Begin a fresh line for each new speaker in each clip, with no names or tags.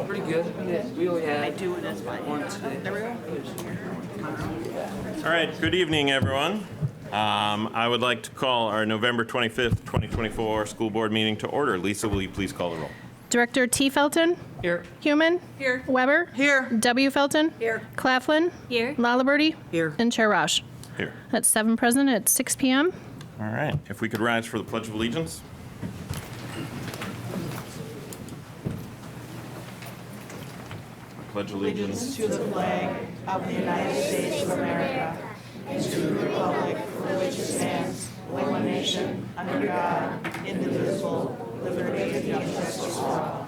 Pretty good. We only had
Do it as
one today.
There we go.
All right, good evening, everyone. I would like to call our November 25th, 2024 school board meeting to order. Lisa, will you please call the roll?
Director T. Felton.
Here.
Human.
Here.
Weber.
Here.
W. Felton.
Here.
Claflin.
Here.
Lalaberty.
Here.
And Chair Roush.
Here.
That's 7 present at 6 p.m.
All right, if we could rise for the Pledge of Allegiance. I pledge allegiance
To the flag of the United States of America and to the republic for which it stands, one nation, under God, indivisible, liberty and justice for all.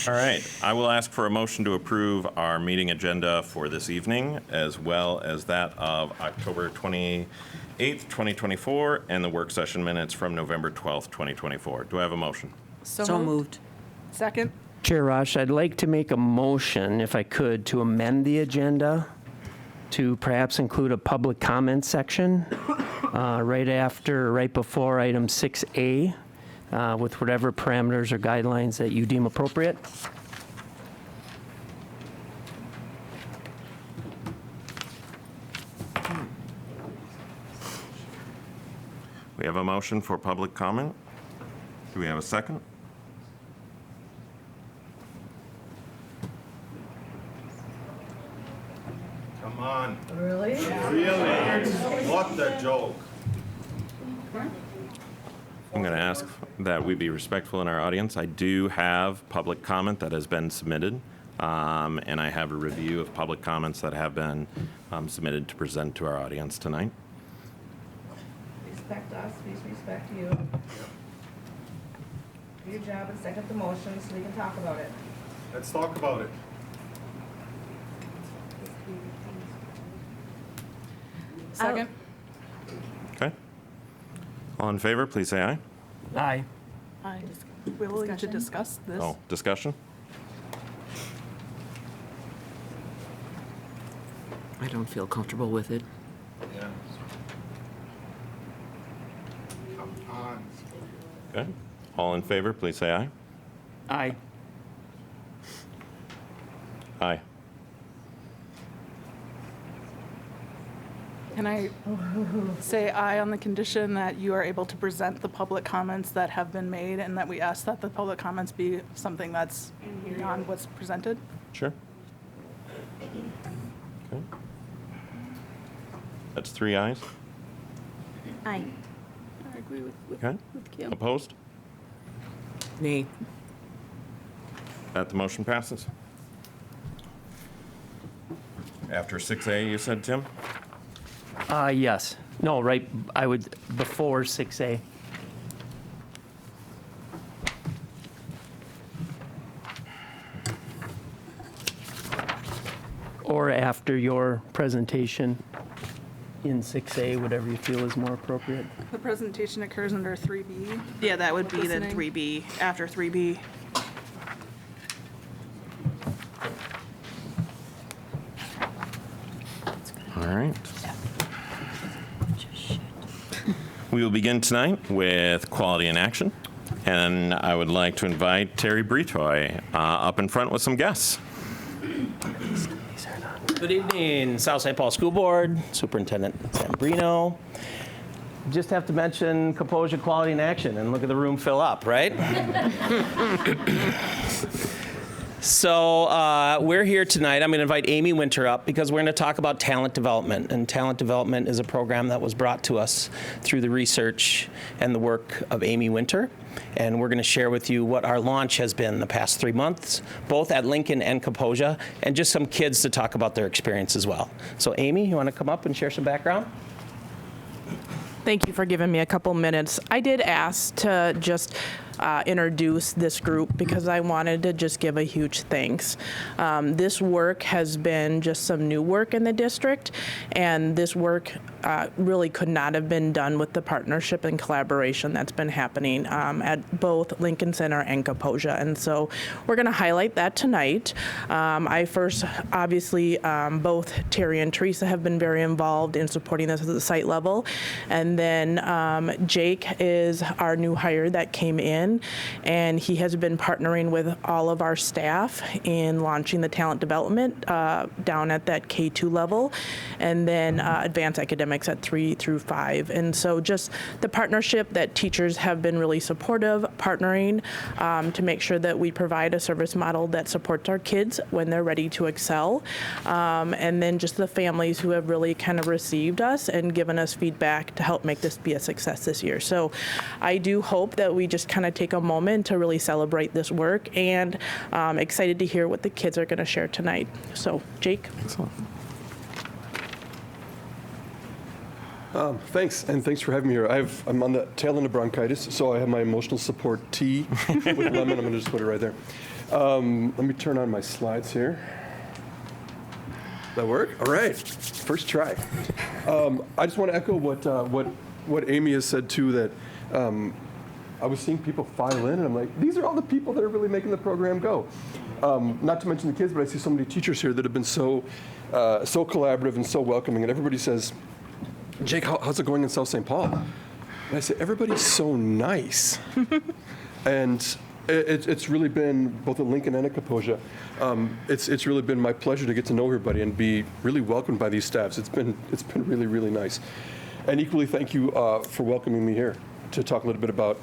All right, I will ask for a motion to approve our meeting agenda for this evening, as well as that of October 28th, 2024, and the work session minutes from November 12th, 2024. Do I have a motion?
So moved. Second.
Chair Roush, I'd like to make a motion, if I could, to amend the agenda to perhaps include a public comment section right before item 6A, with whatever parameters or guidelines that you deem appropriate.
We have a motion for public comment. Do we have a second? Come on.
Really?
Really? What the joke? I'm going to ask that we be respectful in our audience. I do have public comment that has been submitted, and I have a review of public comments that have been submitted to present to our audience tonight.
Respect us, please respect you. Do your job and second the motion so we can talk about it.
Let's talk about it.
Second.
Okay. All in favor, please say aye.
Aye.
We're willing to discuss this.
Oh, discussion?
I don't feel comfortable with it.
Okay. All in favor, please say aye.
Aye.
Aye.
Can I say aye on the condition that you are able to present the public comments that have been made and that we ask that the public comments be something that's beyond what's presented?
Sure. Okay. That's 3 ayes.
Aye.
I agree with
Okay.
Kim.
Opposed?
Nay.
That the motion passes. After 6A, you said, Tim?
Yes. No, right, I would, before 6A. Or after your presentation in 6A, whatever you feel is more appropriate.
The presentation occurs under 3B.
Yeah, that would be then
Listening.
3B, after 3B.
All right. We will begin tonight with Quality in Action, and I would like to invite Terry Britoy up in front with some guests.
Good evening, South St. Paul School Board, Superintendent Zambrino. Just have to mention Kaposia Quality in Action and look at the room fill up, right? So we're here tonight. I'm going to invite Amy Winter up because we're going to talk about talent development. And talent development is a program that was brought to us through the research and the work of Amy Winter. And we're going to share with you what our launch has been the past 3 months, both at Lincoln and Kaposia, and just some kids to talk about their experience as well. So Amy, you want to come up and share some background?
Thank you for giving me a couple minutes. I did ask to just
introduce this group because I wanted to just give a huge thanks. This work has been just some new work in the district, and this work really could not have been done with the partnership and collaboration that's been happening at both Lincoln Center and Kaposia. And so we're going to highlight that tonight. I first, obviously, both Terry and Teresa have been very involved in supporting this at the site level. And then Jake is our new hire that came in, and he has been partnering with all of our staff in launching the talent development down at that K2 level, and then advanced academics at 3 through 5. And so just the partnership that teachers have been really supportive, partnering to make sure that we provide a service model that supports our kids when they're ready to excel. And then just the families who have really kind of received us and given us feedback to help make this be a success this year. So I do hope that we just kind of take a moment to really celebrate this work, and excited to hear what the kids are going to share tonight. So Jake.
Excellent. Thanks, and thanks for having me here. I'm on the tail end of bronchitis, so I have my emotional support tea with lemon. I'm going to just put it right there. Let me turn on my slides here. That work? All right, first try. I just want to echo what Amy has said too. That I was seeing people file in, and I'm like, these are all the people that are really making the program go. Not to mention the kids, but I see so many teachers here that have been so collaborative and so welcoming, and everybody says, Jake, how's it going in South St. Paul? And I say, everybody's so nice. And it's really been, both at Lincoln and at Kaposia, it's really been my pleasure to get to know everybody and be really welcomed by these staffs. It's been really, really nice. And equally, thank you for welcoming me here to talk a little bit about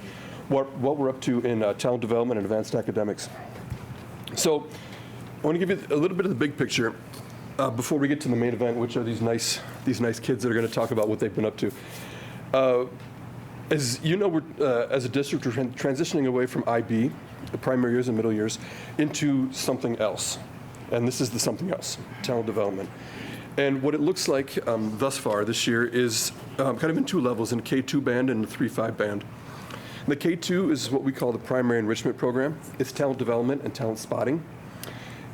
what we're up to in talent development and advanced academics. So I want to give you a little bit of the big picture before we get to the main event, which are these nice kids that are going to talk about what they've been up to. As you know, we're, as a district, we're transitioning away from IB, the primary years and middle years, into something else. And this is the something else, talent development. And what it looks like thus far this year is kind of in two levels, in K2 band and the 3-5 band. And the K2 is what we call the primary enrichment program. It's talent development and talent spotting.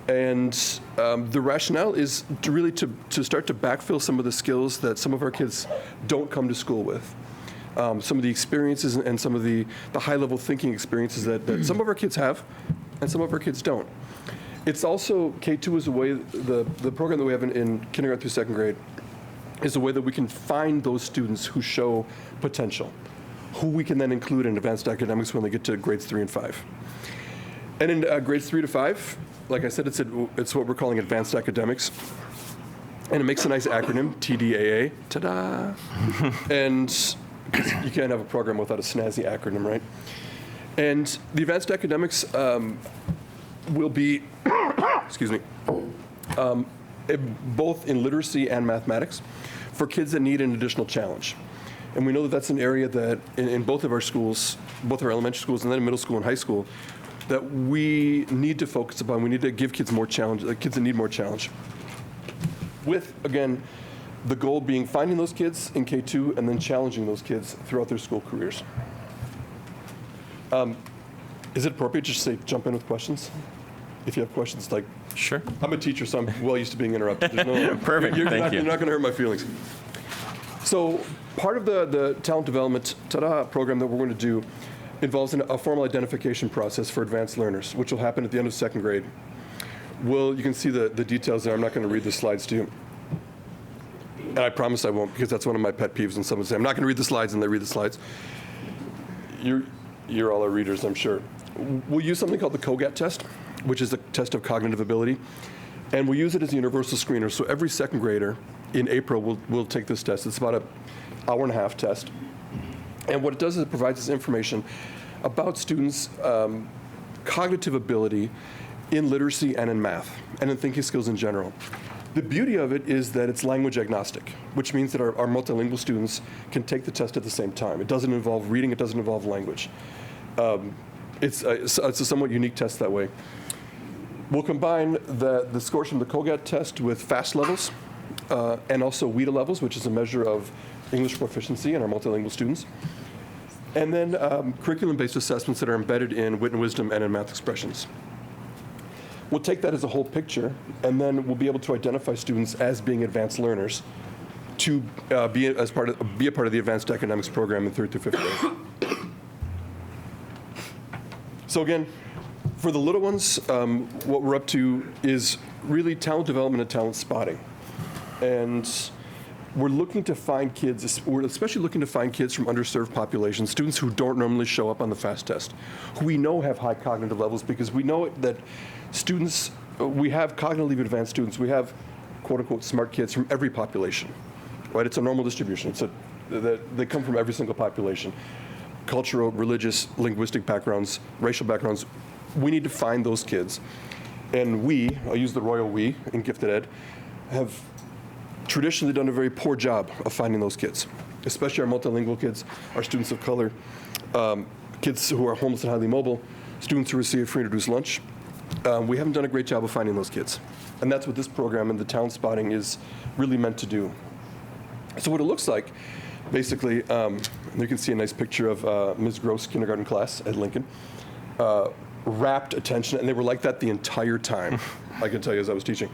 And the rationale is to start to backfill some of the skills that some of our kids don't come to school with. Some of the experiences and some of the high-level thinking experiences that some of our kids have and some of our kids don't. It's also, K2 is a way, the program that we have in kindergarten through second grade is a way that we can find those students who show potential, who we can then include in advanced academics when they get to grades 3 and 5. And in grades 3 to 5, like I said, it's what we're calling advanced academics. And it makes a nice acronym, TDAA, ta-da. And you can't have a program without a snazzy acronym, right? And the advanced academics will be, excuse me, both in literacy and mathematics for kids that need an additional challenge. And we know that that's an area that in both of our schools, both our elementary schools and then middle school and high school, that we need to focus upon. We need to give kids more challenge, kids that need more challenge. With, again, the goal being finding those kids in K2 and then challenging those kids throughout their school careers. Is it appropriate to just say jump in with questions? If you have questions, like,
Sure.
I'm a teacher, so I'm well used to being interrupted. There's no,
Perfect, thank you.
You're not going to hurt my feelings. So part of the talent development program that we're going to do involves a formal identification process for advanced learners, which will happen at the end of second grade. You can see the details there. I'm not going to read the slides to you. And I promise I won't, because that's one of my pet peeves when someone says, I'm not going to read the slides, and they read the slides. You're all our readers, I'm sure. We'll use something called the COGAT test, which is a test of cognitive ability. And we'll use it as a universal screener. So every second grader in April will take this test. It's about an hour-and-a-half test. And what it does is it provides us information about students' cognitive ability in literacy and in math, and in thinking skills in general. The beauty of it is that it's language agnostic, which means that our multilingual students can take the test at the same time. It doesn't involve reading, it doesn't involve language. It's a somewhat unique test that way. We'll combine the scores from the COGAT test with FAST levels and also WIDA levels, which is a measure of English proficiency in our multilingual students. And then curriculum-based assessments that are embedded in wit and wisdom and in math expressions. We'll take that as a whole picture, and then we'll be able to identify students as being advanced learners to be a part of the advanced academics program in 3rd through 5th grade. So again, for the little ones, what we're up to is really talent development and talent spotting. And we're looking to find kids, we're especially looking to find kids from underserved populations, students who don't normally show up on the FAST test, who we know have high cognitive levels because we know that students, we have cognitively advanced students, we have quote unquote smart kids from every population, right? It's a normal distribution. They come from every single population. Cultural, religious, linguistic backgrounds, racial backgrounds. We need to find those kids. And we, I'll use the royal we in gifted ed, have traditionally done a very poor job of finding those kids, especially our multilingual kids, our students of color, kids who are homeless and highly mobile, students who receive free and reduced lunch. We haven't done a great job of finding those kids. And that's what this program and the talent spotting is really meant to do. So what it looks like, basically, you can see a nice picture of Ms. Gross' kindergarten class at Lincoln. Rapt attention, and they were like that the entire time, I can tell you as I was teaching.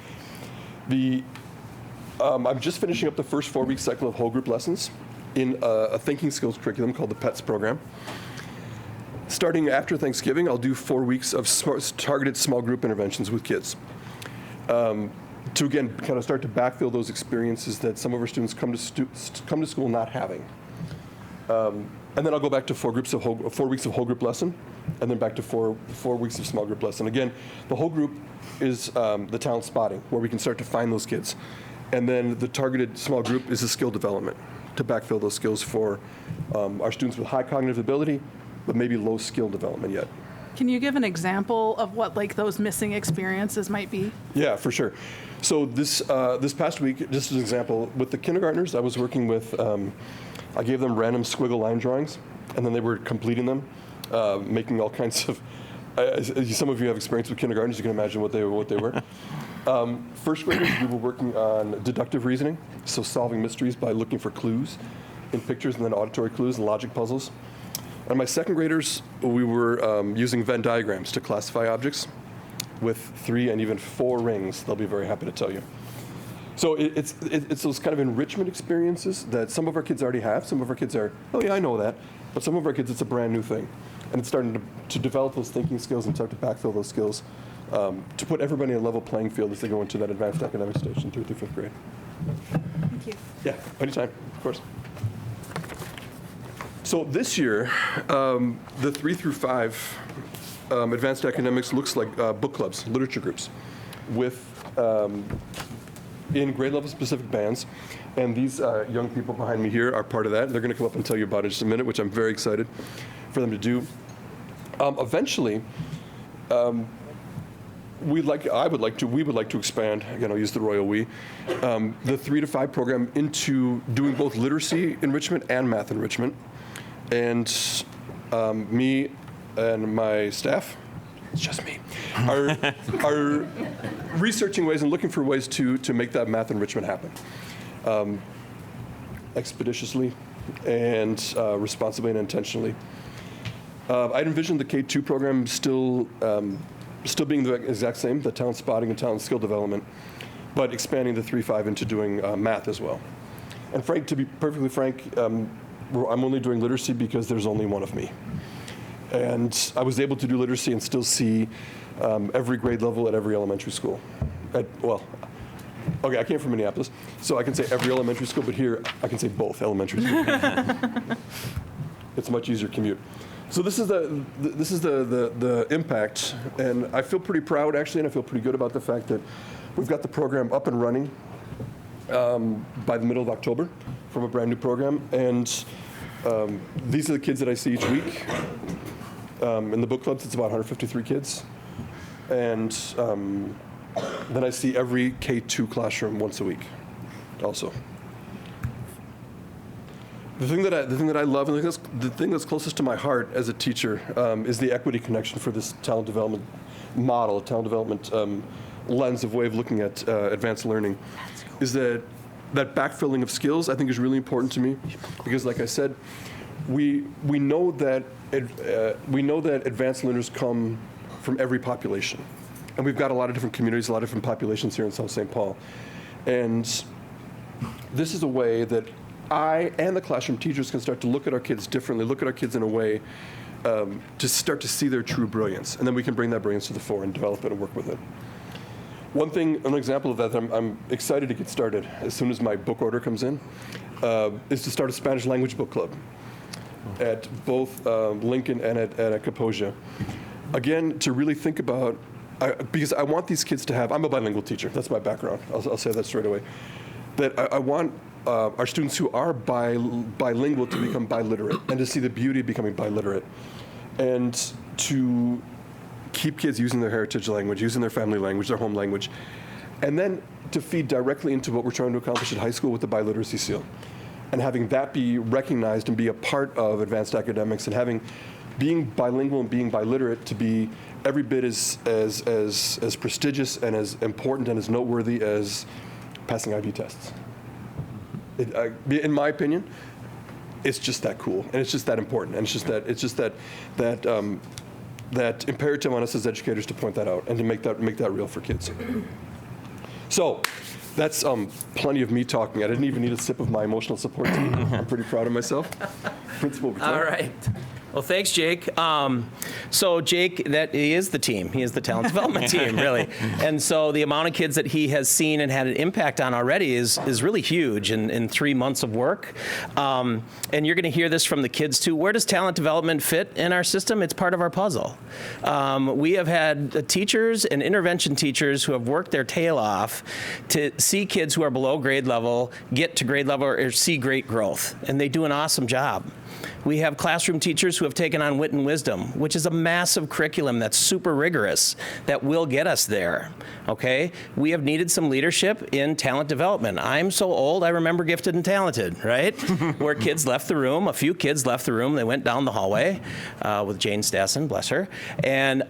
I'm just finishing up the first 4-week cycle of whole group lessons in a thinking skills curriculum called the PETS program. Starting after Thanksgiving, I'll do 4 weeks of targeted small group interventions with kids. To again, kind of start to backfill those experiences that some of our students come to school not having. And then I'll go back to 4 weeks of whole group lesson, and then back to four weeks of small group lesson. Again, the whole group is the talent spotting, where we can start to find those kids. And then the targeted small group is the skill development, to backfill those skills for our students with high cognitive ability, but maybe low skill development yet.
Can you give an example of what like those missing experiences might be?
Yeah, for sure. So this past week, just as an example, with the kindergartners, I was working with, I gave them random squiggle line drawings, and then they were completing them, making all kinds of, some of you have experience with kindergartners, you can imagine what they were. First graders, we were working on deductive reasoning, so solving mysteries by looking for clues in pictures and then auditory clues and logic puzzles. And my second graders, we were using Venn diagrams to classify objects with 3 and even 4 rings. They'll be very happy to tell you. So it's those kind of enrichment experiences that some of our kids already have. Some of our kids are, oh yeah, I know that. But some of our kids, it's a brand new thing. And it's starting to develop those thinking skills and start to backfill those skills to put everybody in a level playing field as they go into that advanced academic stage in 3rd through 5th grade.
Thank you.
Yeah, anytime, of course. So this year, the 3 through 5 advanced academics looks like book clubs, literature groups, with in grade level specific bands. And these young people behind me here are part of that. They're going to come up and tell you about it in just a minute, which I'm very excited for them to do. Eventually, we would like to expand, again, I'll use the royal we, the 3 to 5 program into doing both literacy enrichment and math enrichment. And me and my staff, it's just me, are researching ways and looking for ways to make that math enrichment happen expeditiously and responsibly and intentionally. I'd envision the K-2 program still being the exact same, the talent spotting and talent skill development, but expanding the 3-5 into doing math as well. And Frank, to be perfectly frank, I'm only doing literacy because there's only one of me. And I was able to do literacy and still see every grade level at every elementary school. Okay, I came from Minneapolis, so I can say every elementary school, but here I can say both elementary schools. It's a much easier commute. So this is the impact, and I feel pretty proud actually, and I feel pretty good about the fact that we've got the program up and running by the middle of October from a brand new program, and these are the kids that I see each week. In the book clubs, it's about 153 kids, and then I see every K-2 classroom once a week, also. The thing that I love, and the thing that's closest to my heart as a teacher, is the equity connection for this talent development model, talent development lens of way of looking at advanced learning. Is that backfilling of skills, I think, is really important to me, because like I said, we know that advanced learners come from every population. And we've got a lot of different communities, a lot of different populations here in South St. Paul. And this is a way that I and the classroom teachers can start to look at our kids differently, look at our kids in a way to start to see their true brilliance. And then we can bring that brilliance to the fore and develop it and work with it. An example of that I'm excited to get started as soon as my book order comes in, is to start a Spanish language book club at both Lincoln and at Kaposia. Again, to really think about, because I want these kids to have, I'm a bilingual teacher, that's my background, I'll say that straight away, that I want our students who are bilingual to become biliterate and to see the beauty of becoming biliterate and to keep kids using their heritage language, using their family language, their home language, and then to feed directly into what we're trying to accomplish at high school with the biliteracy seal. And having that be recognized and be a part of advanced academics, and being bilingual and being biliterate to be every bit as prestigious and as important and as noteworthy as passing IB tests. In my opinion, it's just that cool, and it's just that important, and it's just that imperative on us as educators to point that out and to make that real for kids. So that's plenty of me talking. I didn't even need a sip of my emotional support tea. I'm pretty proud of myself. Principal Bertrand.
All right. Well, thanks, Jake. So Jake, he is the team. He is the talent development team, really. And so the amount of kids that he has seen and had an impact on already is really huge in 3 months of work. And you're going to hear this from the kids, too. Where does talent development fit in our system? It's part of our puzzle. We have had teachers and intervention teachers who have worked their tail off to see kids who are below grade level get to grade level or see great growth. And they do an awesome job. We have classroom teachers who have taken on Wit and Wisdom, which is a massive curriculum that's super rigorous that will get us there, okay? We have needed some leadership in talent development. I'm so old, I remember Gifted and Talented, right? Where kids left the room, a few kids left the room, they went down the hallway with Jane Stassen, bless her, and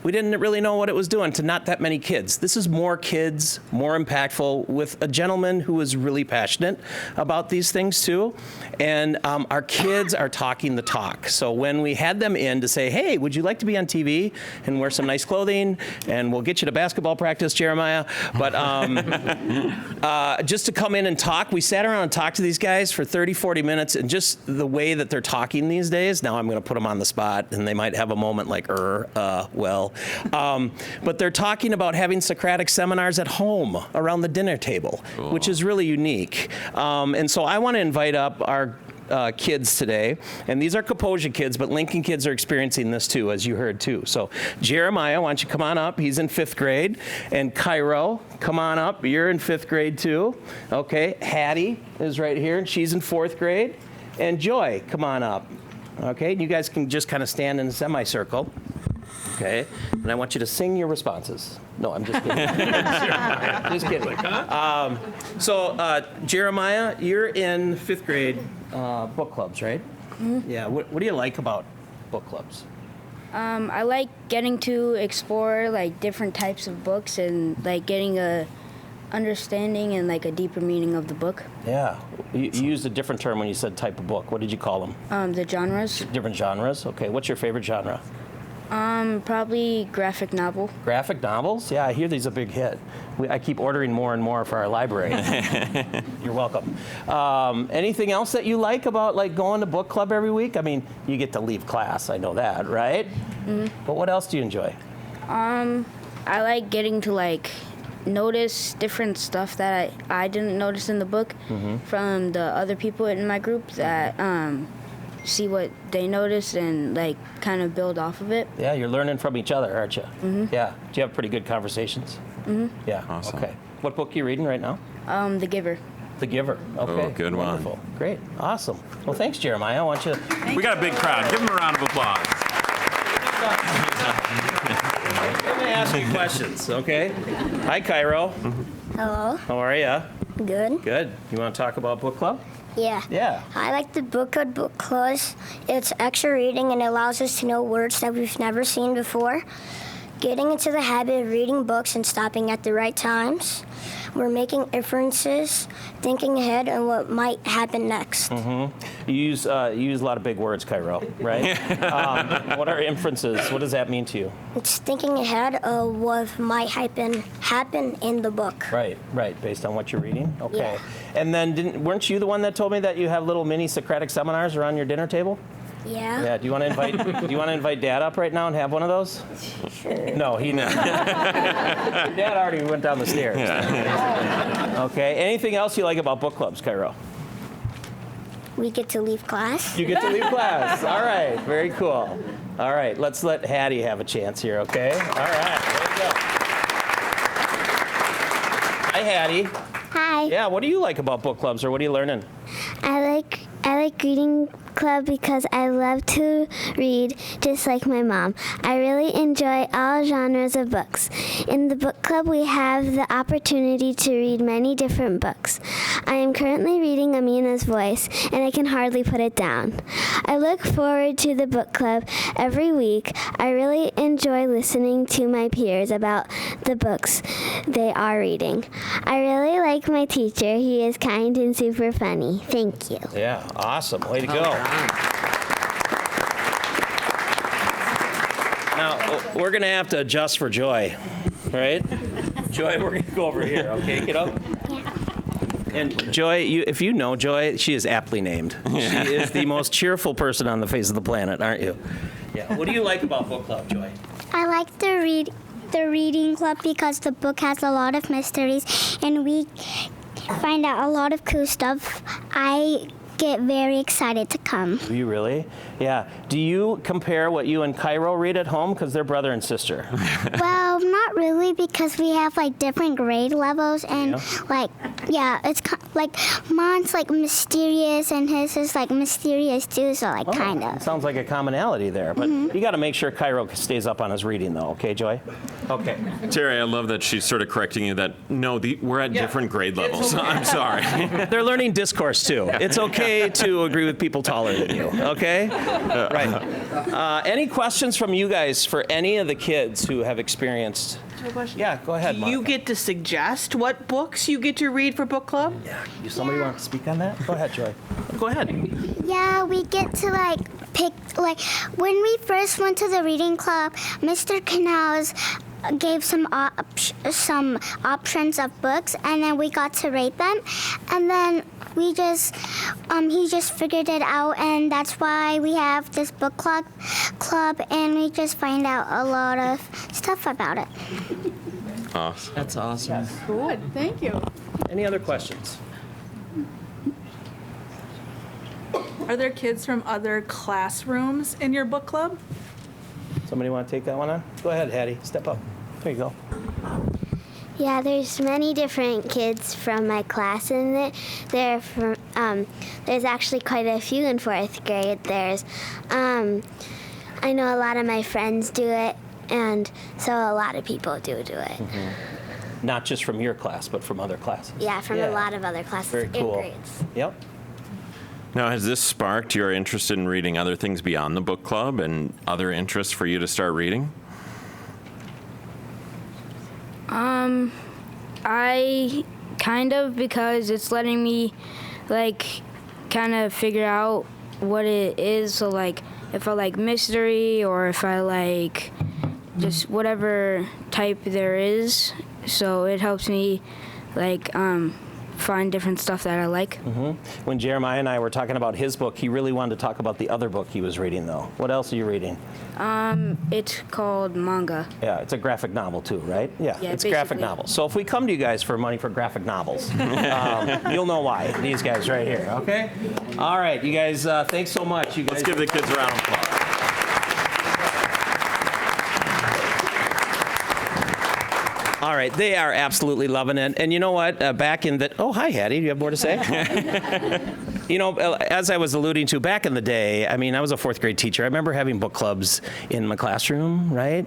we didn't really know what it was doing to not that many kids. This is more kids, more impactful, with a gentleman who is really passionate about these things too. And our kids are talking the talk. So when we had them in to say, hey, would you like to be on TV and wear some nice clothing and we'll get you to basketball practice, Jeremiah. But just to come in and talk, we sat around and talked to these guys for 30, 40 minutes, and just the way that they're talking these days, now I'm gonna put them on the spot and they might have a moment like, well. But they're talking about having Socratic seminars at home around the dinner table, cool. Which is really unique. And so I want to invite up our kids today, and these are Kaposia kids, but Lincoln kids are experiencing this too, as you heard too. So Jeremiah, why don't you come on up? He's in 5th grade. And Cairo, come on up. You're in 5th grade too. Okay, Hattie is right here, and she's in 4th grade. And Joy, come on up. Okay, and you guys can just kind of stand in a semicircle. Okay, and I want you to sing your responses. No, I'm just kidding. Just kidding. So Jeremiah, you're in 5th grade book clubs, right? Mm-hmm. Yeah. What do you like about book clubs?
I like getting to explore like different types of books and like getting a understanding and like a deeper meaning of the book.
Yeah. You used a different term when you said type of book. What did you call them?
The genres.
Different genres. Okay. What's your favorite genre?
Probably graphic novel.
Graphic novels? Yeah, I hear these a big hit. I keep ordering more and more for our library. You're welcome. Anything else that you like about like going to book club every week? I mean, you get to leave class, I know that, right? Mm-hmm. But what else do you enjoy?
I like getting to like notice different stuff that I didn't notice in the book from the other people in my group that see what they notice and like kind of build off of it.
Yeah, you're learning from each other, aren't you? Mm-hmm. Yeah. Do you have pretty good conversations? Mm-hmm. Yeah. Awesome. Okay. What book are you reading right now?
The Giver.
The Giver. Okay.
Oh, good
Wonderful.
one.
Great. Awesome. Well, thanks, Jeremiah. I want you.
We got a big crowd. Give them a round of applause.
Let me ask you questions, okay? Hi, Cairo.
Hello.
How are you?
Good.
Good. You want to talk about book club?
Yeah.
Yeah.
I like the book club. It's extra reading and it allows us to know words that we've never seen before. Getting into the habit of reading books and stopping at the right times. we're making inferences, thinking ahead on what might happen next.
You use a lot of big words, Cairo, right? What are inferences? What does that mean to you?
It's thinking ahead of what might happen in the book.
Right, based on what you're reading? Okay.
Yeah.
And then weren't you the one that told me that you have little mini Socratic seminars around your dinner table?
Yeah.
Yeah, do you want to invite Dad up right now and have one of those?
Sure.
No, Dad already went down the stairs. Okay, anything else you like about book clubs, Cairo?
We get to leave class.
You get to leave class. All right, very cool. All right, let's let Hattie have a chance here, okay? All right, there you go. Hi, Hattie.
Hi.
Yeah, what do you like about book clubs, or what are you learning?
I like reading club because I love to read just like my mom. I really enjoy all genres of books. In the book club, we have the opportunity to read many different books. I am currently reading Amina's Voice, and I can hardly put it down. I look forward to the book club every week. I really enjoy listening to my peers about the books they are reading. I really like my teacher. He is kind and super funny. Thank you.
Yeah, awesome. Way to go. Now, we're going to have to adjust for Joy, right? Joy, we're going to go over here, okay, kiddo? Yeah. And Joy, if you know Joy, she is aptly named. She is the most cheerful person on the face of the planet, aren't you? Yeah. What do you like about book club, Joy?
I like the reading club because the book has a lot of mysteries and we find out a lot of cool stuff. I get very excited to come.
Do you really? Yeah. Do you compare what you and Cairo read at home? Because they're brother and sister.
Well, not really because we have like different grade levels and it's like mine's like mysterious and his is like mysterious too, so like kind of.
Sounds like a commonality there, but you got to make sure Cairo stays up on his reading though, okay, Joy? Okay.
Terry, I love that she's sort of correcting you that, no, we're at different grade levels. I'm sorry.
They're learning discourse too. It's okay to agree with people taller than you, okay? Right. Any questions from you guys for any of the kids who have experienced? Yeah, go ahead,
Do
Monica.
you get to suggest what books you get to read for book club?
Yeah. Somebody want to speak on that? Go ahead, Joy.
Go ahead.
Yeah, we get to like pick, like when we first went to the reading club, Mr. Canals gave some options of books and then we got to rate them and then we just he just figured it out and that's why we have this book club and we just find out a lot of stuff about it.
Awesome.
That's awesome.
Good, thank you.
Any other questions?
Are there kids from other classrooms in your book club?
Somebody want to take that one on? Go ahead, Hattie. Step up. There you go.
Yeah, there's many different kids from my class in it. There's actually quite a few in 4th grade. I know a lot of my friends do it, and so a lot of people do it.
Mm-hmm. Not just from your class, but from other classes.
Yeah, from a lot of other classes
Very cool.
and grades.
Yep.
Now, has this sparked your interest in reading other things beyond the book club and other interests for you to start reading?
I kind of, because it's letting me like kind of figure out what it is. So like if I like mystery or if I like just whatever type there is. So it helps me like find different stuff that I like.
When Jeremiah and I were talking about his book, he really wanted to talk about the other book he was reading, though. What else are you reading?
It's called manga.
Yeah, it's a graphic novel, too, right? Yeah, it's
basically.
graphic novels. So if we come to you guys for money for graphic novels, you'll know why. These guys right here, okay? All right, you guys, thanks so much. You guys.
Let's give the kids a round of applause.
All right, they are absolutely loving it. And you know what? Back in the... Oh, hi, Hattie. Do you have more to say? You know, as I was alluding to back in the day, I mean, I was a fourth grade teacher. I remember having book clubs in my classroom, right?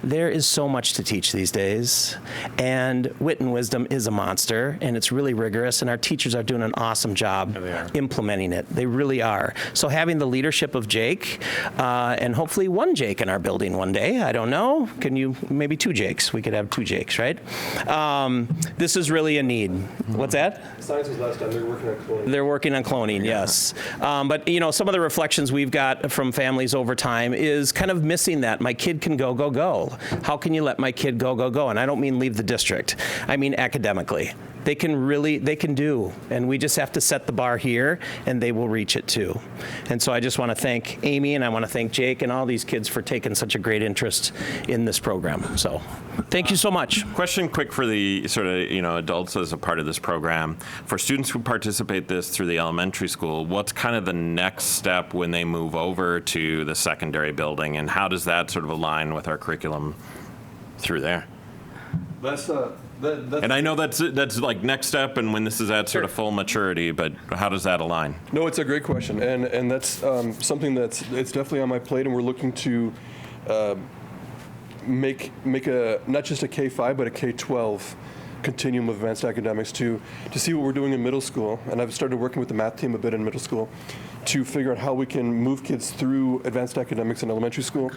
There is so much to teach these days. And Wit and Wisdom is a monster, and it's really rigorous, and our teachers are doing an awesome job implementing it. They really are. So having the leadership of Jake, and hopefully one Jake in our building one day, I don't know. Can you, maybe two Jakes? We could have two Jakes, right? This is really a need. What's that?
Science was last time. They're working on cloning.
They're working on cloning, yes. But, you know, some of the reflections we've got from families over time is kind of missing that. My kid can go, go, go. How can you let my kid go, go, go? And I don't mean leave the district. I mean academically. They can do. And we just have to set the bar here, and they will reach it too. And so I just want to thank Amy, and I want to thank Jake and all these kids for taking such a great interest in this program. So thank you so much.
Question quick for the sort of, you know, adults as a part of this program. For students who participate this through the elementary school, what's kind of the next step when they move over to the secondary building, and how does that sort of align with our curriculum through there? And I know that's like next step and when this is at sort of full maturity, but how does that align?
No, it's a great question, and that's something it's definitely on my plate, and we're looking to make a not just a K-5 but a K-12 continuum of advanced academics to see what we're doing in middle school. And I've started working with the math team a bit in middle school to figure out how we can move kids through advanced academics in elementary school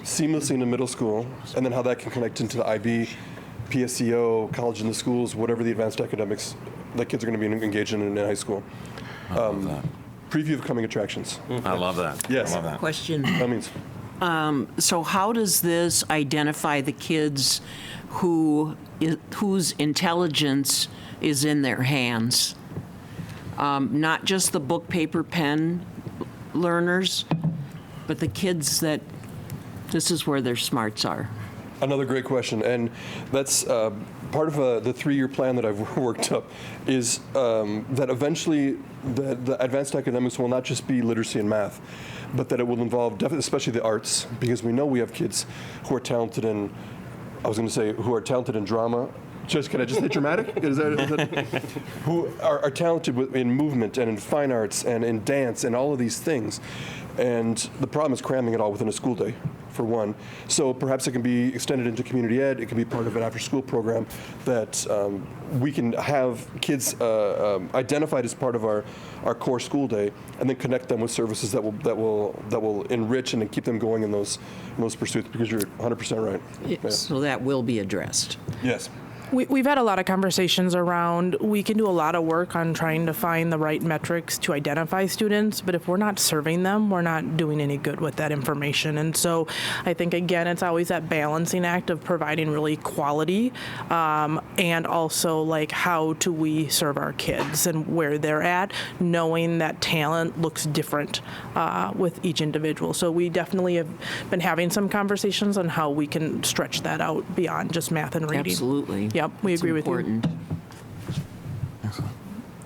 seamlessly into middle school, and then how that can connect into the IB, PSEO, college in the schools, whatever the advanced academics that kids are going to be engaged in high school.
I love that.
Preview of coming attractions.
I love that.
Yes.
I love that.
Question.
That means.
So how does this identify the kids whose intelligence is in their hands? Not just the book, paper, pen learners, but the kids that this is where their smarts are.
Another great question, and that's part of the 3-year plan that I've worked up is that eventually the advanced academics will not just be literacy and math, but that it will involve especially the arts, because we know we have kids who are talented in, who are talented in drama. Can I just say dramatic? Is that who are talented in movement and in fine arts and in dance and all of these things. And the problem is cramming it all within a school day, for one. So perhaps it can be extended into community ed. It can be part of an after-school program that we can have kids identified as part of our core school day, and then connect them with services that will enrich and keep them going in those pursuits. Because you're 100% right. Yeah.
So that will be addressed.
Yes.
We've had a lot of conversations around, we can do a lot of work on trying to find the right metrics to identify students, but if we're not serving them, we're not doing any good with that information. And so I think, again, it's always that balancing act of providing really quality and also like how do we serve our kids and where they're at, knowing that talent looks different with each individual. So we definitely have been having some conversations on how we can stretch that out beyond just math and reading.
Absolutely.
Yep, we agree with you.
Excellent.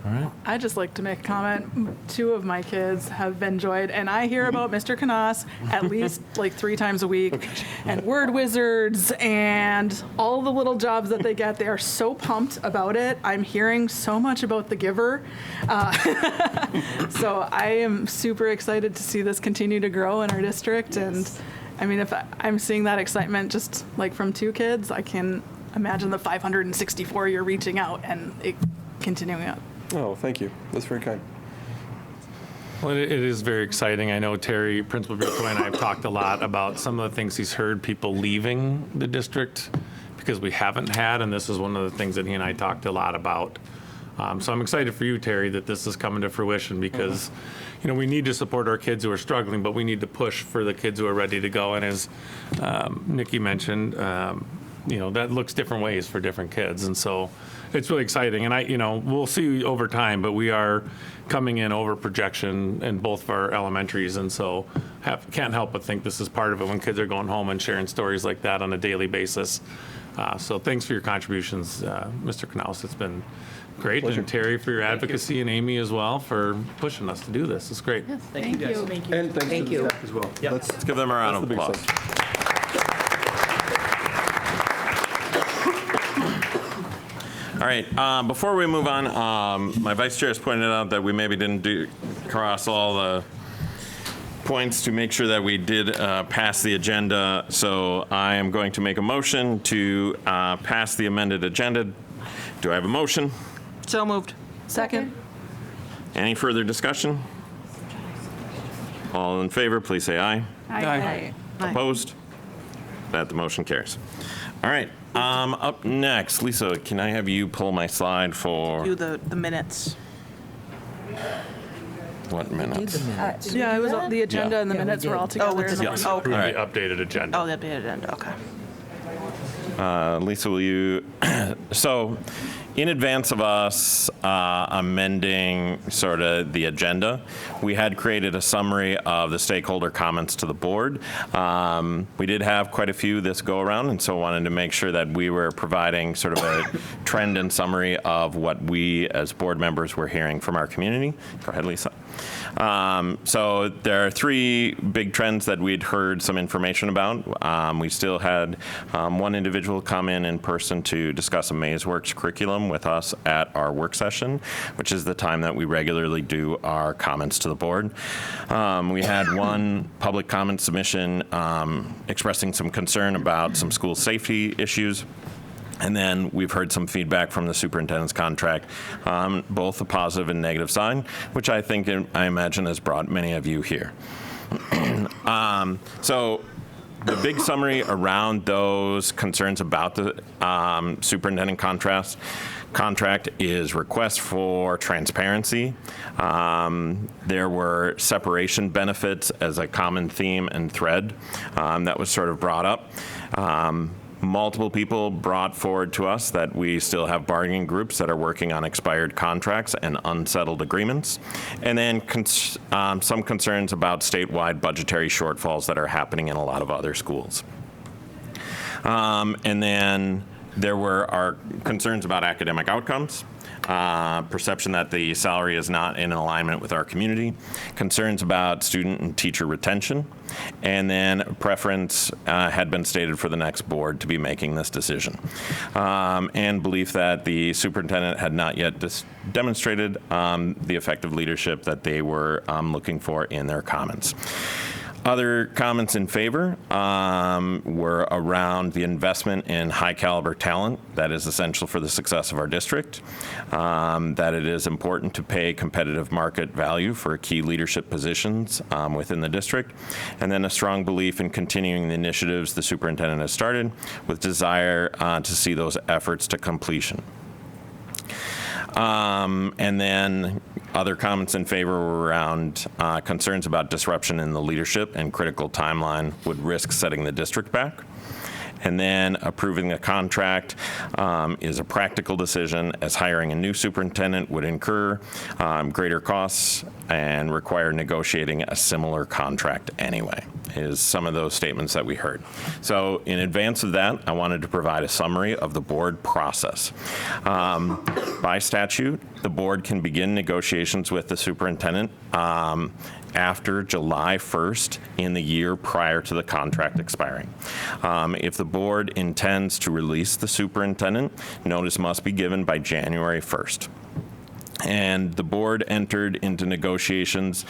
All right.
I'd just like to make a comment. 2 of my kids have been joined, and I hear about Mr. Canas at least like 3 times a week, and word wizards and all the little jobs that they get. They are so pumped about it. I'm hearing so much about the giver. So I am super excited to see this continue to grow in our district. And I mean, if I'm seeing that excitement just like from 2 kids, I can imagine the 564 you're reaching out and it continuing out.
Oh, thank you. That's very kind.
Well, it is very exciting. I know Terry, Principal Brico, and I have talked a lot about some of the things he's heard people leaving the district because we haven't had, and this is one of the things that he and I talked a lot about. So I'm excited for you, Terry, that this is coming to fruition because, you know, we need to support our kids who are struggling, but we need to push for the kids who are ready to go. And as Nikki mentioned, you know, that looks different ways for different kids. And so it's really exciting. And you know, we'll see over time, but we are coming in over projection in both of our elementaries. And so can't help but think this is part of it when kids are going home and sharing stories like that on a daily basis. So thanks for your contributions, Mr. Knaus. It's been great.
Pleasure.
And Terry for your advocacy and Amy as well for pushing us to do this. It's great.
Yes, thank you.
And thanks to the staff as well.
Yep.
Let's give them a round of applause. All right, before we move on, my vice chair has pointed out that we maybe didn't cross all the points to make sure that we did pass the agenda. So I am going to make a motion to pass the amended agenda. Do I have a motion?
So moved. Second.
Any further discussion? All in favor, please say aye.
Aye.
Opposed? That the motion carries. All right, up next, Lisa, can I have you pull my slide for
Do the minutes.
what minutes?
Yeah, it was the agenda and the minutes were all together.
with the-
in one.
oh,
All right.
The updated agenda.
Oh, that'd be it. Okay.
Lisa, will you, so in advance of us amending sort of the agenda, we had created a summary of the stakeholder comments to the board. We did have quite a few this go around, and so wanted to make sure that we were providing sort of a trend and summary of what we as board members were hearing from our community. Go ahead, Lisa. So there are three big trends that we'd heard some information about. We still had one individual come in person to discuss a MazeWorks curriculum with us at our work session, which is the time that we regularly do our comments to the board. We had one public comment submission expressing some concern about some school safety issues. And then we've heard some feedback from the superintendent's contract, both a positive and negative side, which I think, I imagine, has brought many of you here. So the big summary around those concerns about the superintendent contract is request for transparency. There were separation benefits as a common theme and thread that was sort of brought up. Multiple people brought forward to us that we still have bargaining groups that are working on expired contracts and unsettled agreements. And then some concerns about statewide budgetary shortfalls that are happening in a lot of other schools. And then there were our concerns about academic outcomes. Perception that the salary is not in alignment with our community, concerns about student and teacher retention, and then preference had been stated for the next board to be making this decision, and belief that the superintendent had not yet demonstrated the effective leadership that they were looking for in their comments. Other comments in favor were around the investment in high caliber talent that is essential for the success of our district, that it is important to pay competitive market value for key leadership positions within the district, and then a strong belief in continuing the initiatives the superintendent has started with desire to see those efforts to completion. And then other comments in favor were around concerns about disruption in the leadership and critical timeline would risk setting the district back. And then approving the contract is a practical decision, as hiring a new superintendent would incur greater costs and require negotiating a similar contract anyway, is some of those statements that we heard. So in advance of that, I wanted to provide a summary of the board process. By statute, the board can begin negotiations with the superintendent after July 1st in the year prior to the contract expiring. If the board intends to release the superintendent, notice must be given by January 1st. And the board entered into negotiations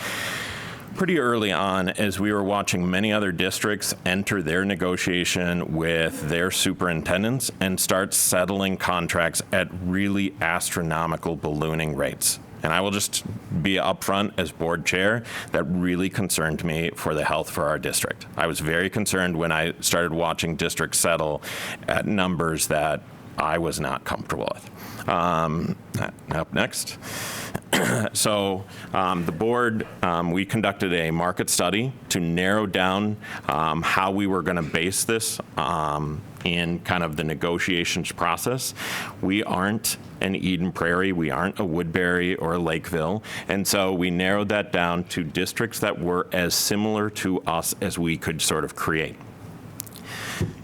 pretty early on, as we were watching many other districts enter their negotiation with their superintendents and start settling contracts at really astronomical ballooning rates. And I will just be upfront as board chair, that really concerned me for the health for our district. I was very concerned when I started watching districts settle at numbers that I was not comfortable with. Up next. So the board, we conducted a market study to narrow down how we were going to base this in kind of the negotiations process. We aren't an Eden Prairie, we aren't a Woodbury or a Lakeville, and so we narrowed that down to districts that were as similar to us as we could sort of create.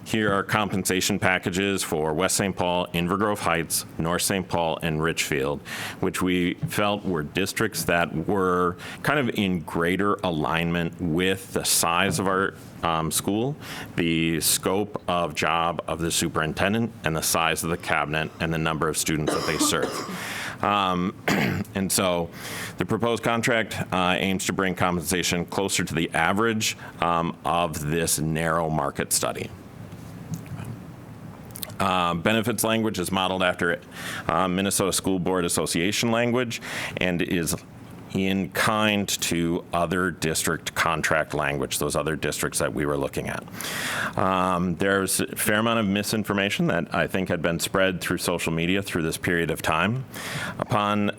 Here are compensation packages for West St. Paul, Inver Grove Heights, North St. Paul, and Richfield, which we felt were districts that were kind of in greater alignment with the size of our school, the scope of job of the superintendent, and the size of the cabinet and the number of students that they serve. And so the proposed contract aims to bring compensation closer to the average of this narrow market study. Benefits language is modeled after Minnesota School Board Association language and is in kind to other district contract language, those other districts that we were looking at. There's a fair amount of misinformation that I think had been spread through social media through this period of time. Upon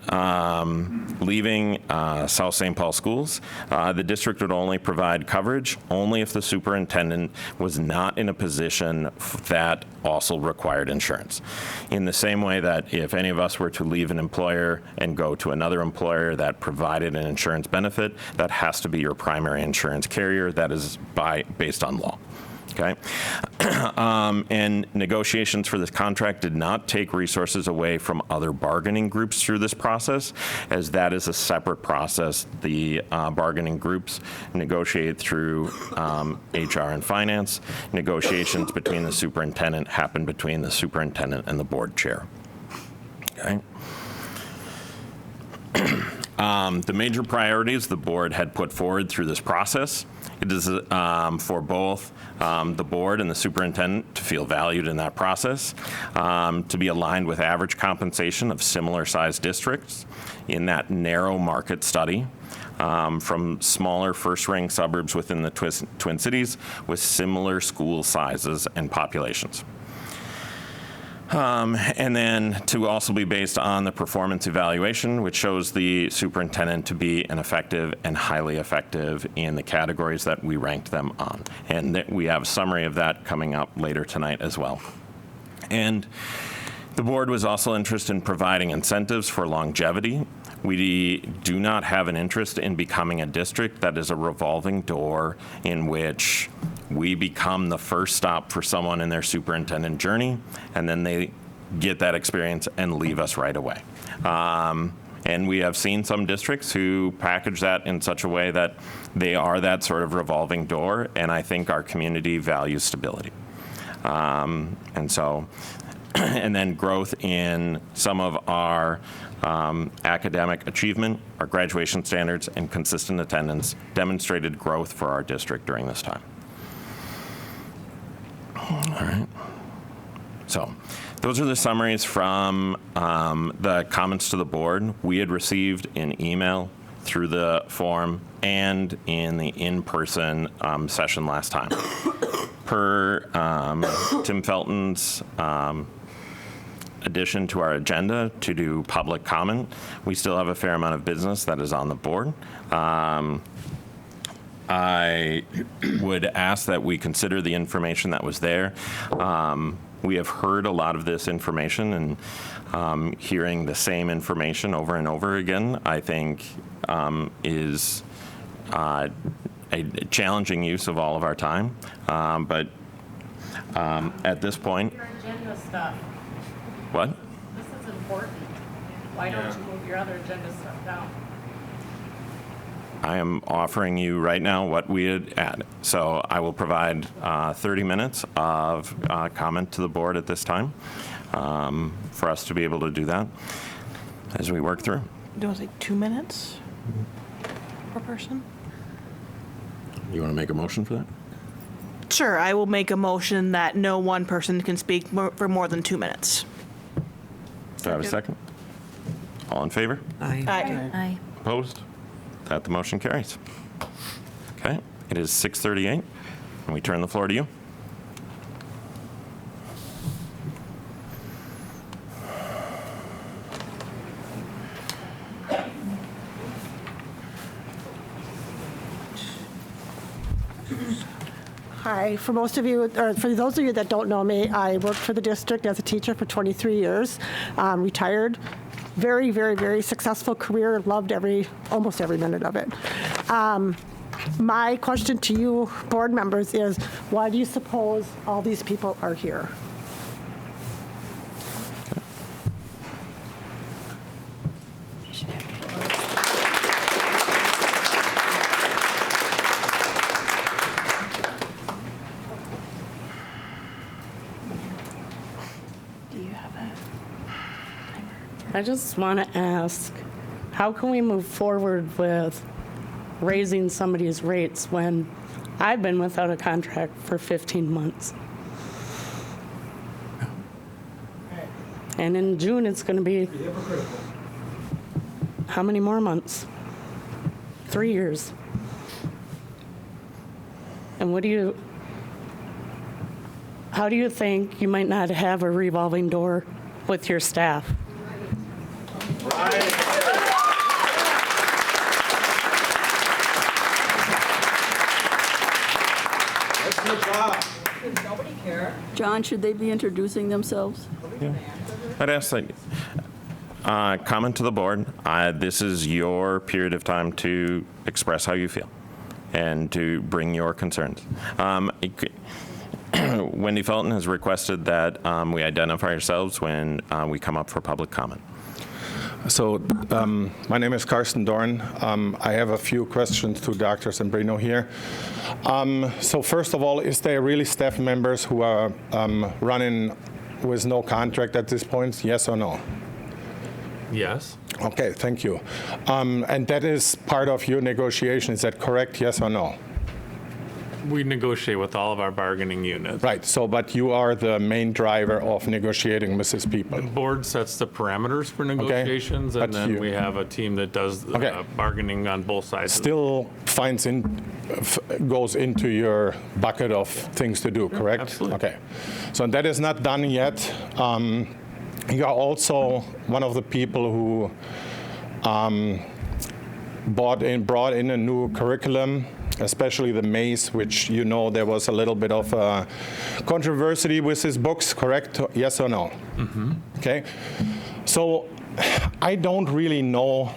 leaving South St. Paul schools, the district would only provide coverage only if the superintendent was not in a position that also required insurance. In the same way that if any of us were to leave an employer and go to another employer that provided an insurance benefit, that has to be your primary insurance carrier. That is based on law. Okay, and negotiations for this contract did not take resources away from other bargaining groups through this process, as that is a separate process. The bargaining groups negotiate through HR and finance. Negotiations between the superintendent happen between the superintendent and the board chair. Okay. The major priorities the board had put forward through this process, it is for both the board and the superintendent to feel valued in that process, to be aligned with average compensation of similar sized districts in that narrow market study, from smaller first-rank suburbs within the Twin Cities with similar school sizes and populations. And then to also be based on the performance evaluation, which shows the superintendent to be an effective and highly effective in the categories that we ranked them on. And we have a summary of that coming up later tonight as well. And the board was also interested in providing incentives for longevity. We do not have an interest in becoming a district that is a revolving door in which we become the first stop for someone in their superintendent journey, and then they get that experience and leave us right away. And we have seen some districts who package that in such a way that they are that sort of revolving door, and I think our community values stability. And so, and then growth in some of our academic achievement, our graduation standards, and consistent attendance demonstrated growth for our district during this time. All right. So those are the summaries from the comments to the board. We had received an email through the forum and in the in-person session last time. Per Tim Felton's addition to our agenda to do public comment, we still have a fair amount of business that is on the board. I would ask that we consider the information that was there. We have heard a lot of this information, and hearing the same information over and over again, I think, is a challenging use of all of our time. But at this point,
your agenda stuff.
What?
This is important. Why don't you move your other agenda stuff down?
I am offering you right now what we had added. So I will provide 30 minutes of comment to the board at this time for us to be able to do that as we work through.
Do you want to take 2 minutes per person?
You want to make a motion for that?
Sure, I will make a motion that no one person can speak for more than 2 minutes.
Do I have a second? All in favor?
Aye.
Aye.
Opposed? That the motion carries. Okay, it is 6:38, and we turn the floor to you.
Hi, for most of you, or for those of you that don't know me, I worked for the district as a teacher for 23 years, retired. Very, very, very successful career. Loved almost every minute of it. My question to you, board members, is why do you suppose all these people are here?
I just want to ask, how can we move forward with raising somebody's rates when I've been without a contract for 15 months? And in June, it's going to be how many more months? 3 years. And how do you think you might not have a revolving door with your staff?
Does nobody care?
John, should they be introducing themselves?
I'd ask that, comment to the board. This is your period of time to express how you feel and to bring your concerns. Wendy Felton has requested that we identify ourselves when we come up for public comment.
So my name is Carsten Dorn. I have a few questions to Dr. Zambrino here. So first of all, is there really staff members who are running with no contract at this point? Yes or no?
Yes.
Okay, thank you. And that is part of your negotiation, is that correct? Yes or no?
We negotiate with all of our bargaining units.
Right, so but you are the main driver of negotiating with these people.
The board sets the parameters for negotiations, and then we have a team that does bargaining on both sides.
Still goes into your bucket of things to do, correct?
Absolutely.
Okay, so that is not done yet. You are also one of the people who brought in a new curriculum, especially the MACE, which you know there was a little bit of a controversy with his books, correct? Yes or no?
Mm-hmm.
Okay. So I don't really know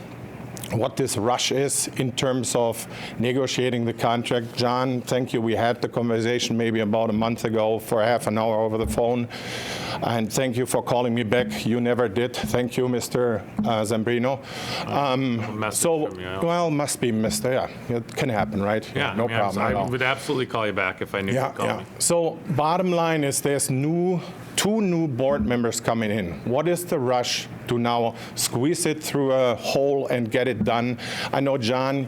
what this rush is in terms of negotiating the contract. John, thank you. We had the conversation maybe about a month ago for half an hour over the phone. And thank you for calling me back. You never did. Thank you, Mr. Zambrino. Well, must be Mr. Yeah, it can happen, right?
Yeah,
no problem at all.
I would absolutely call you back if I knew you'd call me.
So bottom line is there's two new board members coming in. What is the rush to now squeeze it through a hole and get it done? I know, John,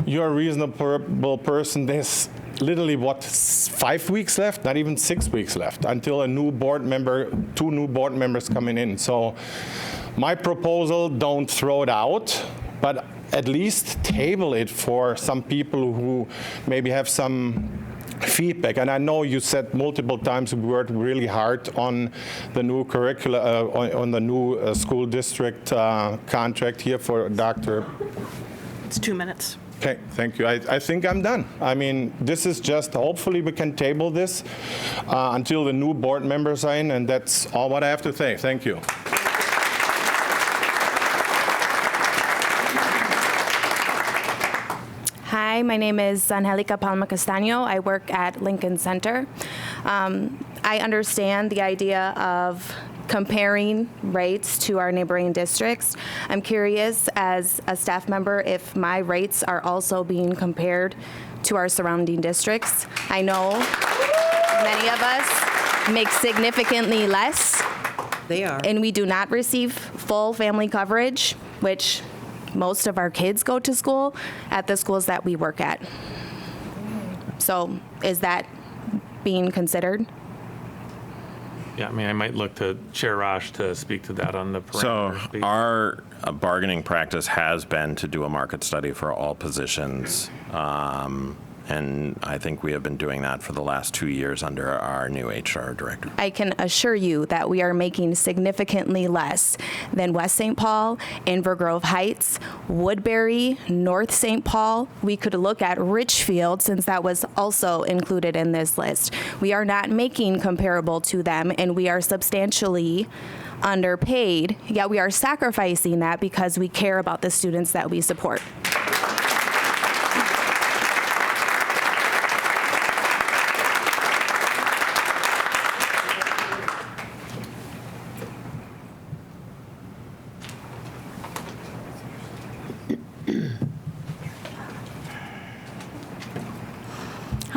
you're a reasonable person. There's literally, 5 weeks left? Not even 6 weeks left until two new board members coming in. So my proposal, don't throw it out, but at least table it for some people who maybe have some feedback. And I know you said multiple times we worked really hard on the new curricula, on the new school district contract here for Dr.
It's 2 minutes.
Okay, thank you. I think I'm done. I mean, this is just, hopefully we can table this until the new board members are in, and that's all what I have to say. Thank you.
Hi, my name is Angelica Palma Castaño. I work at Lincoln Center. I understand the idea of comparing rates to our neighboring districts. I'm curious, as a staff member, if my rates are also being compared to our surrounding districts. I know many of us make significantly less.
They are.
And we do not receive full family coverage, which most of our kids go to school at the schools that we work at. So is that being considered?
Yeah, I mean, I might look to Chair Rosh to speak to that on the
So
parameters.
our bargaining practice has been to do a market study for all positions. And I think we have been doing that for the last 2 years under our new HR director.
I can assure you that we are making significantly less than West St. Paul, Inver Grove Heights, Woodbury, North St. Paul. We could look at Richfield, since that was also included in this list. We are not making comparable to them, and we are substantially underpaid, yet we are sacrificing that because we care about the students that we support.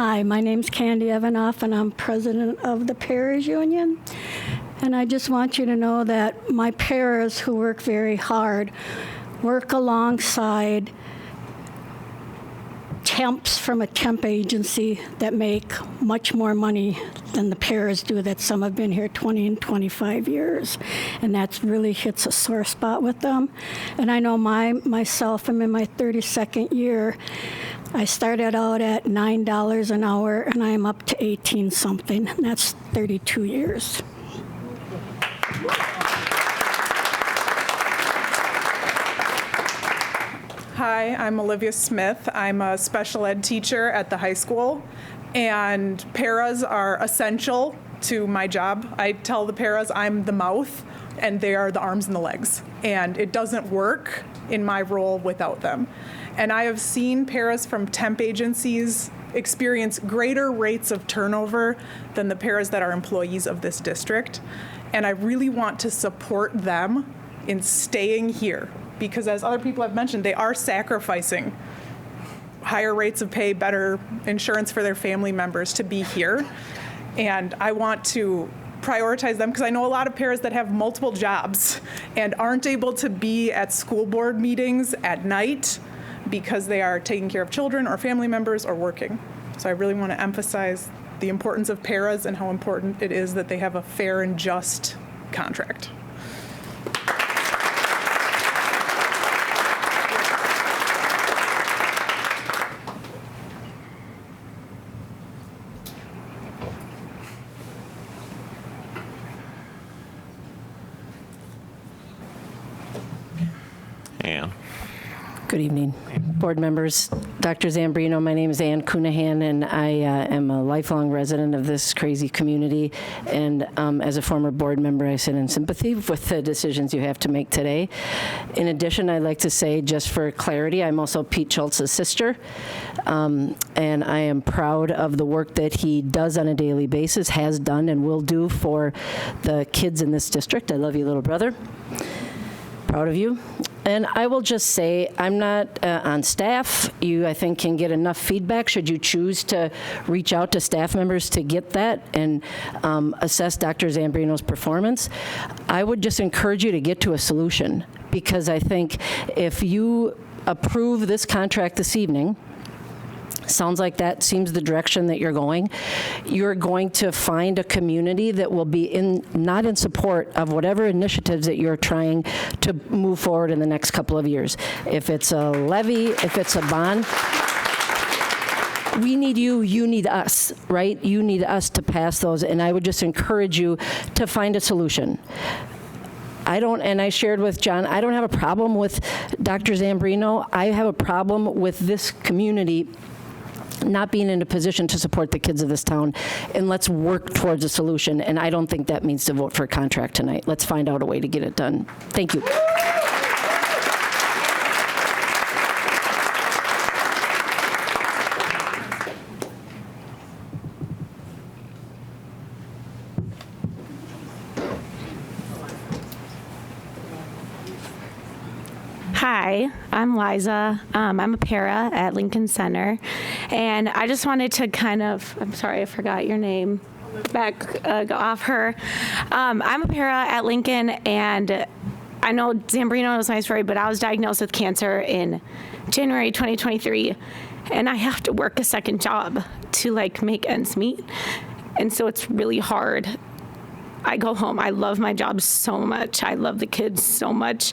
Hi, my name's Candy Evanoff, and I'm president of the Paras Union. And I just want you to know that my paras, who work very hard, work alongside temps from a temp agency that make much more money than the paras do, that some have been here 20 and 25 years. And that really hits a sore spot with them. And I know myself, I'm in my 32nd year. I started out at $9 an hour, and I'm up to 18 something, and that's 32 years.
Hi, I'm Olivia Smith. I'm a special ed teacher at the high school, and paras are essential to my job. I tell the paras I'm the mouth, and they are the arms and the legs, and it doesn't work in my role without them. And I have seen paras from temp agencies experience greater rates of turnover than the paras that are employees of this district. And I really want to support them in staying here, because as other people have mentioned, they are sacrificing higher rates of pay, better insurance for their family members to be here. And I want to prioritize them, because I know a lot of paras that have multiple jobs and aren't able to be at school board meetings at night because they are taking care of children or family members or working. So I really want to emphasize the importance of paras and how important it is that they have a fair and just contract.
Ann.
Good evening, board members. Dr. Zambrino, my name is Ann Cunahan, and I am a lifelong resident of this crazy community. And as a former board member, I sit in sympathy with the decisions you have to make today. In addition, I'd like to say, just for clarity, I'm also Pete Schultz's sister, and I am proud of the work that he does on a daily basis, has done and will do for the kids in this district. I love you, little brother. Proud of you. And I will just say, I'm not on staff. You, I think, can get enough feedback should you choose to reach out to staff members to get that and assess Dr. Zambrino's performance. I would just encourage you to get to a solution, because I think if you approve this contract this evening, sounds like that seems the direction that you're going to find a community that will be not in support of whatever initiatives that you're trying to move forward in the next couple of years. If it's a levy, if it's a bond, we need you, you need us, right? You need us to pass those, and I would just encourage you to find a solution. And I shared with John, I don't have a problem with Dr. Zambrino. I have a problem with this community not being in a position to support the kids of this town, and let's work towards a solution. And I don't think that means to vote for a contract tonight. Let's find out a way to get it done. Thank you.
Hi, I'm Liza. I'm a para at Lincoln Center, and I just wanted to I'm sorry, I forgot your name. Go off her. I'm a para at Lincoln, and I know Zambrino knows my story, but I was diagnosed with cancer in January 2023, and I have to work a second job to make ends meet, and so it's really hard. I go home. I love my job so much. I love the kids so much.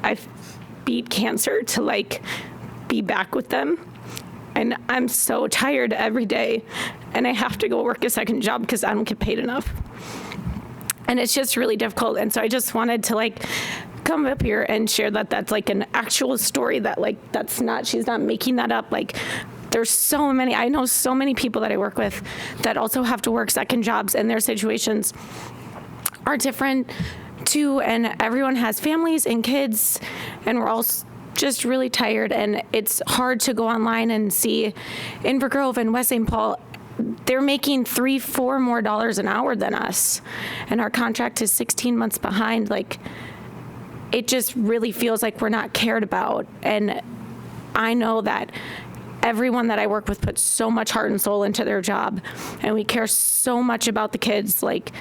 I beat cancer to be back with them, and I'm so tired every day, and I have to go work a second job because I don't get paid enough, and it's just really difficult. And so I just wanted to come up here and share that that's an actual story, that that's not, she's not making that up. There's so many, I know so many people that I work with that also have to work second jobs, and their situations are different too, and everyone has families and kids, and we're all just really tired, and it's hard to go online and see Inver Grove and West St. Paul, they're making $3-4 more an hour than us, and our contract is 16 months behind. It just really feels like we're not cared about, and I know that everyone that I work with puts so much heart and soul into their job, and we care so much about the kids. Like,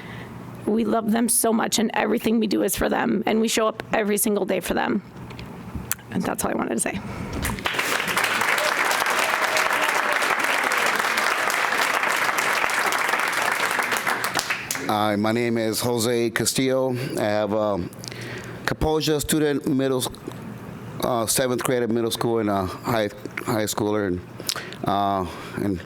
we love them so much, and everything we do is for them, and we show up every single day for them. And that's all I wanted to say.
My name is Jose Castillo. I have a Kaposia student, seventh grade at middle school, and a high schooler, and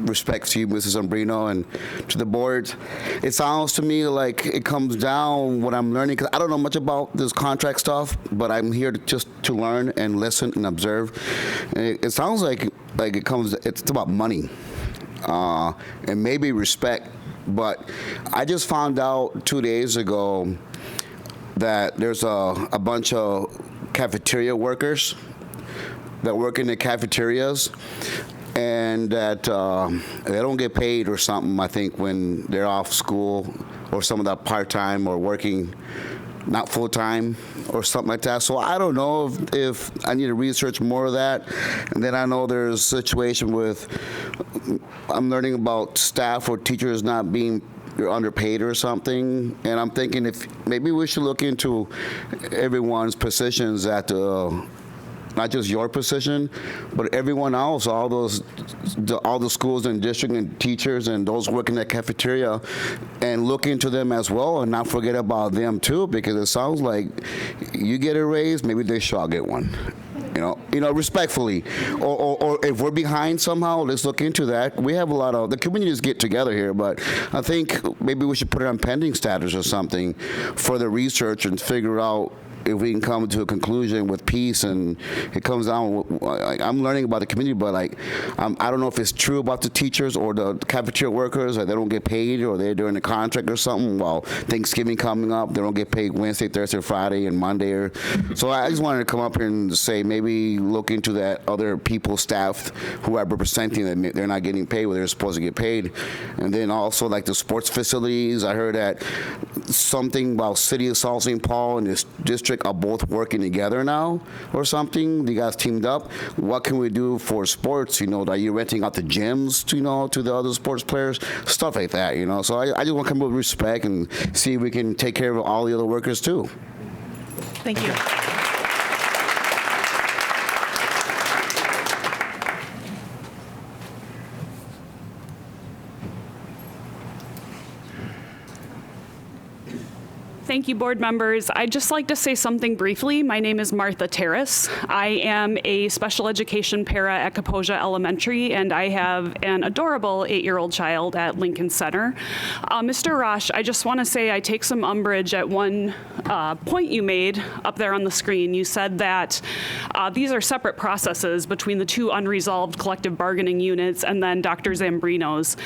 respect to you, Mrs. Umbrino, and to the board. It sounds to me like it comes down what I'm learning, because I don't know much about this contract stuff, but I'm here just to learn and listen and observe. And it sounds like it's about money and maybe respect. But I just found out 2 days ago that there's a bunch of cafeteria workers that work in the cafeterias, and that they don't get paid or something, I think, when they're off school, or some of that part-time or working not full-time or something like that. So I don't know if I need to research more of that. And then I know there's a situation with, I'm learning about staff or teachers not being underpaid or something. And I'm thinking if maybe we should look into everyone's positions at the, not just your position, but everyone else, all the schools and district and teachers and those working at cafeteria, and look into them as well, and not forget about them too, because it sounds like you get a raise, maybe they should get one. You know, respectfully, or if we're behind somehow, let's look into that. We have a lot of the communities get together here, but I think maybe we should put it on pending status or something for the research and figure out if we can come to a conclusion with peace. And it comes down, I'm learning about the community, but I don't know if it's true about the teachers or the cafeteria workers, or they don't get paid, or they're doing a contract or something. While Thanksgiving coming up, they don't get paid Wednesday, Thursday, Friday, and Monday. So I just wanted to come up here and say maybe look into that. Other people, staff who are representing them, they're not getting paid where they're supposed to get paid. And then also like the sports facilities, I heard that something about City of South St. Paul and this district are both working together now or something. You guys teamed up. What can we do for sports? Are you renting out the gyms to the other sports players? Stuff like that, So I just want to come up with respect and see if we can take care of all the other workers too.
Thank you.
Thank you, board members. I'd just like to say something briefly. My name is Martha Terrace. I am a special education para at Kaposia Elementary, and I have an adorable 8-year-old child at Lincoln Center. Mr. Rosh, I just want to say I take some umbrage at one point you made up there on the screen. You said that these are separate processes between the two unresolved collective bargaining units and then Dr. Zambrino's.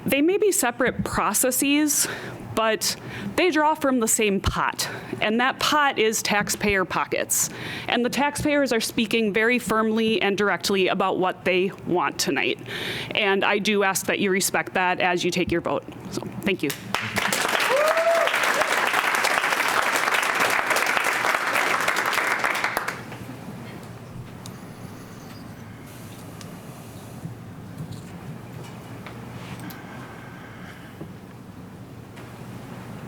They may be separate processes, but they draw from the same pot, and that pot is taxpayer pockets. And the taxpayers are speaking very firmly and directly about what they want tonight. And I do ask that you respect that as you take your vote. So, thank you.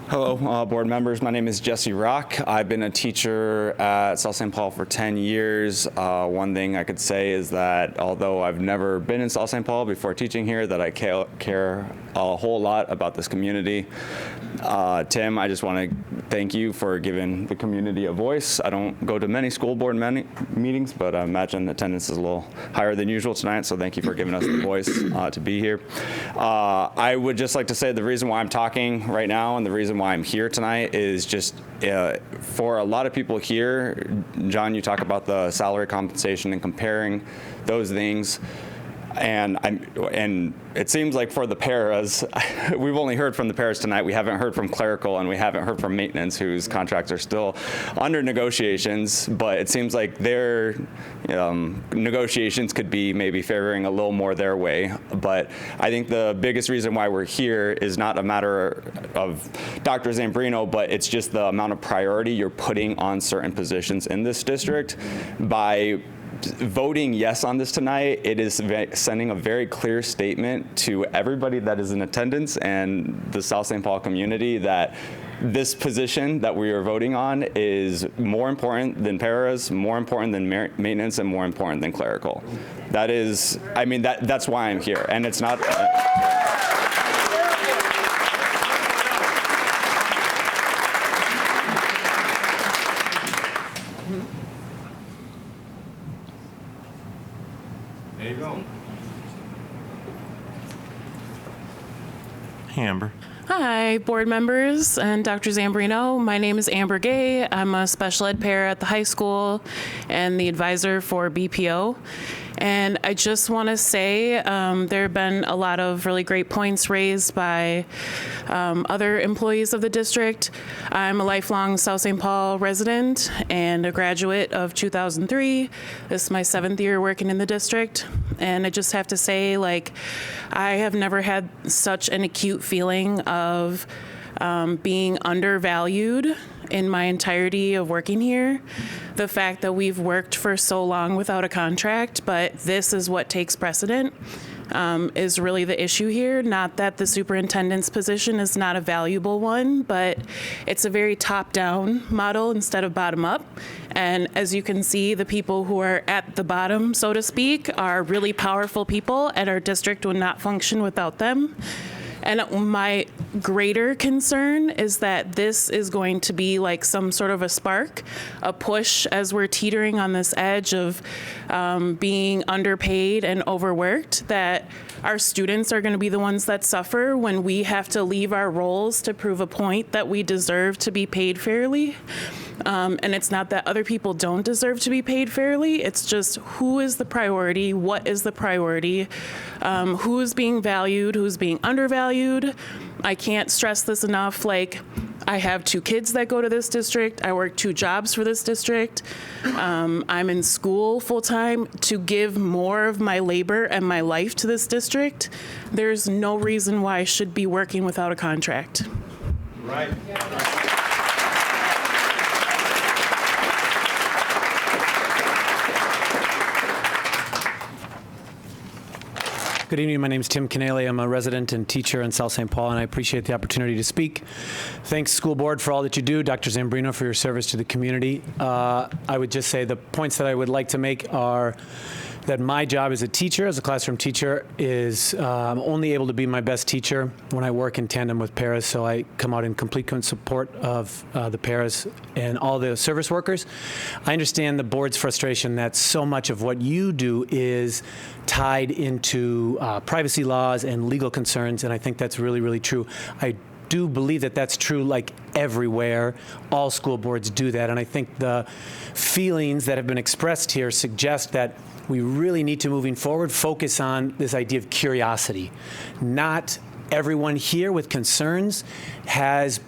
Hello, board members. My name is Jesse Rock. I've been a teacher at South St. Paul for 10 years. One thing I could say is that although I've never been in South St. Paul before teaching here, that I care a whole lot about this community. Tim, I just want to thank you for giving the community a voice. I don't go to many school board meetings, but I imagine attendance is a little higher than usual tonight, so thank you for giving us the voice to be here. I would just like to say the reason why I'm talking right now and the reason why I'm here tonight is just for a lot of people here. John, you talk about the salary compensation and comparing those things. And it seems like for the paras, we've only heard from the paras tonight. We haven't heard from clerical, and we haven't heard from maintenance, whose contracts are still under negotiations. But it seems like their negotiations could be maybe favoring a little more their way. But I think the biggest reason why we're here is not a matter of Dr. Zambrino, but it's just the amount of priority you're putting on certain positions in this district by voting yes on this tonight, it is sending a very clear statement to everybody that is in attendance and the South St. Paul community that this position that we are voting on is more important than paras, more important than maintenance, and more important than clerical. That is, I mean, that's why I'm here. And it's not...
There you go. Amber.
Hi, board members and Dr. Zambrino. My name is Amber Gay. I'm a special ed para at the high school and the advisor for BPO. And I just want to say there have been a lot of really great points raised by other employees of the district. I'm a lifelong South St. Paul resident and a graduate of 2003. This is my 7th year working in the district. And I just have to say, like, I have never had such an acute feeling of being undervalued in my entirety of working here. The fact that we've worked for so long without a contract, but this is what takes precedent, is really the issue here. Not that the superintendent's position is not a valuable one, but it's a very top-down model instead of bottom-up. And as you can see, the people who are at the bottom, so to speak, are really powerful people, and our district would not function without them. And my greater concern is that this is going to be like some sort of a spark, a push as we're teetering on this edge of being underpaid and overworked, that our students are going to be the ones that suffer when we have to leave our roles to prove a point that we deserve to be paid fairly. And it's not that other people don't deserve to be paid fairly. It's just who is the priority? What is the priority? Who's being valued? Who's being undervalued? I can't stress this enough. Like, I have 2 kids that go to this district. I work 2 jobs for this district. I'm in school full-time to give more of my labor and my life to this district. There's no reason why I should be working without a contract.
Right.
Good evening. My name is Tim Canale. I'm a resident and teacher in South St. Paul, and I appreciate the opportunity to speak. Thanks, school board, for all that you do. Dr. Zambrino, for your service to the community. I would just say the points that I would like to make are that my job as a teacher, as a classroom teacher, is I'm only able to be my best teacher when I work in tandem with paras, so I come out in complete support of the paras and all the service workers. I understand the board's frustration that so much of what you do is tied into privacy laws and legal concerns, and I think that's really, really true. I do believe that that's true like everywhere. All school boards do that, and I think the feelings that have been expressed here suggest that we really need to, moving forward, focus on this idea of curiosity. Not everyone here with concerns has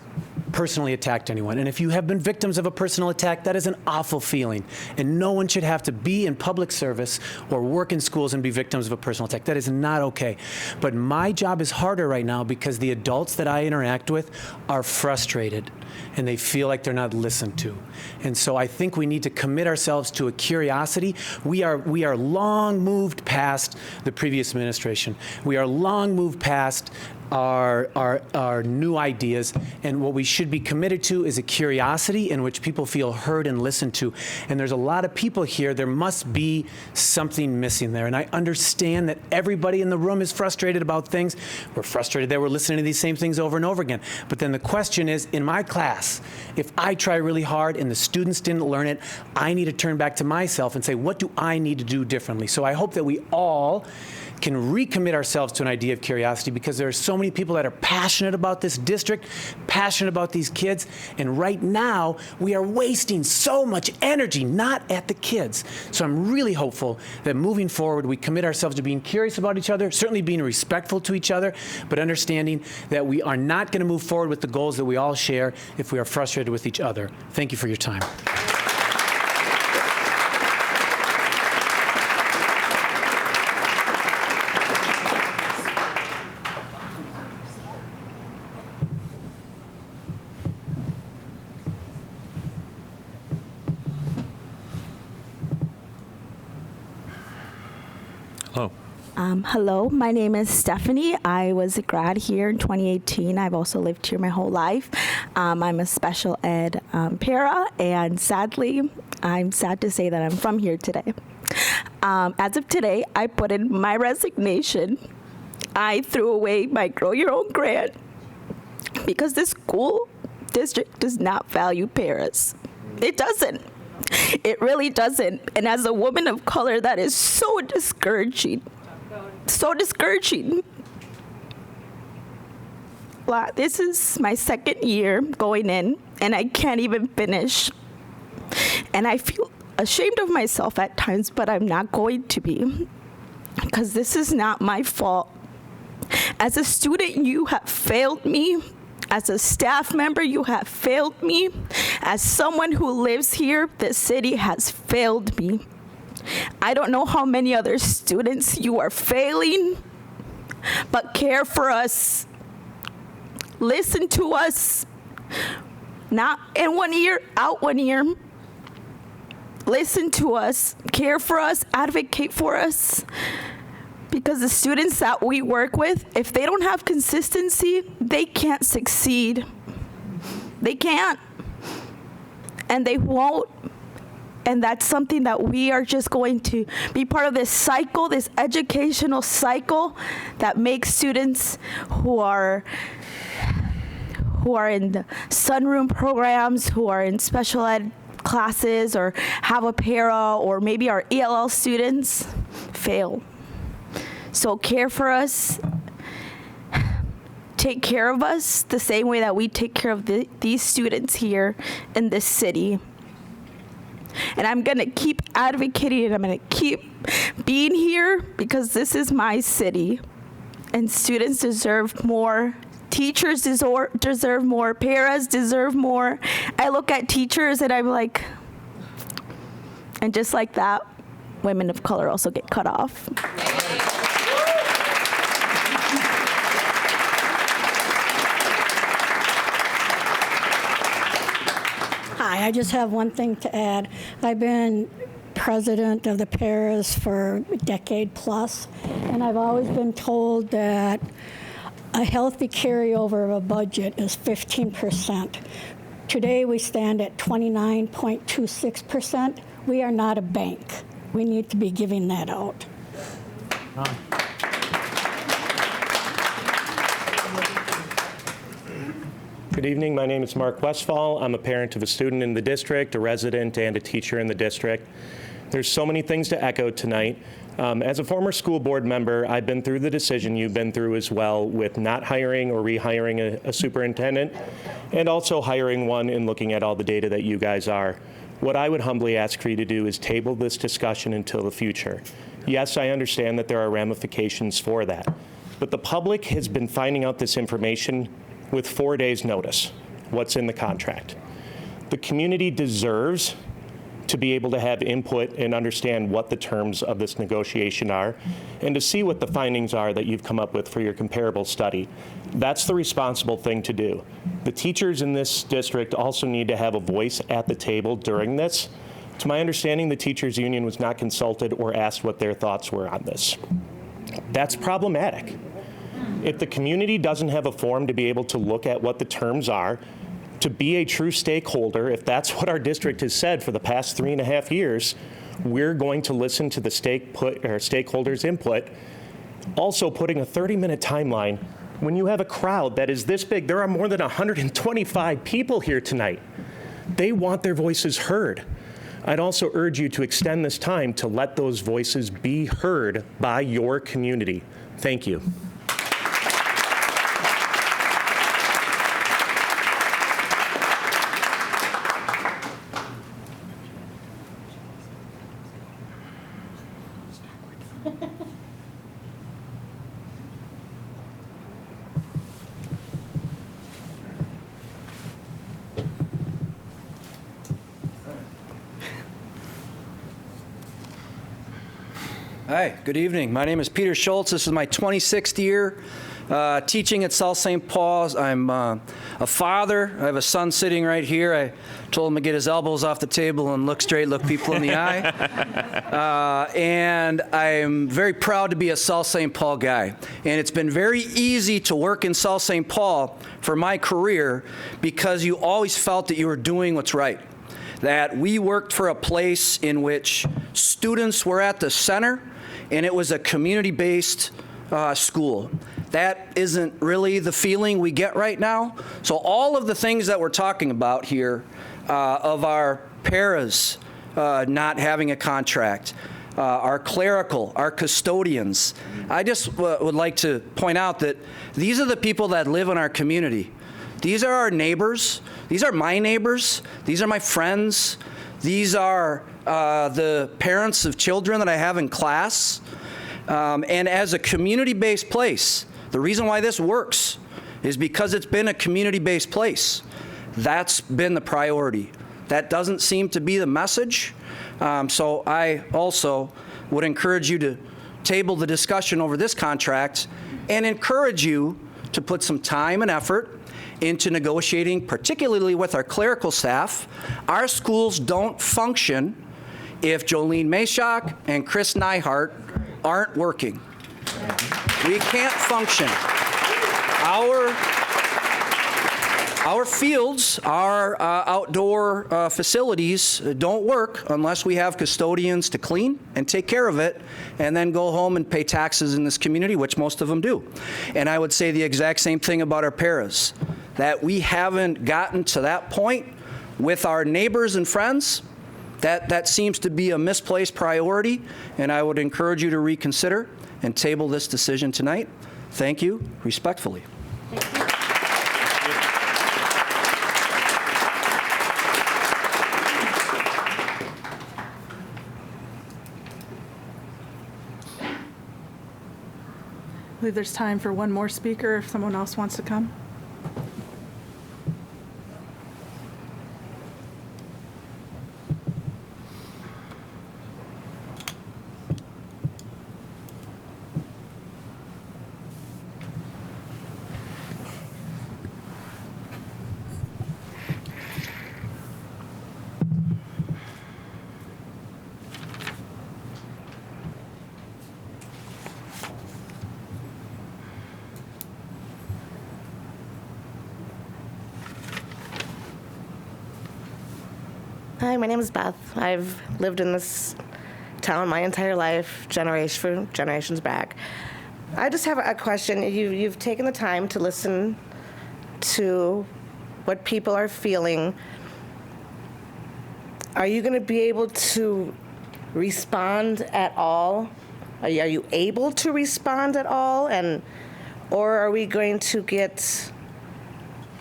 personally attacked anyone. And if you have been victims of a personal attack, that is an awful feeling. And no one should have to be in public service or work in schools and be victims of a personal attack. That is not okay. But my job is harder right now because the adults that I interact with are frustrated and they feel like they're not listened to. And so I think we need to commit ourselves to a curiosity. We are long moved past the previous administration. We are long moved past our new ideas, and what we should be committed to is a curiosity in which people feel heard and listened to. And there's a lot of people here, there must be something missing there. And I understand that everybody in the room is frustrated about things. We're frustrated that we're listening to these same things over and over again. But then the question is, in my class, if I try really hard and the students didn't learn it, I need to turn back to myself and say, what do I need to do differently? So I hope that we all can recommit ourselves to an idea of curiosity, because there are so many people that are passionate about this district, passionate about these kids, and right now we are wasting so much energy not at the kids. So I'm really hopeful that moving forward we commit ourselves to being curious about each other, certainly being respectful to each other, but understanding that we are not going to move forward with the goals that we all share if we are frustrated with each other. Thank you for your time.
Hello, my name is Stephanie. I was a grad here in 2018. I've also lived here my whole life. I'm a special ed para, and sadly, I'm sad to say that I'm from here today. As of today, I put in my resignation. I threw away my Grow Your Own grant because the school district does not value paras. It doesn't. It really doesn't. And as a woman of color, that is so discouraging. So discouraging. Wow, this is my second year going in, and I can't even finish. And I feel ashamed of myself at times, but I'm not going to be, because this is not my fault. As a student, you have failed me. As a staff member, you have failed me. As someone who lives here, the city has failed me. I don't know how many other students you are failing, but care for us. Listen to us. Not in one ear, out one ear. Listen to us, care for us, advocate for us. Because the students that we work with, if they don't have consistency, they can't succeed. They can't. And they won't. And that's something that we are just going to be part of this cycle, this educational cycle that makes students who are in the sunroom programs, who are in special ed classes, or have a para, or maybe our ELL students fail. So care for us. Take care of us the same way that we take care of these students here in this city. And I'm going to keep advocating, and I'm going to keep being here, because this is my city. And students deserve more. Teachers deserve more. Paras deserve more. I look at teachers and I'm like, and just like that, women of color also get cut off.
Hi, I just have one thing to add. I've been president of the paras for a decade plus, and I've always been told that a healthy carryover of a budget is 15%. Today we stand at 29.26%. We are not a bank. We need to be giving that out.
Good evening. My name is Mark Westfall. I'm a parent of a student in the district, a resident, and a teacher in the district. There's so many things to echo tonight. As a former school board member, I've been through the decision you've been through as well, with not hiring or rehiring a superintendent, and also hiring one and looking at all the data that you guys are. What I would humbly ask for you to do is table this discussion until the future. Yes, I understand that there are ramifications for that, but the public has been finding out this information with 4 days' notice, what's in the contract. The community deserves to be able to have input and understand what the terms of this negotiation are, and to see what the findings are that you've come up with for your comparable study. That's the responsible thing to do. The teachers in this district also need to have a voice at the table during this. To my understanding, the teachers union was not consulted or asked what their thoughts were on this. That's problematic. If the community doesn't have a forum to be able to look at what the terms are, to be a true stakeholder, if that's what our district has said for the past 3.5 years, we're going to listen to the stakeholders' input. Also, putting a 30-minute timeline, when you have a crowd that is this big, there are more than 125 people here tonight. They want their voices heard. I'd also urge you to extend this time to let those voices be heard by your community. Thank you.
Hi, good evening. My name is Peter Schultz. This is my 26th year teaching at South St. Paul's. I'm a father. I have a son sitting right here. I told him to get his elbows off the table and look straight, look people in the eye. And I'm very proud to be a South St. Paul guy. And it's been very easy to work in South St. Paul for my career because you always felt that you were doing what's right. That we worked for a place in which students were at the center, and it was a community-based school. That isn't really the feeling we get right now. So all of the things that we're talking about here, of our paras not having a contract, our clerical, our custodians, I just would like to point out that these are the people that live in our community. These are our neighbors. These are my neighbors. These are my friends. These are the parents of children that I have in class. And as a community-based place, the reason why this works is because it's been a community-based place. That's been the priority. That doesn't seem to be the message. So I also would encourage you to table the discussion over this contract and encourage you to put some time and effort into negotiating, particularly with our clerical staff. Our schools don't function if Jolene Mashok and Chris Neihart aren't working. We can't function. Our fields, our outdoor facilities don't work unless we have custodians to clean and take care of it and then go home and pay taxes in this community, which most of them do. And I would say the exact same thing about our paras, that we haven't gotten to that point with our neighbors and friends. That seems to be a misplaced priority, and I would encourage you to reconsider and table this decision tonight. Thank you, respectfully.
I believe there's time for one more speaker if someone else wants to come.
Hi, my name is Beth. I've lived in this town my entire life, generations back. I just have a question. You've taken the time to listen to what people are feeling. Are you going to be able to respond at all? Are you able to respond at all? Or are we going to get,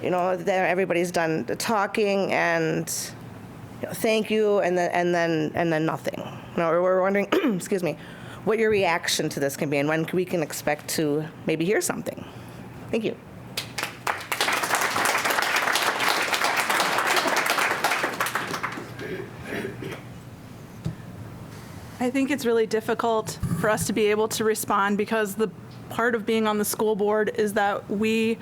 everybody's done the talking and thank you, and then nothing. We're wondering, excuse me, what your reaction to this can be, and when we can expect to maybe hear something. Thank you.
I think it's really difficult for us to be able to respond because the part of being on the school board is that we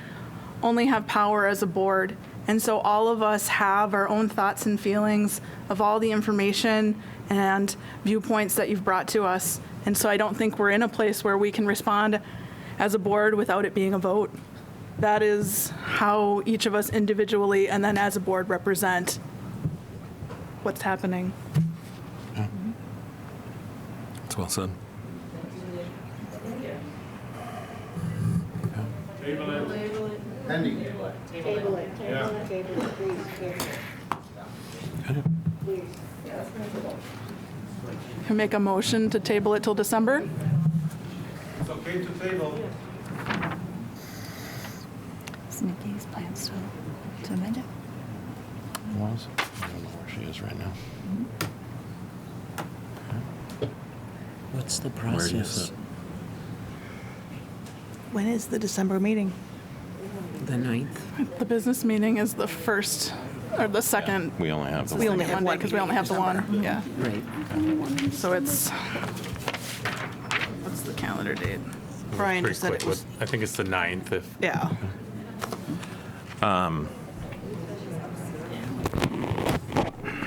only have power as a board. And so all of us have our own thoughts and feelings of all the information and viewpoints that you've brought to us. And so I don't think we're in a place where we can respond as a board without it being a vote. That is how each of us individually and then as a board represent what's happening.
That's well said.
Pending.
Table it.
Can make a motion to table it till December?
It's okay to table.
Is Nikki's plans to amend it?
Was? I don't know where she is right now.
What's the
Where do you
process?
sit?
When is the December meeting?
The 9th.
The business meeting is the first, or the second.
We only have the
Monday, because we only have the one, yeah.
Right.
So it's What's the calendar date?
Brian
Pretty
just said it
quick,
was,
I think it's the 9th. If
yeah.
Can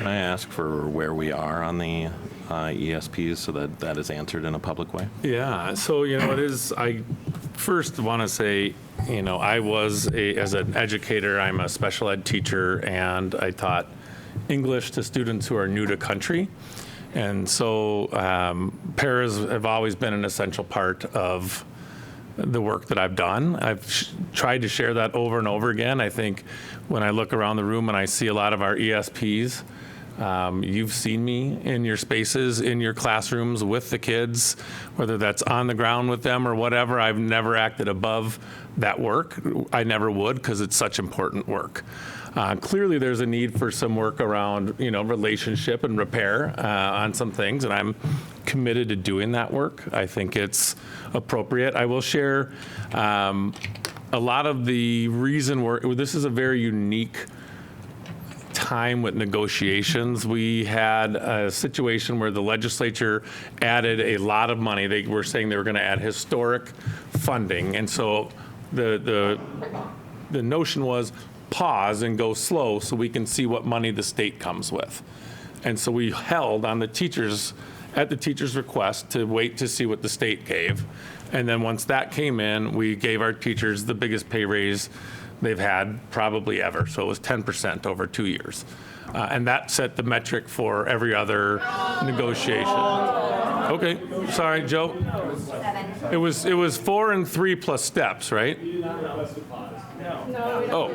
I ask for where we are on the ESPs so that that is answered in a public way?
Yeah, so, it is, I first want to say, I was, as an educator, I'm a special ed teacher, and I taught English to students who are new to country. And so paras have always been an essential part of the work that I've done. I've tried to share that over and over again. I think when I look around the room and I see a lot of our ESPs, you've seen me in your spaces, in your classrooms with the kids, whether that's on the ground with them or whatever. I've never acted above that work. I never would, because it's such important work. Clearly, there's a need for some work around, relationship and repair on some things, and I'm committed to doing that work. I think it's appropriate. I will share a lot of the reason this is a very unique time with negotiations. We had a situation where the legislature added a lot of money. They were saying they were going to add historic funding, and so the notion was pause and go slow so we can see what money the state comes with. And so we held on at the teacher's request to wait to see what the state gave. And then once that came in, we gave our teachers the biggest pay raise they've had probably ever. So it was 10% over 2 years. And that set the metric for every other negotiation. Okay, sorry, Joe. It was 4 and 3 plus steps, right? Oh.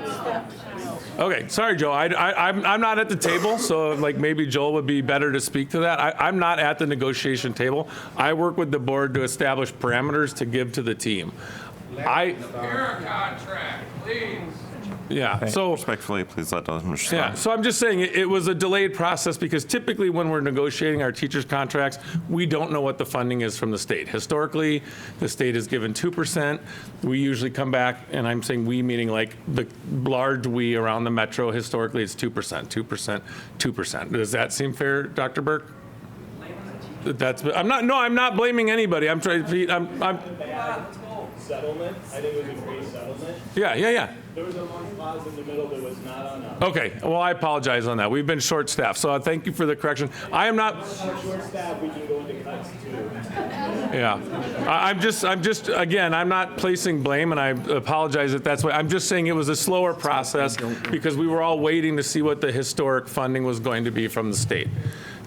Okay, sorry, Joe. I'm not at the table, so maybe Joel would be better to speak to that. I'm not at the negotiation table. I work with the board to establish parameters to give to the team.
Contract, please.
Yeah.
So
respectfully, please let them respond.
Yeah. So I'm just saying it was a delayed process because typically when we're negotiating our teachers' contracts, we don't know what the funding is from the state. Historically, the state has given 2%. We usually come back, and I'm saying we meaning the large we around the metro. Historically, it's 2%, 2%, 2%. Does that seem fair, Dr. Burke? I'm not blaming anybody. I'm trying to.
Settlement. I think it was a great settlement.
Yeah.
There was a long pause in the middle that was not on us.
Okay. Well, I apologize on that. We've been short-staffed, so thank you for the correction. I am not.
Short-staffed, we can go into cuts too.
Yeah. I'm just again, I'm not placing blame, and I apologize if that's why. I'm just saying it was a slower process because we were all waiting to see what the historic funding was going to be from the state.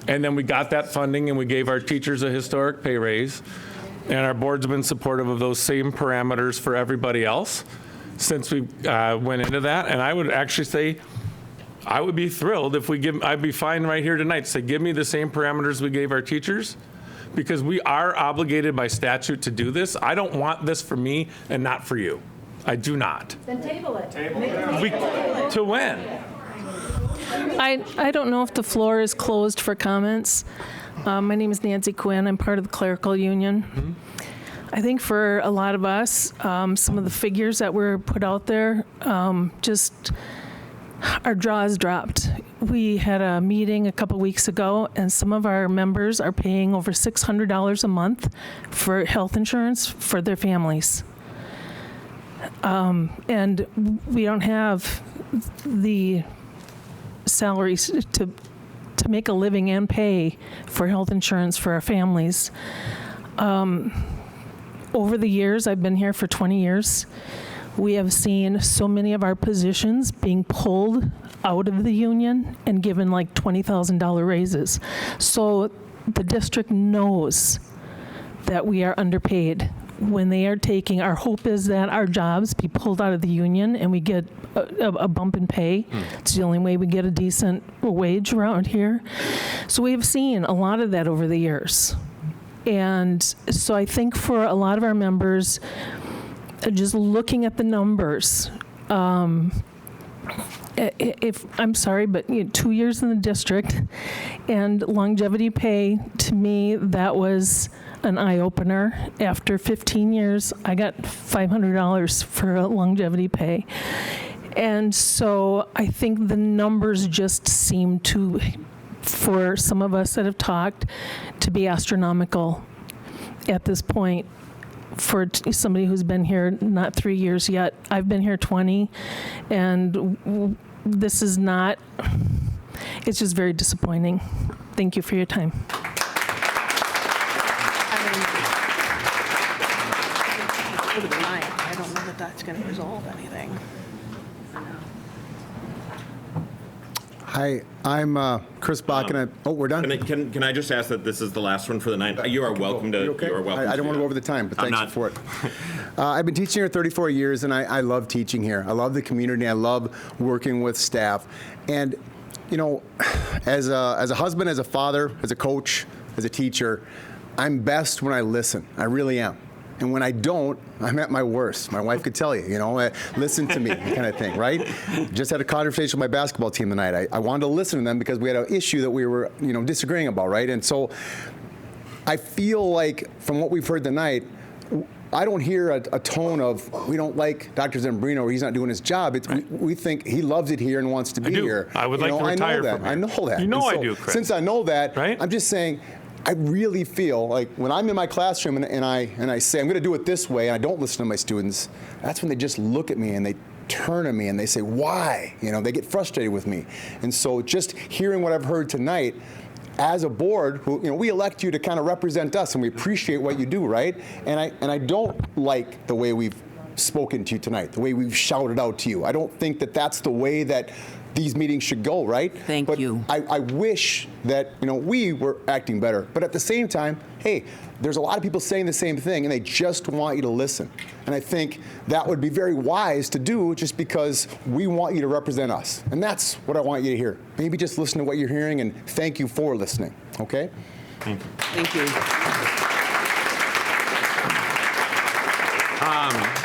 And then we got that funding, and we gave our teachers a historic pay raise. And our board's been supportive of those same parameters for everybody else since we went into that. And I would actually say I would be thrilled if I'd be fine right here tonight to say, give me the same parameters we gave our teachers, because we are obligated by statute to do this. I don't want this for me and not for you. I do not.
Then table it.
To when?
I don't know if the floor is closed for comments. My name is Nancy Quinn. I'm part of the clerical union.
Mm-hmm.
I think for a lot of us, some of the figures that were put out there, just our jaws dropped. We had a meeting a couple weeks ago, and some of our members are paying over $600 a month for health insurance for their families. And we don't have the salaries to make a living and pay for health insurance for our families. Over the years, I've been here for 20 years, we have seen so many of our positions being pulled out of the union and given $20,000 raises. So the district knows that we are underpaid. When they are taking, our hope is that our jobs be pulled out of the union and we get a bump in pay. It's the only way we get a decent wage around here. So we have seen a lot of that over the years. And so I think for a lot of our members, just looking at the numbers, if I'm sorry, but 2 years in the district and longevity pay, to me, that was an eye-opener. After 15 years, I got $500 for longevity pay. And so I think the numbers just seem to, for some of us that have talked, to be astronomical. at this point, for somebody who's been here not 3 years yet. I've been here 20, and this is not, it's just very disappointing. Thank you for your time.
I don't know that that's going to resolve anything.
Hi, I'm Chris Bach, and we're done?
Can I just ask that this is the last one for the night? You are welcome to.
Okay?
You are welcome.
I don't want to go over the time, but thanks for it. I've been teaching here 34 years, and I love teaching here. I love the community. I love working with staff. And, you know, as a husband, as a father, as a coach, as a teacher, I'm best when I listen. I really am. And when I don't, I'm at my worst. My wife could tell you, you know, listen to me kind of thing, right? Just had a conversation with my basketball team tonight. I wanted to listen to them because we had an issue that we were, you know, disagreeing about, right? And so I feel like from what we've heard tonight, I don't hear a tone of we don't like Dr. Zambrino or he's not doing his job. It's, we think he loves it here and wants to be here.
I would like to retire from here.
I know that.
You know
so,
I do, Chris.
Since I know that, right? I'm just saying, I really feel like when I'm in my classroom and I say I'm going to do it this way and I don't listen to my students, that's when they just look at me and they turn to me and they say, why? You know, they get frustrated with me. And so just hearing what I've heard tonight, as a board, who, you know, we elect you to kind of represent us and we appreciate what you do, right? And I don't like the way we've spoken to you tonight, the way we've shouted out to you. I don't think that that's the way that these meetings should go, right?
Thank you.
I wish that, you know, we were acting better. But at the same time, hey, there's a lot of people saying the same thing, and they just want you to listen. And I think that would be very wise to do just because we want you to represent us. And that's what I want you to hear. Maybe just listen to what you're hearing, and thank you for listening, okay?
Thank you.
Thank you.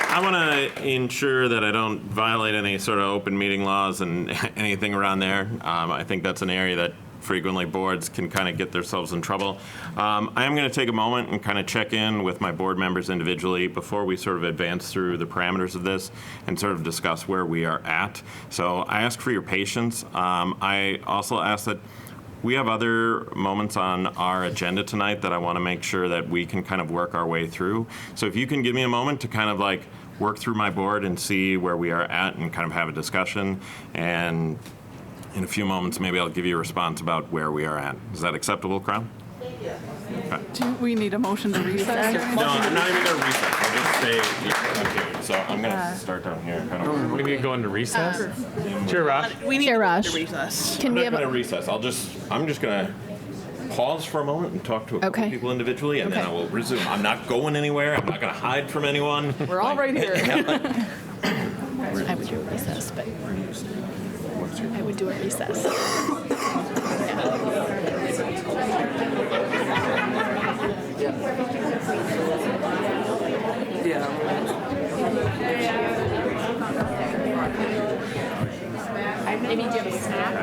I want to ensure that I don't violate any sort of open meeting laws and anything around there. I think that's an area that frequently boards can kind of get themselves in trouble. I am going to take a moment and kind of check in with my board members individually before we sort of advance through the parameters of this and sort of discuss where we are at. So I ask for your patience. I also ask that we have other moments on our agenda tonight that I want to make sure that we can kind of work our way through. So if you can give me a moment to kind of like work through my board and see where we are at and kind of have a discussion, and in a few moments maybe I'll give you a response about where we are at. Is that acceptable, Crown? Okay.
Do we need a motion to recess?
No, I'm not even going to recess. I'll just stay here. Okay, so I'm going to start down here.
We need to go into recess? Chair Rosh?
We need
Chair
to
Rosh.
recess.
Can
I'm
we
not
have
going to
a,
recess. I'm just going to pause for a moment and talk to a couple
Okay.
people individually, and then I will resume. I'm not going anywhere. I'm not going to hide from anyone.
We're all right here.
I would do a recess, but I would do a recess. Maybe do you have a snack?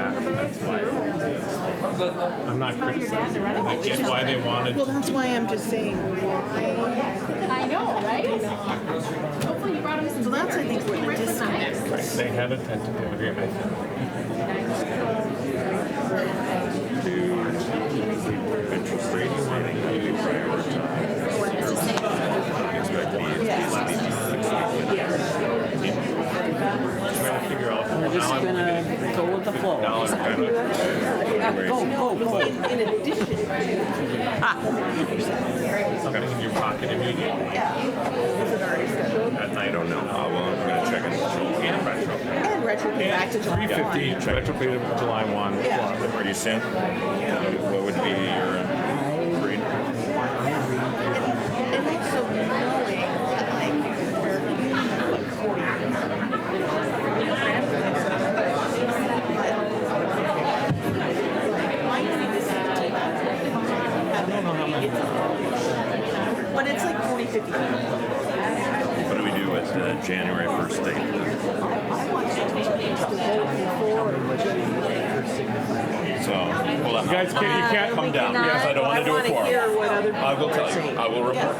I'm not criticizing. I get why they wanted.
Well, that's why I'm just saying
I know, right? Hopefully you brought him some.
So that's, I think, where the disconnect is.
They had a tentative agreement.
We're just going to go with the flow. Go.
In addition.
Something in your pocket immediately. That night, I don't know.
Well, I'm going to check it.
And retro.
And retro back to July 1.
350, retroceded July 1.
Yeah.
Pretty soon. What would be your read?
And like, so knowing that, like, we're like 40. But it's like 40, 50 people.
What do we do with the January 1st date? So, hold on.
You guys can't, you can't
Come down. Yes, I don't want to do a quorum. I will tell you. I will report.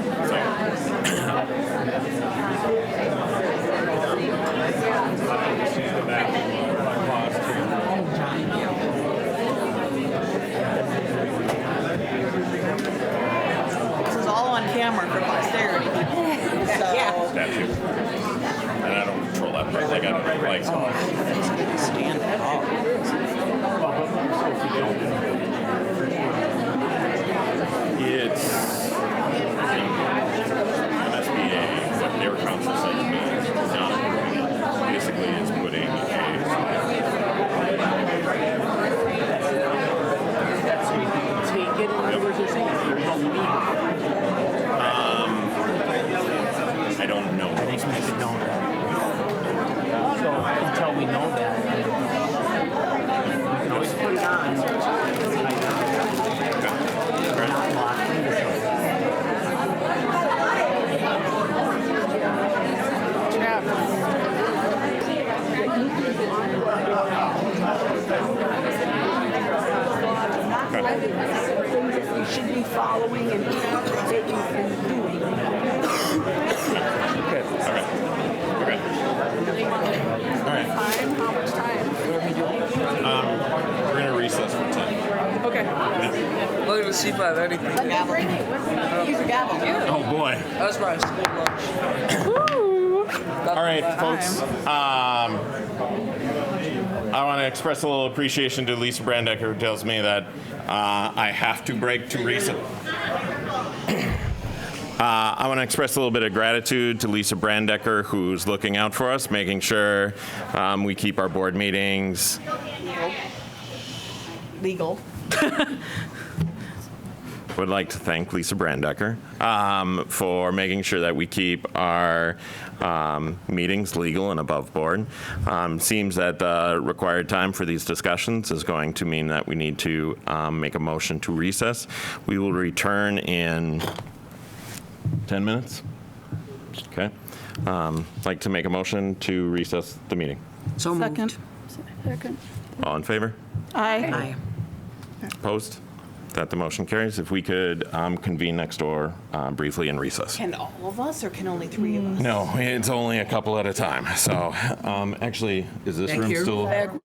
This is all on camera.
And I don't control that part. Like, I don't like.
Stand up.
It's MSBA, what their council said to me is not approving it. Basically, it's putting a.
Take it, in other words, you're saying you don't need it.
I don't know.
I think we should know that. So until we know that, we can always put it on. We're not locked into
Things that we should be following and taking and doing.
Okay. All right.
Time? How much time?
We're gonna recess for 10.
Okay.
Look at the C5, anything.
Use your gavel.
Oh boy.
That's my school lunch.
All right, folks. I want to express a little appreciation to Lisa Brandecker, who tells me that I have to break to recess. I want to express a little bit of gratitude to Lisa Brandecker, who's looking out for us, making sure we keep our board meetings
Legal.
Would like to thank Lisa Brandecker for making sure that we keep our meetings legal and above board. Seems that the required time for these discussions is going to mean that we need to make a motion to recess. We will return in 10 minutes. Okay. Like to make a motion to recess the meeting.
So moved.
Second.
All in favor?
Aye.
Opposed? That the motion carries. If we could convene next door briefly in recess.
Can all of us, or can only 3 of us?
No, it's only a couple at a time. So actually, is this room still?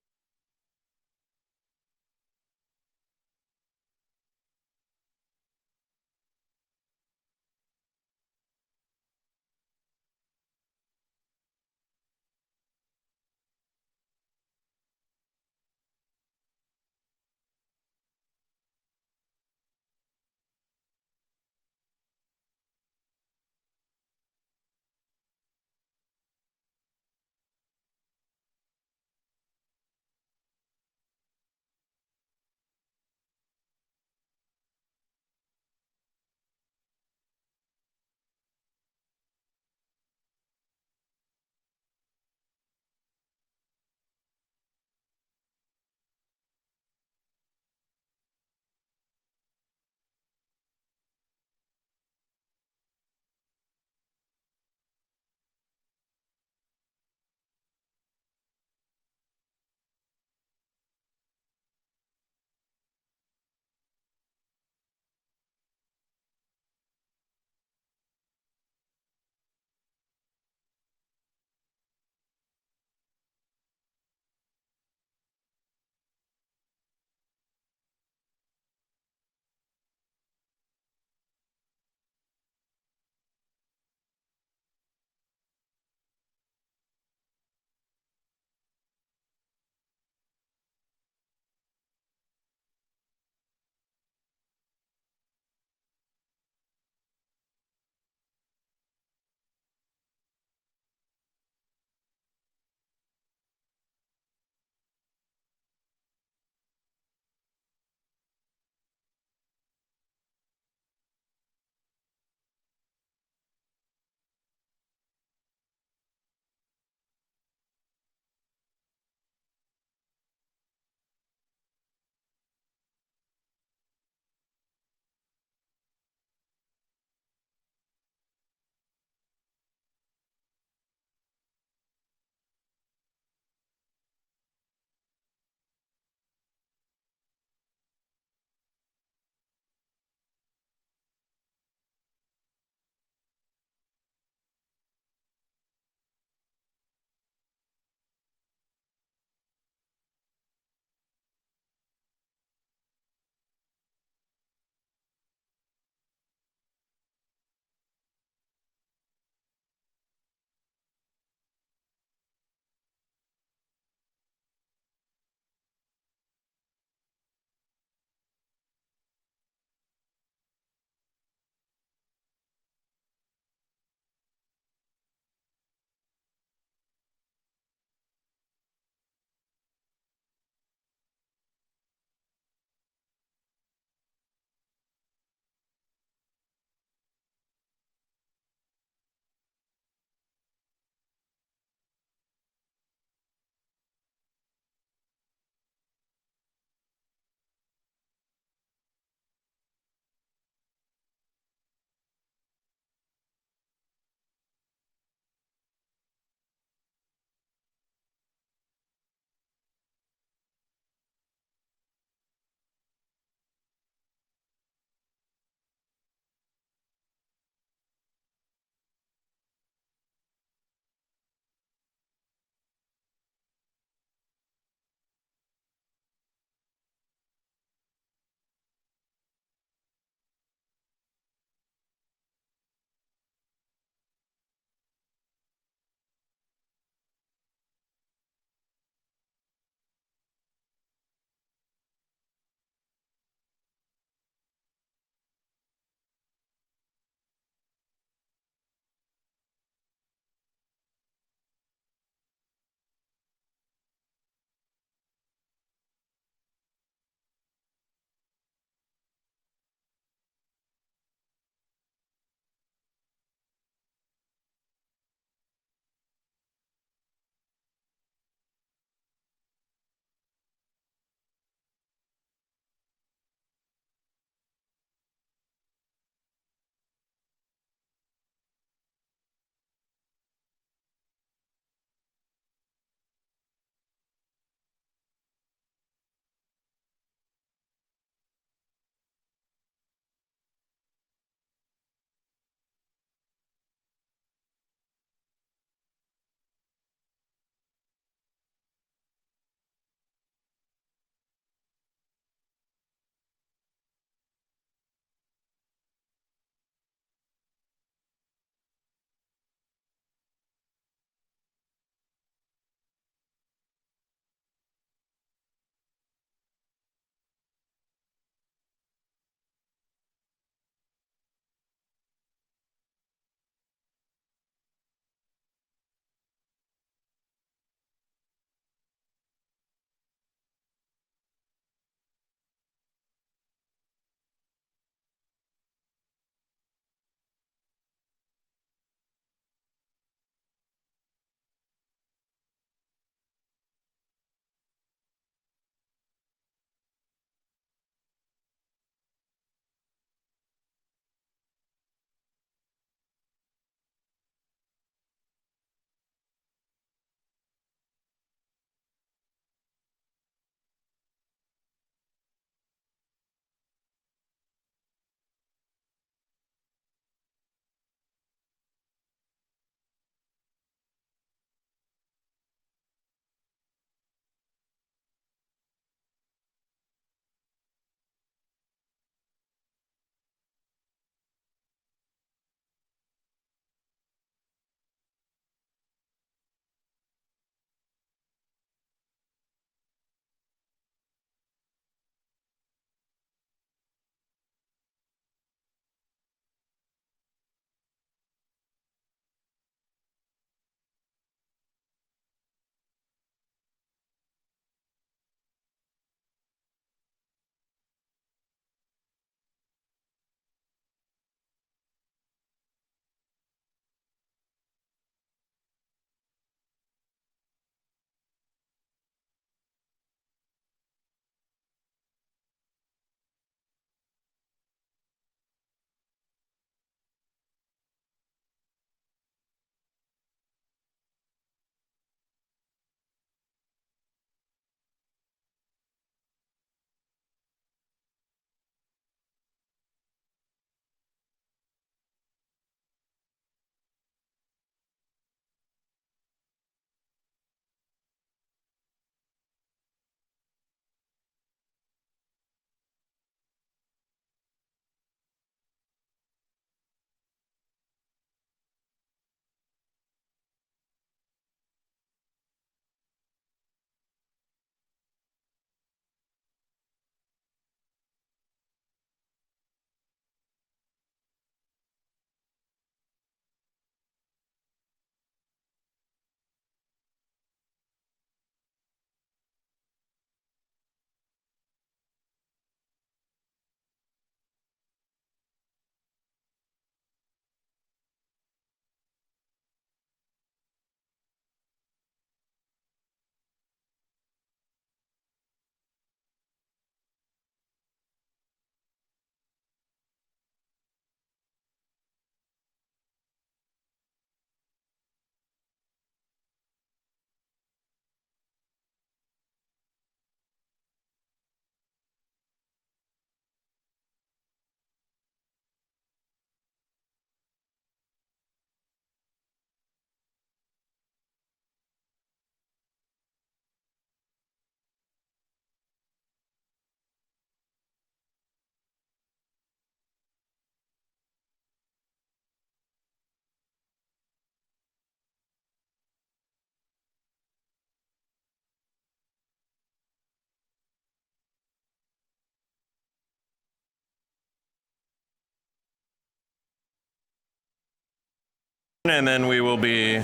And then we will be
You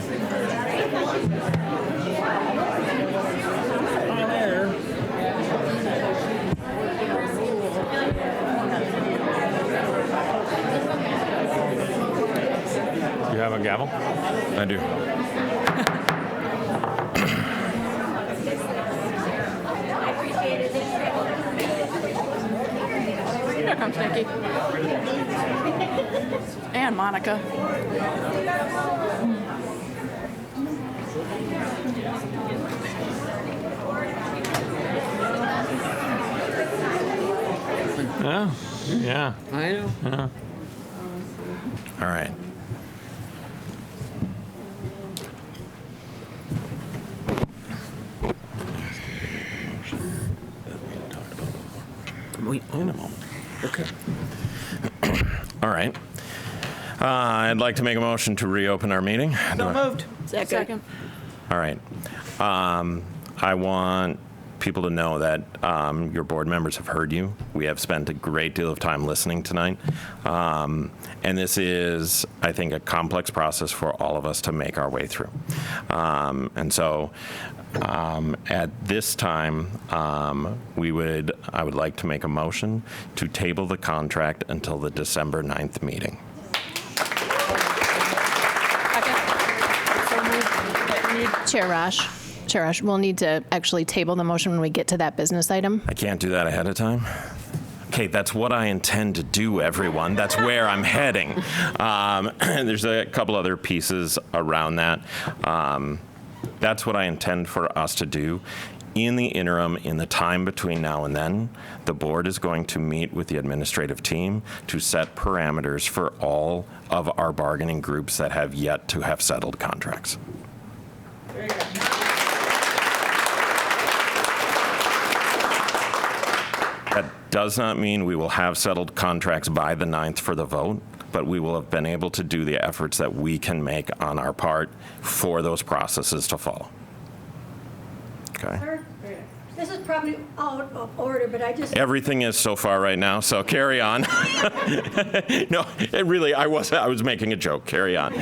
have a gavel?
I do.
Here comes Nikki. And Monica.
Yeah. Yeah.
I know.
Yeah.
All right.
Okay.
All right. I'd like to make a motion to reopen our meeting.
So moved.
Second.
All right. I want people to know that your board members have heard you. We have spent a great deal of time listening tonight. And this is, I think, a complex process for all of us to make our way through. And so at this time, I would like to make a motion to table the contract until the December 9th meeting.
Chair Rosh, we'll need to actually table the motion when we get to that business item.
I can't do that ahead of time. Okay, that's what I intend to do, everyone. That's where I'm heading. There's a couple other pieces around that. That's what I intend for us to do. In the interim, in the time between now and then, the board is going to meet with the administrative team to set parameters for all of our bargaining groups that have yet to have settled contracts. That does not mean we will have settled contracts by the 9th for the vote, but we will have been able to do the efforts that we can make on our part for those processes to follow. Okay?
Sir, this is probably out of order, but I just...
Everything is so far right now, so carry on. No, I was making a joke. Carry on.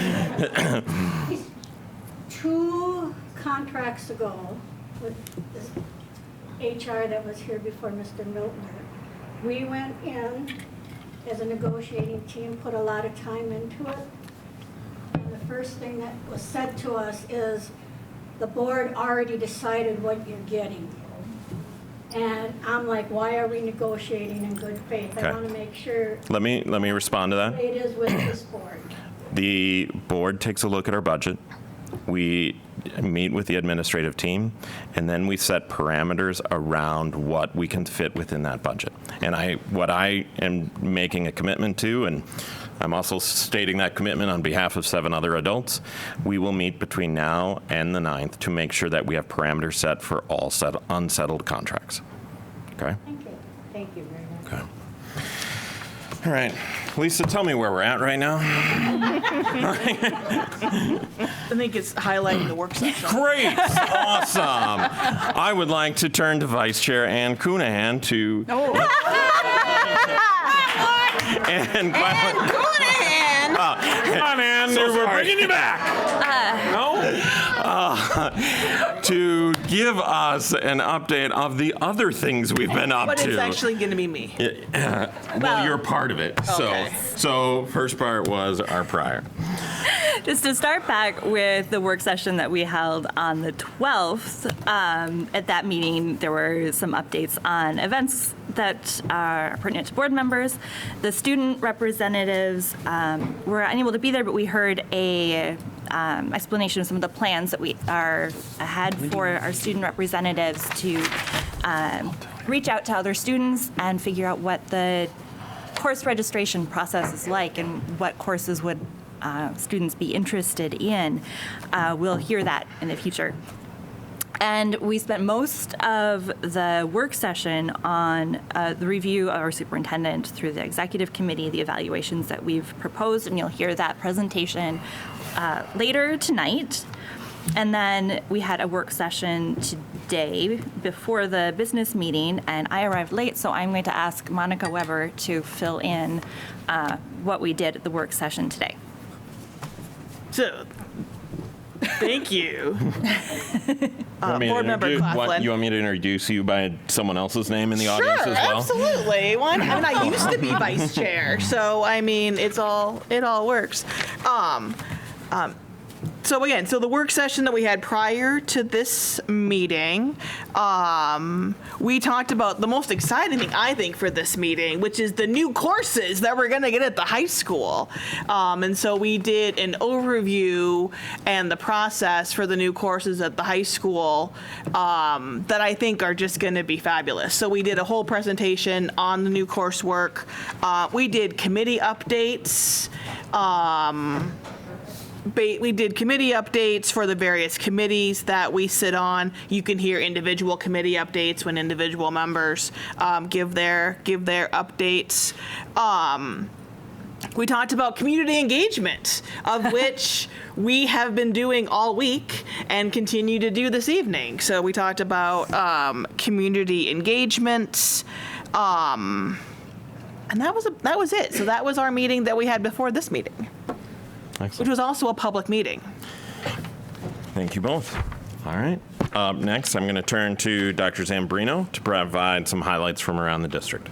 2 contracts ago, with this HR that was here before Mr. Miltner, we went in as a negotiating team, put a lot of time into it. And the first thing that was said to us is, the board already decided what you're getting. And I'm like, why are we negotiating in good faith?
Okay.
I want to make sure
Let me respond to that.
it is with this board.
The board takes a look at our budget. We meet with the administrative team, and then we set parameters around what we can fit within that budget. And what I am making a commitment to, and I'm also stating that commitment on behalf of 7 other adults, we will meet between now and the 9th to make sure that we have parameters set for all unsettled contracts. Okay?
Thank you. Thank you very much.
Okay. All right. Lisa, tell me where we're at right now.
I think it's highlighting the work session.
Great. Awesome. I would like to turn to Vice Chair Ann Coonahan to... And
Coonahan!
Come on, Ann. We're bringing you back. To give us an update of the other things we've been up
But
to.
it's actually going to be me.
Well, you're part of it.
Okay.
So first part was our prior.
Just to start back with the work session that we held on the 12th, at that meeting, there were some updates on events that are pertinent to board members. The student representatives were unable to be there, but we heard a explanation of some of the plans that we had for our student representatives to reach out to other students and figure out what the course registration process is like and what courses would students be interested in. We'll hear that in the future. And we spent most of the work session on the review of our superintendent through the executive committee, the evaluations that we've proposed, and you'll hear that presentation later tonight. And then we had a work session today before the business meeting, and I arrived late, so I'm going to ask Monica Weber to fill in what we did at the work session today.
So, thank you.
Board
Member Claflin.
You want me to introduce you by someone else's name in the audience as well?
Absolutely. Why not? I mean, I used to be vice chair, so I mean, it all works. So again, the work session that we had prior to this meeting, we talked about the most exciting thing, I think, for this meeting, which is the new courses that we're going to get at the high school. And so we did an overview and the process for the new courses at the high school that I think are just going to be fabulous. So we did a whole presentation on the new coursework. We did committee updates. We did committee updates for the various committees that we sit on. You can hear individual committee updates when individual members give their updates. We talked about community engagement, of which we have been doing all week and continue to do this evening. So we talked about community engagement, and that was it. So that was our meeting that we had before this meeting.
Excellent.
Which was also a public meeting.
Thank you both. All right. Next, I'm going to turn to Dr. Zambrino to provide some highlights from around the district.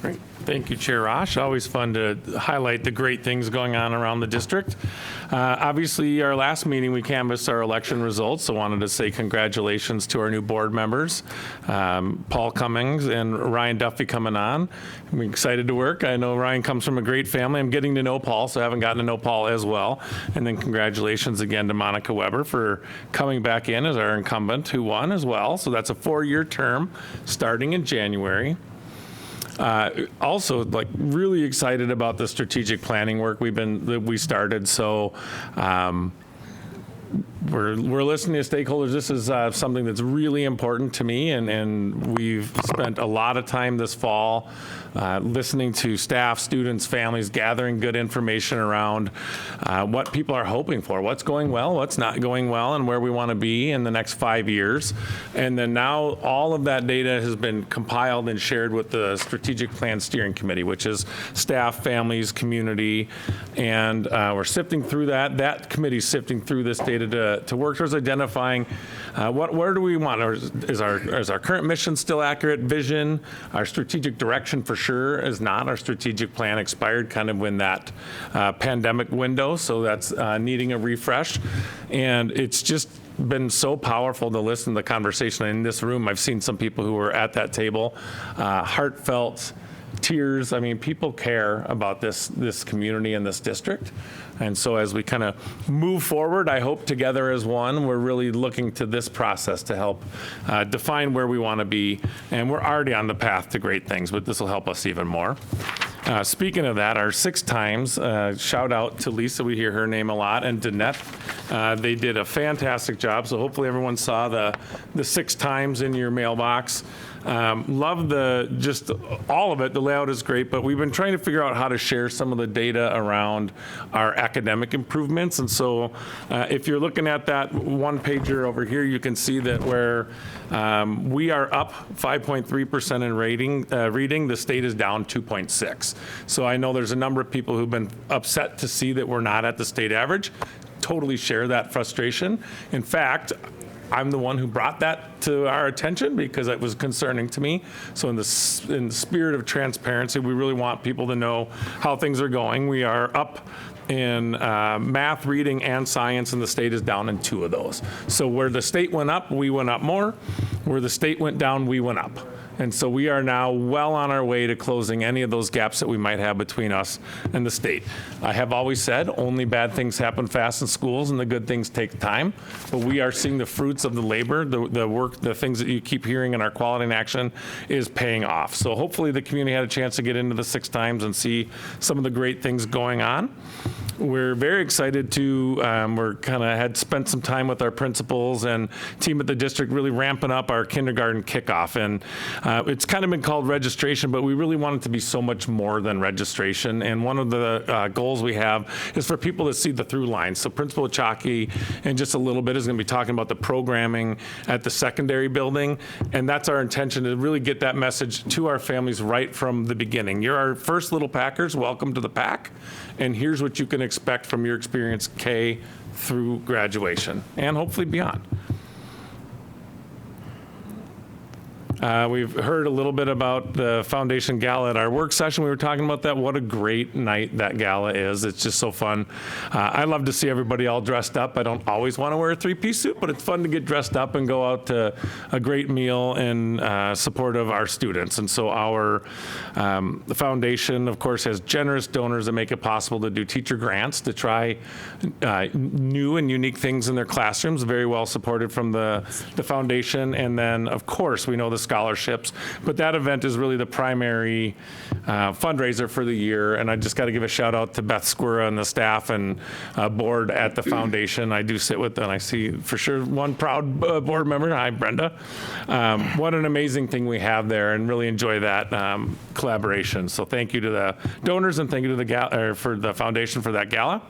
Great. Thank you, Chair Rosh. Always fun to highlight the great things going on around the district. Obviously, our last meeting, we canvassed our election results, so wanted to say congratulations to our new board members, Paul Cummings and Ryan Duffy coming on. I'm excited to work. I know Ryan comes from a great family. I'm getting to know Paul, so I haven't gotten to know Paul as well. And then congratulations again to Monica Weber for coming back in as our incumbent, who won as well. So that's a 4-year term starting in January. Also, like, really excited about the strategic planning work that we started. So we're listening to stakeholders. This is something that's really important to me, and we've spent a lot of time this fall listening to staff, students, families, gathering good information around what people are hoping for, what's going well, what's not going well, and where we want to be in the next 5 years. And then now all of that data has been compiled and shared with the Strategic Plan Steering Committee, which is staff, families, community, and we're sifting through that. That committee's sifting through this data to work towards identifying where do we want, or is our current mission still accurate, vision, our strategic direction for sure is not. Our strategic plan expired kind of when that pandemic window, so that's needing a refresh. And it's just been so powerful to listen to the conversation. In this room, I've seen some people who were at that table, heartfelt tears. I mean, people care about this community and this district. And so as we kind of move forward, I hope together as one, we're really looking to this process to help define where we want to be. And we're already on the path to great things, but this will help us even more. Speaking of that, our 6 times, shout out to Lisa, we hear her name a lot, and Danette. They did a fantastic job, so hopefully everyone saw the 6 times in your mailbox. Love just all of it. The layout is great, but we've been trying to figure out how to share some of the data around our academic improvements. And so if you're looking at that one pager over here, you can see that where we are up 5.3% in reading, the state is down 2.6. So I know there's a number of people who've been upset to see that we're not at the state average. Totally share that frustration. In fact, I'm the one who brought that to our attention because it was concerning to me. So in the spirit of transparency, we really want people to know how things are going. We are up in math, reading, and science, and the state is down in 2 of those. So where the state went up, we went up more. Where the state went down, we went up. And so we are now well on our way to closing any of those gaps that we might have between us and the state. I have always said only bad things happen fast in schools and the good things take time, but we are seeing the fruits of the labor, the work, the things that you keep hearing in our quality in action is paying off. So hopefully the community had a chance to get into the 6 times and see some of the great things going on. We're very excited to, we're kind of had spent some time with our principals and team at the district really ramping up our kindergarten kickoff. And It's kind of been called registration, but we really want it to be so much more than registration. And one of the goals we have is for people to see the through line. So Principal Ochaki in just a little bit is going to be talking about the programming at the secondary building. And that's our intention, to really get that message to our families right from the beginning. You're our first little Packers. Welcome to the pack. And here's what you can expect from your experience K through graduation and hopefully beyond. We've heard a little bit about the Foundation Gala at our work session. We were talking about that. What a great night that gala is. It's just so fun. I love to see everybody all dressed up. I don't always want to wear a three-piece suit, but it's fun to get dressed up and go out to a great meal in support of our students. And so the foundation, of course, has generous donors that make it possible to do teacher grants to try new and unique things in their classrooms. Very well supported from the foundation. And then, of course, we know the scholarships, but that event is really the primary fundraiser for the year. And I just got to give a shout out to Beth Squira and the staff and board at the foundation. I do sit with them. I see for sure one proud board member. Hi, Brenda. What an amazing thing we have there, and really enjoy that collaboration. So thank you to the donors, and thank you to for the foundation for that gala.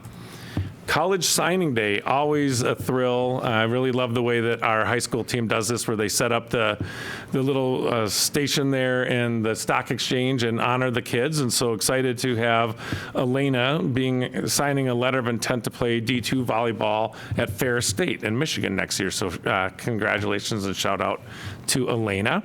College signing day, always a thrill. I really love the way that our high school team does this, where they set up the little station there in the stock exchange and honor the kids. And so excited to have Elena signing a letter of intent to play D2 volleyball at Ferris State in Michigan next year. So congratulations and shout out to Elena.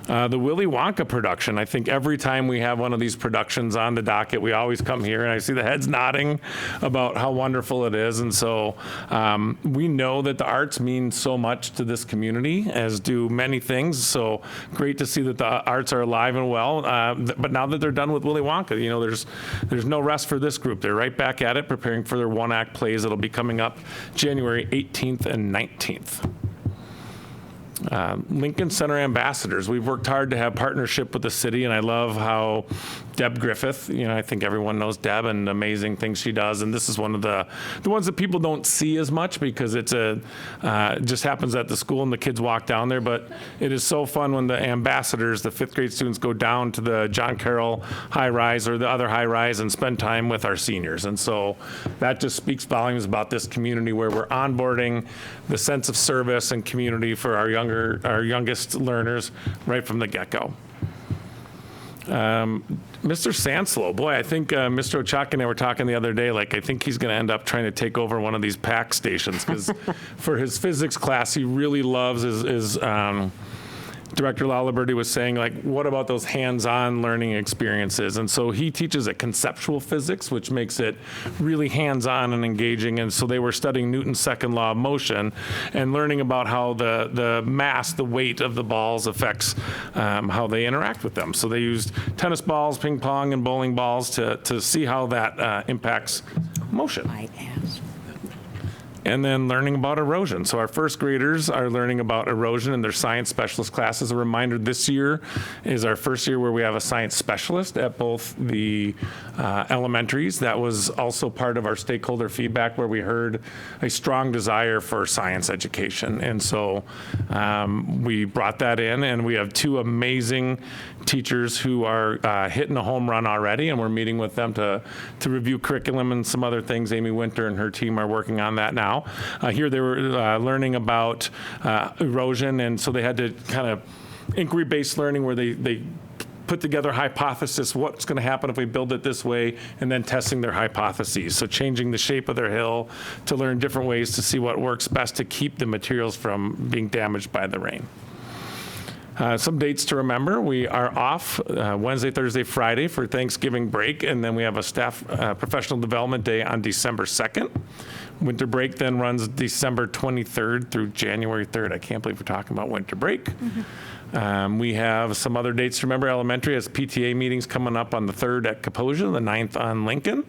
The Willy Wonka production. I think every time we have one of these productions on the docket, we always come here and I see the heads nodding about how wonderful it is. And so we know that the arts mean so much to this community, as do many things. So great to see that the arts are alive and well. But now that they're done with Willy Wonka, you know, there's no rest for this group. They're right back at it, preparing for their one-act plays that'll be coming up January 18th and 19th. Lincoln Center ambassadors. We've worked hard to have partnership with the city, and I love how Deb Griffith, you know, I think everyone knows Deb and the amazing things she does, and this is one of the ones that people don't see as much because it's just happens at the school and the kids walk down there, but it is so fun when the ambassadors, the fifth grade students, go down to the John Carroll high rise or the other high rise and spend time with our seniors. And so that just speaks volumes about this community, where we're onboarding the sense of service and community for our youngest learners right from the get-go. Mr. Sanslow, boy, I think Mr. Ochaki and I were talking the other day, like I think he's going to end up trying to take over one of these PAC stations, because for his physics class, he really loves his Director Laliberty was saying, like, what about those hands-on learning experiences? And so he teaches at conceptual physics, which makes it really hands-on and engaging. And so they were studying Newton's second law of motion and learning about how the mass, the weight of the balls affects how they interact with them. So they used tennis balls, ping pong, and bowling balls to see how that impacts motion. And then learning about erosion. So our first graders are learning about erosion in their science specialist classes. A reminder, this year is our first year where we have a science specialist at both the elementaries. That was also part of our stakeholder feedback, where we heard a strong desire for science education. And so we brought that in, and we have two amazing teachers who are hitting a home run already, and we're meeting with them to review curriculum and some other things. Amy Winter and her team are working on that now. Here they were learning about erosion, and so they had to kind of inquiry-based learning, where they put together a hypothesis, what's going to happen if we build it this way, and then testing their hypotheses. So changing the shape of their hill to learn different ways to see what works best to keep the materials from being damaged by the rain. Some dates to remember. We are off Wednesday, Thursday, Friday for Thanksgiving break, and then we have a staff professional development day on December 2nd. Winter break then runs December 23rd through January 3rd. I can't believe we're talking about winter break. Mm-hmm. We have some other dates to remember. Elementary has PTA meetings coming up on the 3rd at Kaposia, the 9th on Lincoln.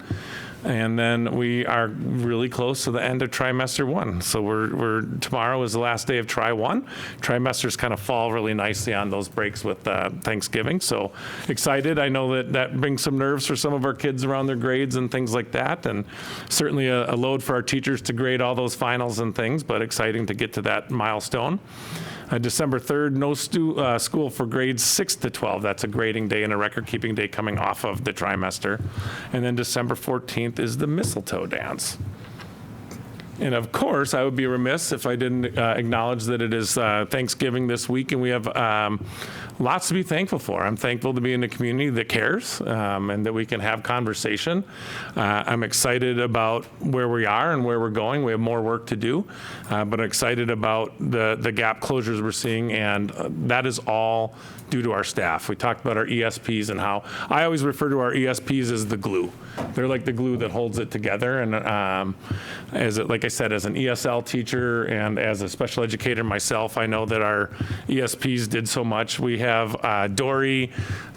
And then we are really close to the end of trimester 1. So tomorrow is the last day of Tri 1. Trimesters kind of fall really nicely on those breaks with Thanksgiving. So excited. I know that brings some nerves for some of our kids around their grades and things like that. And certainly a load for our teachers to grade all those finals and things, but exciting to get to that milestone. December 3rd, no school for grades 6 to 12. That's a grading day and a record-keeping day coming off of the trimester. And then December 14th is the mistletoe dance. And of course, I would be remiss if I didn't acknowledge that it is Thanksgiving this week, and we have lots to be thankful for. I'm thankful to be in a community that cares and that we can have conversation. I'm excited about where we are and where we're going. We have more work to do, but I'm excited about the gap closures we're seeing, and that is all due to our staff. We talked about our ESPs and how I always refer to our ESPs as the glue. They're like the glue that holds it together. And like I said, as an ESL teacher and as a special educator myself, I know that our ESPs did so much. We have Dory,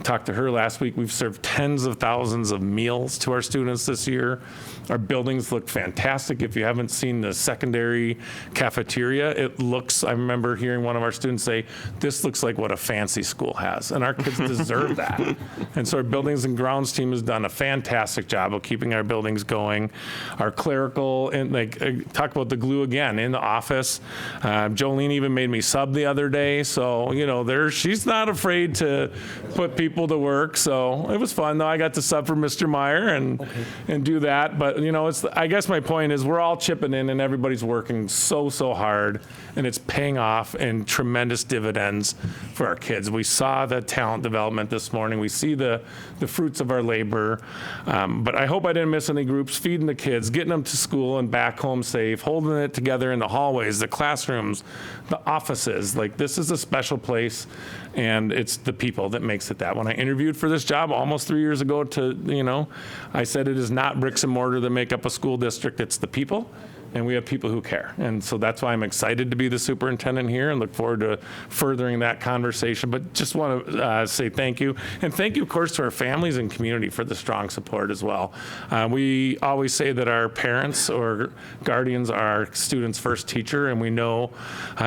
talked to her last week. We've served tens of thousands of meals to our students this year. Our buildings look fantastic. If you haven't seen the secondary cafeteria, it looks, I remember hearing one of our students say, this looks like what a fancy school has. And our kids deserve that. And so our buildings and grounds team has done a fantastic job of keeping our buildings going. Our clerical, and talk about the glue again in the office. Jolene even made me sub the other day. So, she's not afraid to put people to work. So it was fun though. I got to sub for Mr. Meyer and do that. But I guess my point is we're all chipping in and everybody's working so hard, and it's paying off in tremendous dividends for our kids. We saw the talent development this morning. We see the fruits of our labor. But I hope I didn't miss any groups, feeding the kids, getting them to school and back home safe, holding it together in the hallways, the classrooms, the offices. This is a special place, and it's the people that makes it that. When I interviewed for this job almost 3 years ago, I said it is not bricks and mortar that make up a school district, it's the people. And we have people who care. And so that's why I'm excited to be the superintendent here and look forward to furthering that conversation. But just want to say thank you. And thank you, of course, to our families and community for the strong support as well. We always say that our parents or guardians are our students' first teacher. And we know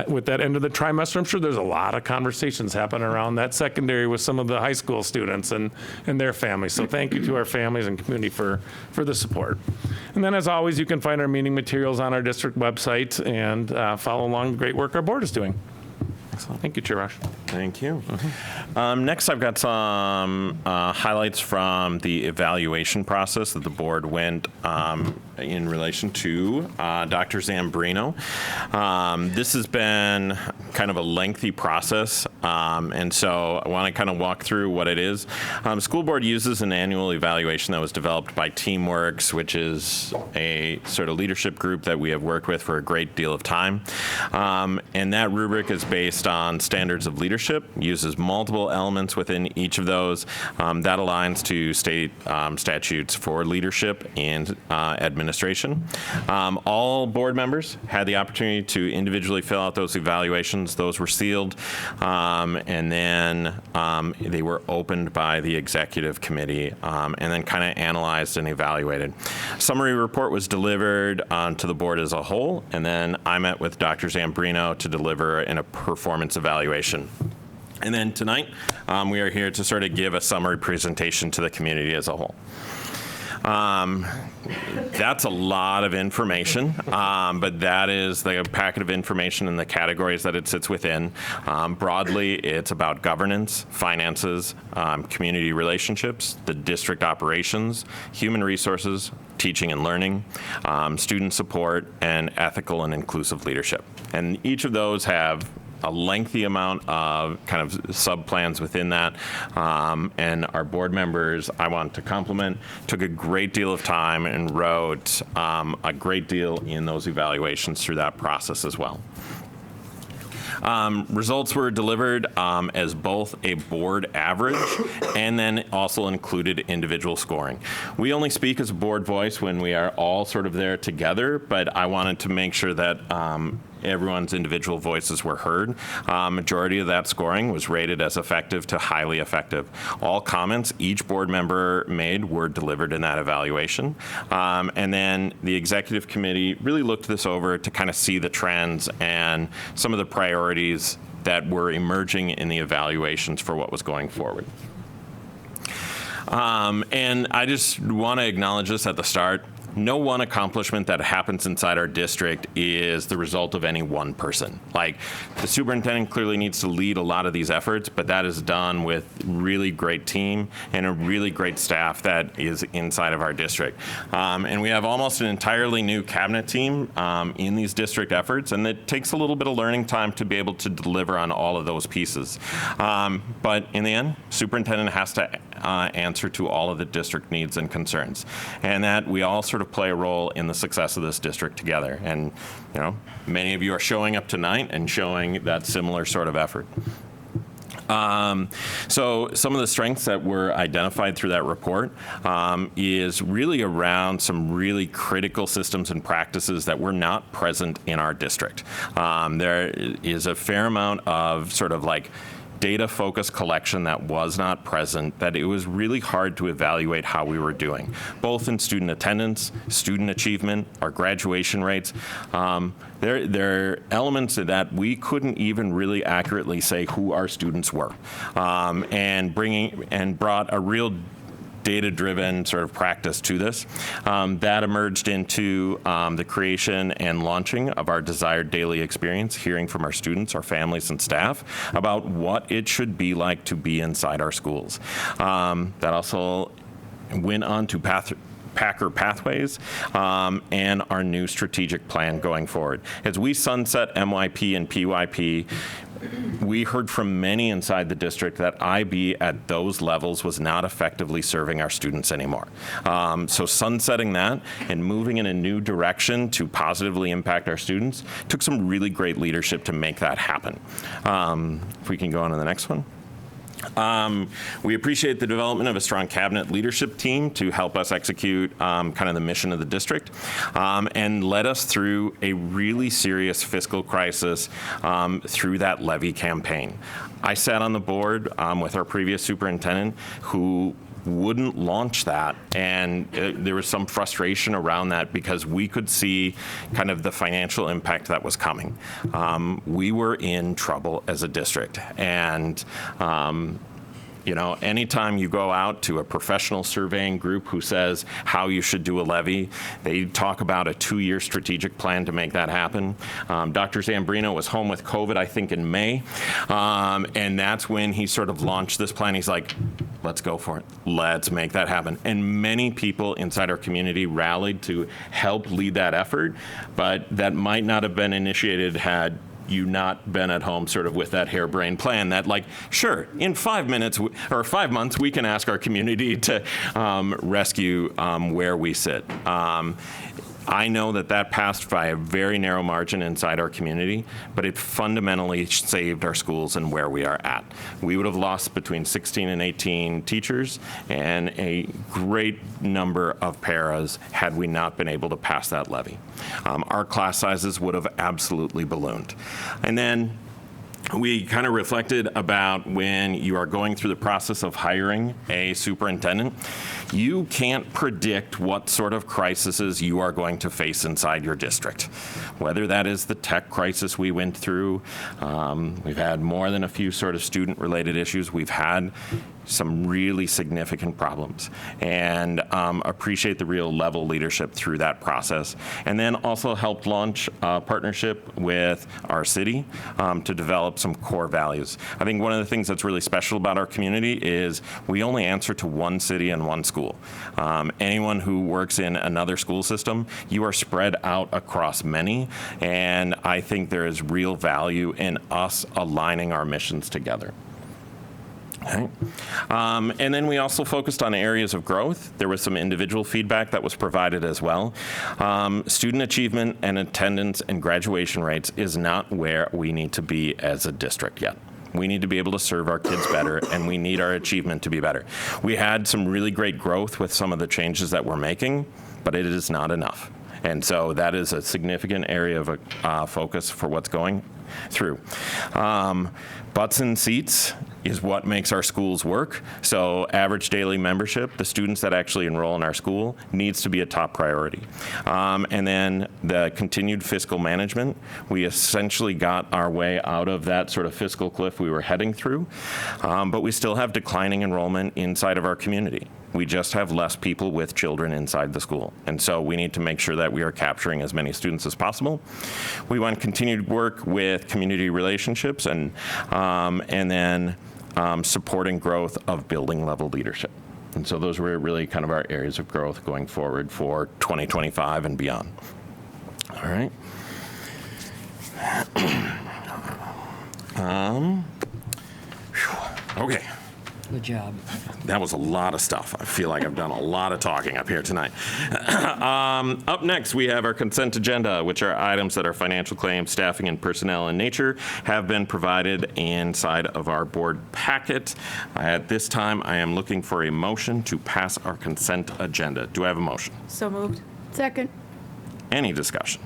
with that end of the trimester, I'm sure there's a lot of conversations happening around that secondary with some of the high school students and their families. So thank you to our families and community for the support. And then as always, you can find our meeting materials on our district website and follow along the great work our board is doing. Excellent. Thank you, Chair Rush.
Thank you. Next, I've got some highlights from the evaluation process that the board went in relation to Dr. Zambrino. This has been kind of a lengthy process, and so I want to kind of walk through what it is. School board uses an annual evaluation that was developed by TeamWorks, which is a sort of leadership group that we have worked with for a great deal of time. And that rubric is based on standards of leadership, uses multiple elements within each of those. That aligns to state statutes for leadership and administration. All board members had the opportunity to individually fill out those evaluations. Those were sealed, and then they were opened by the executive committee, and then kind of analyzed and evaluated. Summary report was delivered to the board as a whole, and then I met with Dr. Zambrino to deliver in a performance evaluation. And then tonight, we are here to sort of give a summary presentation to the community as a whole. That's a lot of information, but that is the packet of information and the categories that it sits within. Broadly, it's about governance, finances, community relationships, the district operations, human resources, teaching and learning, student support, and ethical and inclusive leadership. And each of those have a lengthy amount of kind of sub-plans within that. And our board members, I want to compliment, took a great deal of time and wrote a great deal in those evaluations through that process as well. Results were delivered as both a board average and then also included individual scoring. We only speak as a board voice when we are all sort of there together, but I wanted to make sure that everyone's individual voices were heard. Majority of that scoring was rated as effective to highly effective. All comments each board member made were delivered in that evaluation. And then the executive committee really looked this over to kind of see the trends and some of the priorities that were emerging in the evaluations for what was going forward. And I just want to acknowledge this at the start. no one accomplishment that happens inside our district is the result of any one person. Like, the superintendent clearly needs to lead a lot of these efforts, but that is done with really great team and a really great staff that is inside of our district. And we have almost an entirely new cabinet team in these district efforts, and it takes a little bit of learning time to be able to deliver on all of those pieces. But in the end, superintendent has to answer to all of the district needs and concerns, and that we all sort of play a role in the success of this district together. And many of you are showing up tonight and showing that similar sort of effort. So some of the strengths that were identified through that report is really around some really critical systems and practices that were not present in our district. There is a fair amount of sort of like data-focused collection that was not present, that it was really hard to evaluate how we were doing, both in student attendance, student achievement, our graduation rates. There are elements of that we couldn't even really accurately say who our students were, and brought a real data-driven sort of practice to this. That emerged into the creation and launching of our desired daily experience, hearing from our students, our families, and staff about what it should be like to be inside our schools. That also went on to Packer Pathways and our new strategic plan going forward. As we sunset MYP and PYP, we heard from many inside the district that IB at those levels was not effectively serving our students anymore. So sunsetting that and moving in a new direction to positively impact our students took some really great leadership to make that happen. If we can go on to the next one. We appreciate the development of a strong cabinet leadership team to help us execute kind of the mission of the district, and led us through a really serious fiscal crisis through that levy campaign. I sat on the board with our previous superintendent who wouldn't launch that, and there was some frustration around that because we could see kind of the financial impact that was coming. We were in trouble as a district, and anytime you go out to a professional surveying group who says how you should do a levy, they talk about a 2-year strategic plan to make that happen. Dr. Zambrino was home with COVID, I think, in May, and that's when he sort of launched this plan. He's like, let's go for it. Let's make that happen. And many people inside our community rallied to help lead that effort, but that might not have been initiated had you not been at home sort of with that harebrained plan that, like, sure, in 5 minutes or 5 months, we can ask our community to rescue where we sit. I know that passed by a very narrow margin inside our community, but it fundamentally saved our schools and where we are at. We would have lost between 16 and 18 teachers and a great number of paras had we not been able to pass that levy. Our class sizes would have absolutely ballooned. And then we kind of reflected about when you are going through the process of hiring a superintendent, you can't predict what sort of crises you are going to face inside your district. Whether that is the tech crisis we went through, we've had more than a few sort of student-related issues. We've had some really significant problems, and appreciate the real level leadership through that process. And then also helped launch a partnership with our city to develop some core values. I think one of the things that's really special about our community is we only answer to one city and one school. Anyone who works in another school system, you are spread out across many, and I think there is real value in us aligning our missions together. Okay. And then we also focused on areas of growth. There was some individual feedback that was provided as well. Student achievement and attendance and graduation rates is not where we need to be as a district yet. We need to be able to serve our kids better, and we need our achievement to be better. We had some really great growth with some of the changes that we're making, but it is not enough. And so that is a significant area of focus for what's going through. Butts in seats is what makes our schools work. So average daily membership, the students that actually enroll in our school, needs to be a top priority. And then the continued fiscal management, we essentially got our way out of that sort of fiscal cliff we were heading through, but we still have declining enrollment inside of our community. We just have less people with children inside the school. And so we need to make sure that we are capturing as many students as possible. We want continued work with community relationships and then supporting growth of building level leadership. And so those were really kind of our areas of growth going forward for 2025 and beyond. All right. Okay.
Good job.
That was a lot of stuff. I feel like I've done a lot of talking up here tonight. Up next, we have our consent agenda, which are items that are financial claims, staffing, and personnel in nature, have been provided inside of our board packet. At this time, I am looking for a motion to pass our consent agenda. Do I have a motion?
So moved.
Second.
Any discussion?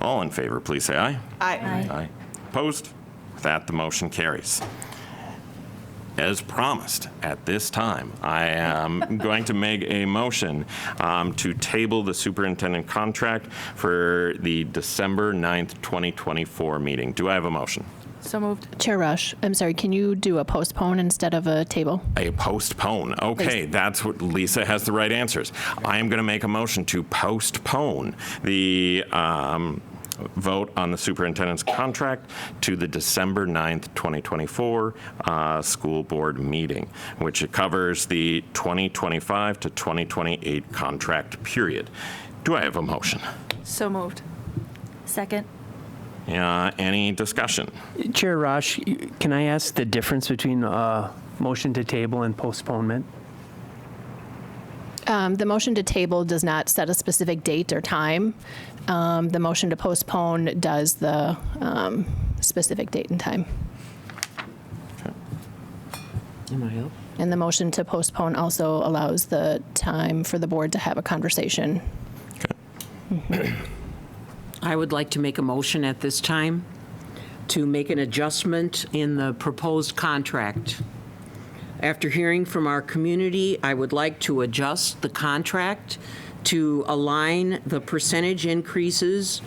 All in favor, please say aye.
Aye.
Aye. Opposed? With that, the motion carries. As promised, at this time, I am going to make a motion to table the superintendent contract for the December 9th, 2024 meeting. Do I have a motion?
So moved.
Chair Rush, I'm sorry, can you do a postpone instead of a table?
A postpone. Okay, that's what Lisa has the right answers. I am going to make a motion to postpone the vote on the superintendent's contract to the December 9th, 2024 school board meeting, which covers the 2025 to 2028 contract period. Do I have a motion?
So moved.
Second.
Any discussion?
Chair Rosh, can I ask the difference between motion to table and postponement?
The motion to table does not set a specific date or time. The motion to postpone does the specific date and time. And the motion to postpone also allows the time for the board to have a conversation.
I would like to make a motion at this time to make an adjustment in the proposed contract. After hearing from our community, I would like to adjust the contract to align the percentage increases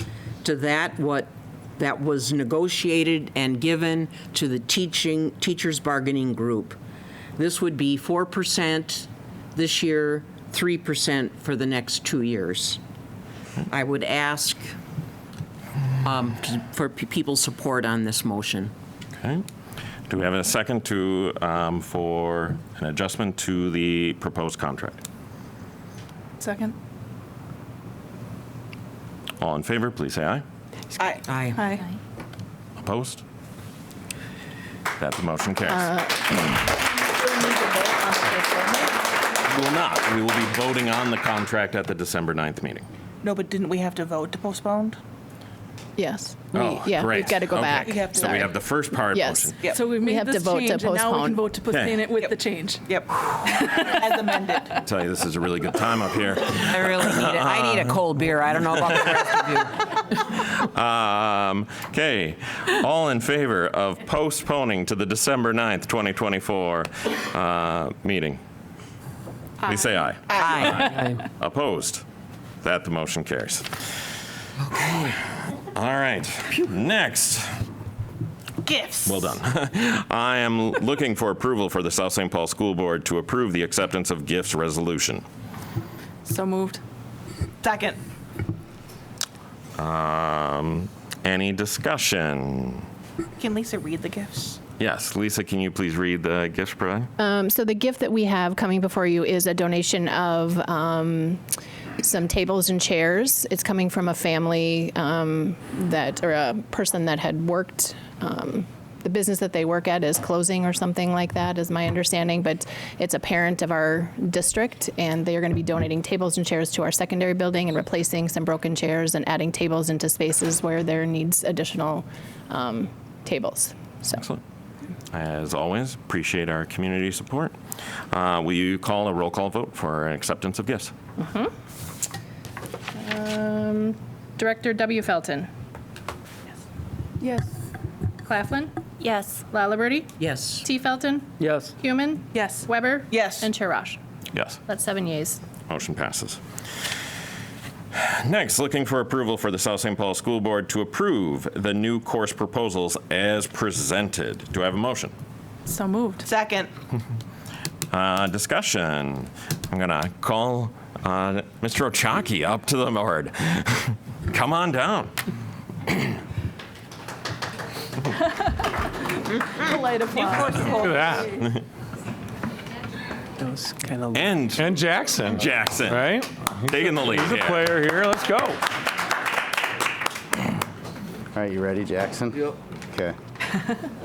to that was negotiated and given to the teachers bargaining group. This would be 4% this year, 3% for the next 2 years. I would ask for people's support on this motion.
Okay. Do we have a second to for an adjustment to the proposed contract?
Second.
All in favor, please say aye.
Aye.
Aye.
Aye.
Opposed? That the motion carries. We will not. We will be voting on the contract at the December 9th meeting.
No, but didn't we have to vote to postpone?
Yes.
Great.
We've got to go
Okay.
back.
So we have the first part
Yes.
motion.
Yep.
So we made
have
this
to vote to
change, and now we can
postpone.
vote to postpone it with
Yep.
the change.
Yep. As amended.
I tell you, this is a really good time up here.
I really need it. I need a cold beer. I don't know about the rest of you.
Okay. All in favor of postponing to the December 9th, 2024 meeting? Please say aye.
Aye.
Opposed? That the motion carries. Okay. All right. Next.
Gifts.
Well done. I am looking for approval for the South St. Paul School Board to approve the acceptance of gifts resolution.
So moved.
Second.
Any discussion?
Can Lisa read the gifts?
Yes. Lisa, can you please read the gifts provided?
So the gift that we have coming before you is a donation of some tables and chairs. It's coming from a family or a person that had worked, the business that they work at is closing or something like that, is my understanding, but it's a parent of our district, and they are going to be donating tables and chairs to our secondary building and replacing some broken chairs and adding tables into spaces where there needs additional tables. So.
Excellent. As always, appreciate our community support. Will you call a roll call vote for acceptance of gifts?
Director W. Felton.
Yes.
Claflin.
Yes.
Laliberty.
Yes.
T. Felton.
Yes.
Human.
Yes.
Weber.
Yes.
And Chair Rosh.
Yes.
That's 7 yeas.
Motion passes. Next, looking for approval for the South St. Paul School Board to approve the new course proposals as presented. Do I have a motion?
So moved.
Second.
Discussion. I'm going to call Mr. Ochaki up to the board. Come on down.
Light applause.
Look at that.
Those kind of.
And Jackson.
Jackson.
Right?
Taking the lead.
He's a
here.
player here. Let's go.
All right, you ready, Jackson? Yep. Okay.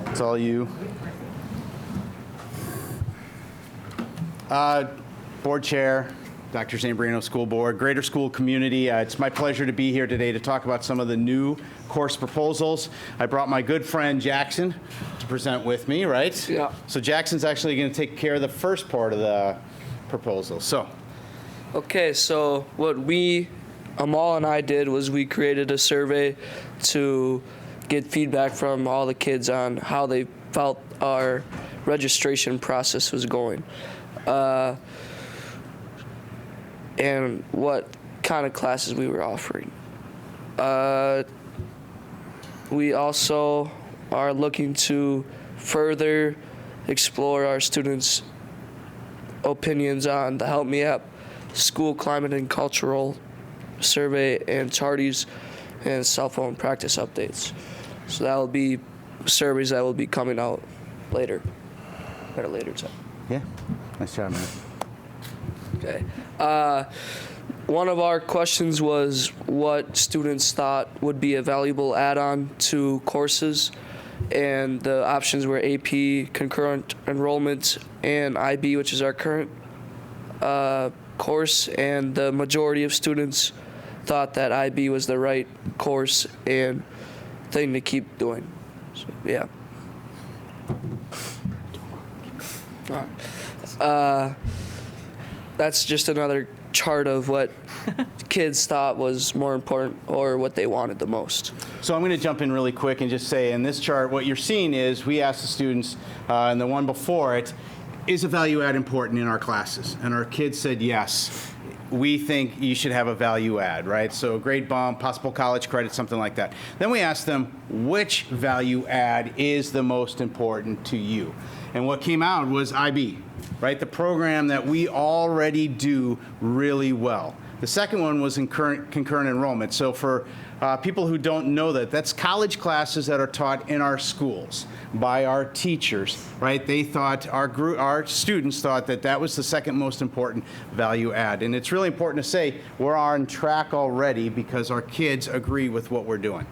It's all you. Board Chair, Dr. Zambrino School Board, Greater School Community, it's my pleasure to be here today to talk about some of the new course proposals. I brought my good friend Jackson to present with me, right?
Yeah.
So Jackson's actually going to take care of the first part of the proposal. So.
Okay, so what Amal and I did was we created a survey to get feedback from all the kids on how they felt our registration process was going. And what kind of classes we were offering. We also are looking to further explore our students' opinions on the Help Me Up School Climate and Cultural Survey and Tardy's and cell phone practice updates. So that will be surveys that will be coming out later, at a later time.
Yeah, nice job, man.
Okay. One of our questions was what students thought would be a valuable add-on to courses, and the options were AP, concurrent enrollment, and IB, which is our current course, and the majority of students thought that IB was the right course and thing to keep doing. So, yeah. That's just another chart of what kids thought was more important or what they wanted the most.
So I'm going to jump in really quick and just say in this chart, what you're seeing is we asked the students, and the one before it, is a value add important in our classes? And our kids said yes. We think you should have a value add, right? So a grade bump, possible college credit, something like that. Then we asked them, which value add is the most important to you? And what came out was IB, right? The program that we already do really well. The second one was concurrent enrollment. So for people who don't know that, that's college classes that are taught in our schools by our teachers, right? They thought, our students thought that that was the second most important value add. And it's really important to say we're on track already because our kids agree with what we're doing.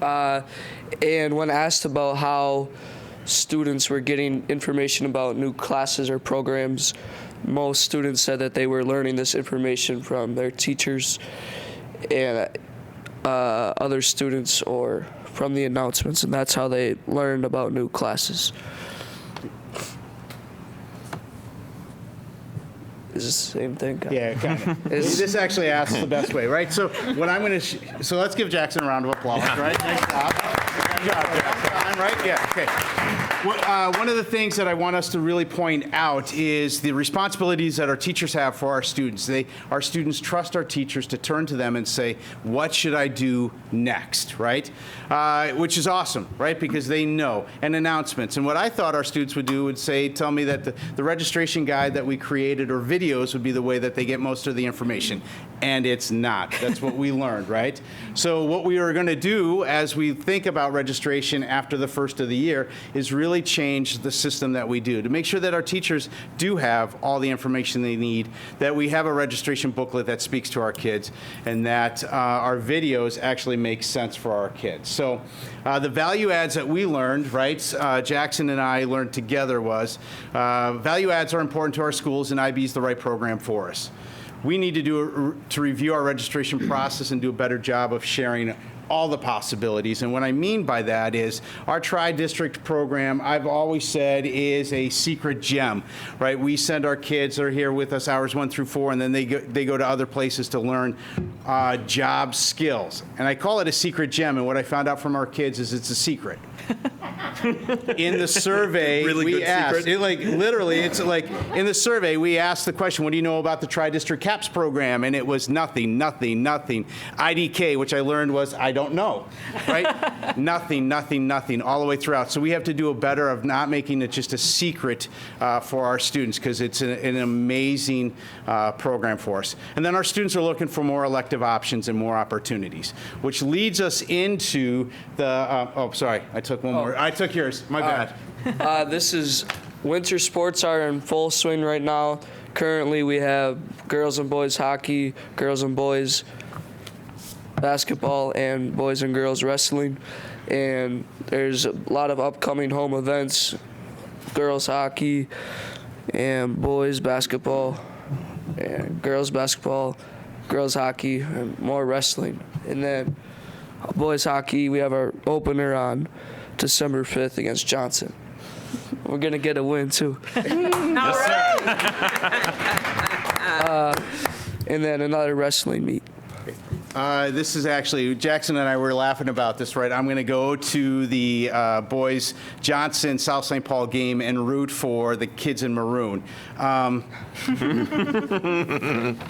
And when asked about how students were getting information about new classes or programs, most students said that they were learning this information from their teachers and other students or from the announcements, and that's how they learned about new classes. Is this the same thing?
Yeah, kind of. This actually asks the best way, right? So what I'm going to, so let's give Jackson a round of applause, right? Nice job. Good job, Jackson. Right? Yeah, okay. One of the things that I want us to really point out is the responsibilities that our teachers have for our students. Our students trust our teachers to turn to them and say, what should I do next, right? Which is awesome, right? Because they know. And announcements. And what I thought our students would do would say, tell me that the registration guide that we created or videos would be the way that they get most of the information. And it's not. That's what we learned, right? So what we are going to do as we think about registration after the first of the year is really change the system that we do to make sure that our teachers do have all the information they need, that we have a registration booklet that speaks to our kids, and that our videos actually make sense for our kids. So the value adds that we learned, right, Jackson and I learned together was value adds are important to our schools, and IB is the right program for us. We need to review our registration process and do a better job of sharing all the possibilities. And what I mean by that is our tri-district program, I've always said, is a secret gem, right? We send our kids that are here with us hours 1 through 4, and then they go to other places to learn job skills. And I call it a secret gem, and what I found out from our kids is it's a secret. in the survey,
Really
we
good
asked,
secret.
literally, it's like, in the survey, we asked the question, what do you know about the Tri-District CAPS program? And it was nothing, nothing, nothing. IDK, which I learned was, I don't know, right? Nothing, nothing, nothing, all the way throughout. So we have to do a better of not making it just a secret for our students, because it's an amazing program for us. And then our students are looking for more elective options and more opportunities, which leads us into the, oh, sorry, I took one more. I took yours, my bad.
This is winter sports are in full swing right now. Currently, we have girls and boys hockey, girls and boys basketball, and boys and girls wrestling. And there's a lot of upcoming home events, girls hockey and boys basketball, and girls basketball, girls hockey, and more wrestling. And then boys hockey, we have our opener on December 5th against Johnson. We're going to get a win, too. And then another wrestling meet.
This is actually, Jackson and I were laughing about this, right? I'm going to go to the boys Johnson South St. Paul game and root for the kids in maroon.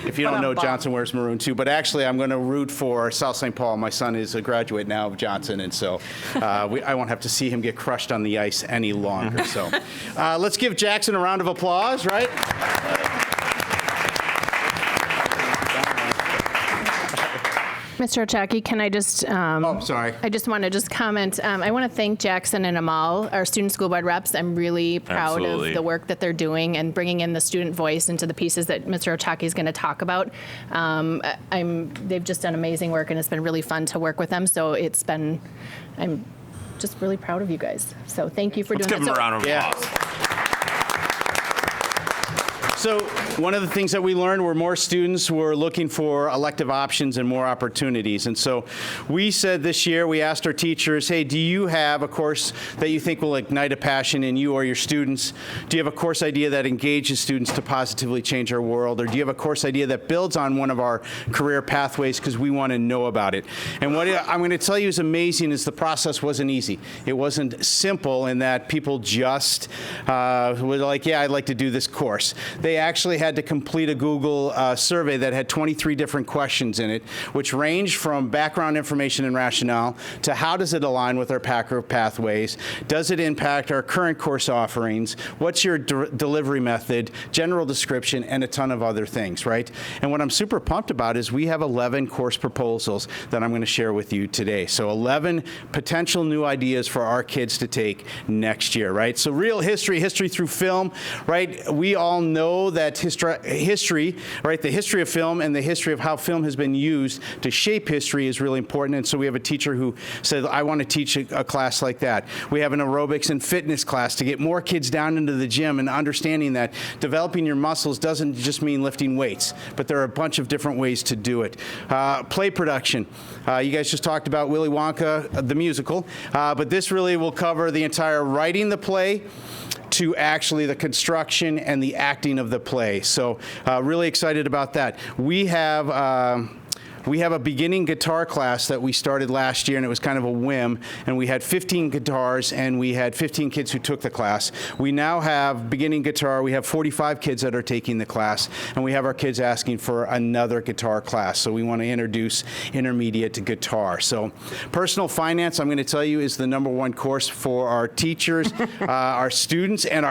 If you don't know, Johnson wears maroon too. But actually, I'm going to root for South St. Paul. My son is a graduate now of Johnson, and so I won't have to see him get crushed on the ice any longer. So let's give Jackson a round of applause, right?
Mr. Ochaki, can I just,
oh, sorry.
I just want to just comment. I want to thank Jackson and Amal, our student school board reps. I'm really proud
Absolutely.
of the work that they're doing and bringing in the student voice into the pieces that Mr. Ochaki is going to talk about. They've just done amazing work, and it's been really fun to work with them. So I'm just really proud of you guys. So thank you for
Let's
doing
give
that.
them a round of applause.
So one of the things that we learned were more students were looking for elective options and more opportunities. And so we said this year, we asked our teachers, hey, do you have a course that you think will ignite a passion in you or your students? Do you have a course idea that engages students to positively change our world? Or do you have a course idea that builds on one of our career pathways because we want to know about it? And what I'm going to tell you is amazing is the process wasn't easy. It wasn't simple in that people just were like, yeah, I'd like to do this course. They actually had to complete a Google survey that had 23 different questions in it, which ranged from background information and rationale to how does it align with our pathways? Does it impact our current course offerings? What's your delivery method? General description, and a ton of other things, right? And what I'm super pumped about is we have 11 course proposals that I'm going to share with you today. So 11 potential new ideas for our kids to take next year, right? So real history through film, right? We all know that history, right, the history of film and the history of how film has been used to shape history is really important. And so we have a teacher who said, I want to teach a class like that. We have an aerobics and fitness class to get more kids down into the gym and understanding that developing your muscles doesn't just mean lifting weights, but there are a bunch of different ways to do it. Play production. You guys just talked about Willy Wonka, the musical, but this really will cover the entire writing the play to actually the construction and the acting of the play. So really excited about that. We have a beginning guitar class that we started last year, and it was kind of a whim, and we had 15 guitars, and we had 15 kids who took the class. We now have beginning guitar. We have 45 kids that are taking the class, and we have our kids asking for another guitar class. So we want to introduce intermediate guitar. So personal finance, I'm going to tell you, is the #1 course for our teachers, our students, and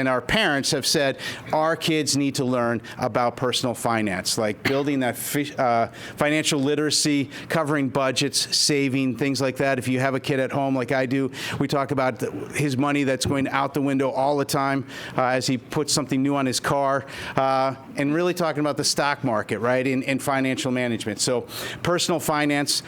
our parents have said our kids need to learn about personal finance, like building that financial literacy, covering budgets, saving, things like that. If you have a kid at home like I do, we talk about his money that's going out the window all the time as he puts something new on his car, and really talking about the stock market, right, in financial management. So personal finance.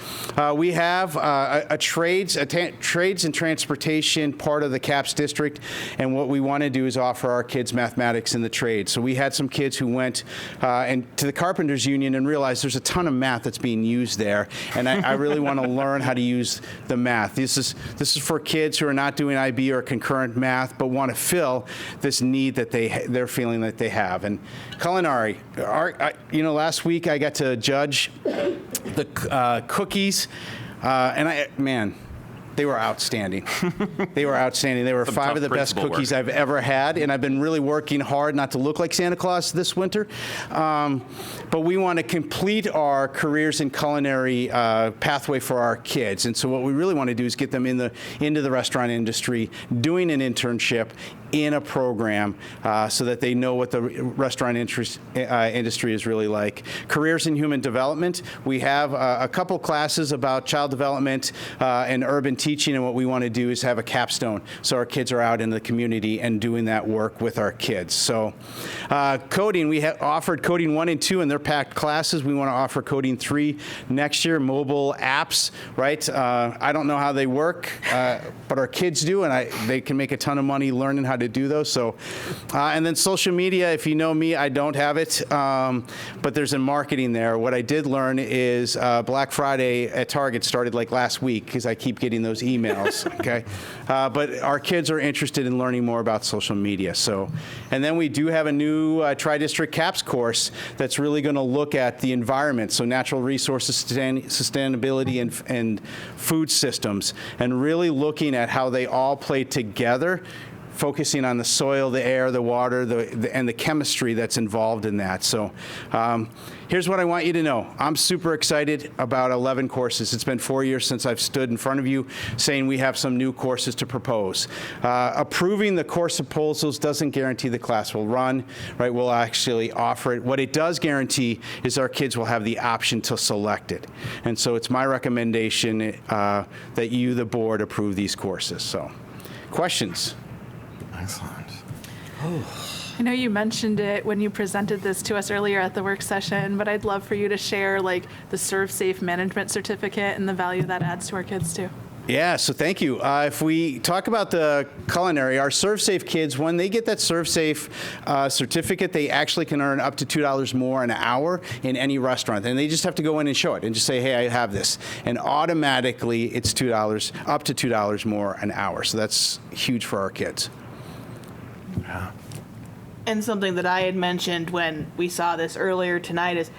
We have a trades and transportation part of the CAPS district, and what we want to do is offer our kids mathematics in the trades. So we had some kids who went to the Carpenters Union and realized there's a ton of math that's being used there, and I really want to learn how to use the math. This is for kids who are not doing IB or concurrent math, but want to fill this need that they're feeling that they have. And culinary, last week I got to judge the cookies, and They were outstanding. They were outstanding. They were
Some
5
tough
of the best
principal
cookies
work.
I've ever had, and I've been really working hard not to look like Santa Claus this winter. But we want to complete our careers in culinary pathway for our kids, and so what we really want to do is get them into the restaurant industry, doing an internship in a program so that they know what the restaurant industry is really like. Careers in human development, we have a couple classes about child development and urban teaching, and what we want to do is have a capstone so our kids are out in the community and doing that work with our kids. So coding, we have offered coding 1 and 2 and they're packed classes. We want to offer coding 3 next year, mobile apps, right? I don't know how they work, but our kids do, and they can make a ton of money learning how to do those. So, and then social media, if you know me, I don't have it, but there's a marketing there. What I did learn is Black Friday at Target started like last week because I keep getting those emails, okay? But our kids are interested in learning more about social media. So, and then we do have a new Tri-District CAPS course that's really going to look at the environment, so natural resources, sustainability, and food systems, and really looking at how they all play together, focusing on the soil, the air, the water, and the chemistry that's involved in that. So here's what I want you to know. I'm super excited about 11 courses. It's been 4 years since I've stood in front of you saying we have some new courses to propose. Approving the course proposals doesn't guarantee the class will run, right? We'll actually offer it. What it does guarantee is our kids will have the option to select it. And so it's my recommendation that you, the board, approve these courses. So, questions?
Excellent.
I know you mentioned it when you presented this to us earlier at the work session, but I'd love for you to share like the Serve Safe Management Certificate and the value that adds to our kids too.
Yeah, so thank you. If we talk about the culinary, our Serve Safe kids, when they get that Serve Safe certificate, they actually can earn up to $2 more an hour in any restaurant. And they just have to go in and show it and just say, hey, I have this. And automatically it's $2, up to $2 more an hour. So that's huge for our kids.
Yeah.
And something that I had mentioned when we saw this earlier tonight is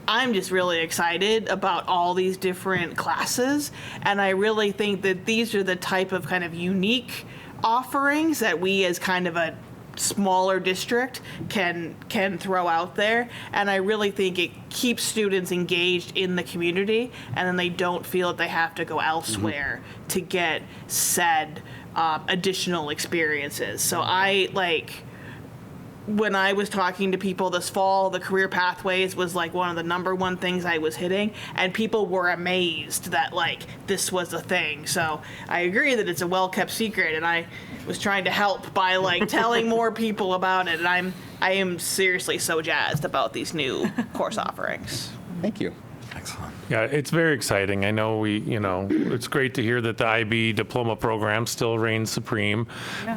I'm just really excited about all these different classes. And I really think that these are the type of kind of unique offerings that we as kind of a smaller district can throw out there. And I really think it keeps students engaged in the community, and then they don't feel that they have to go elsewhere to get said additional experiences. So when I was talking to people this fall, the career pathways was like one of the #1 things I was hitting, and people were amazed that like this was a thing. So I agree that it's a well-kept secret, and I was trying to help by like telling more people about it. And I am seriously so jazzed about these new course offerings.
Thank you.
Excellent.
Yeah, it's very exciting. I know it's great to hear that the IB diploma program still reigns supreme,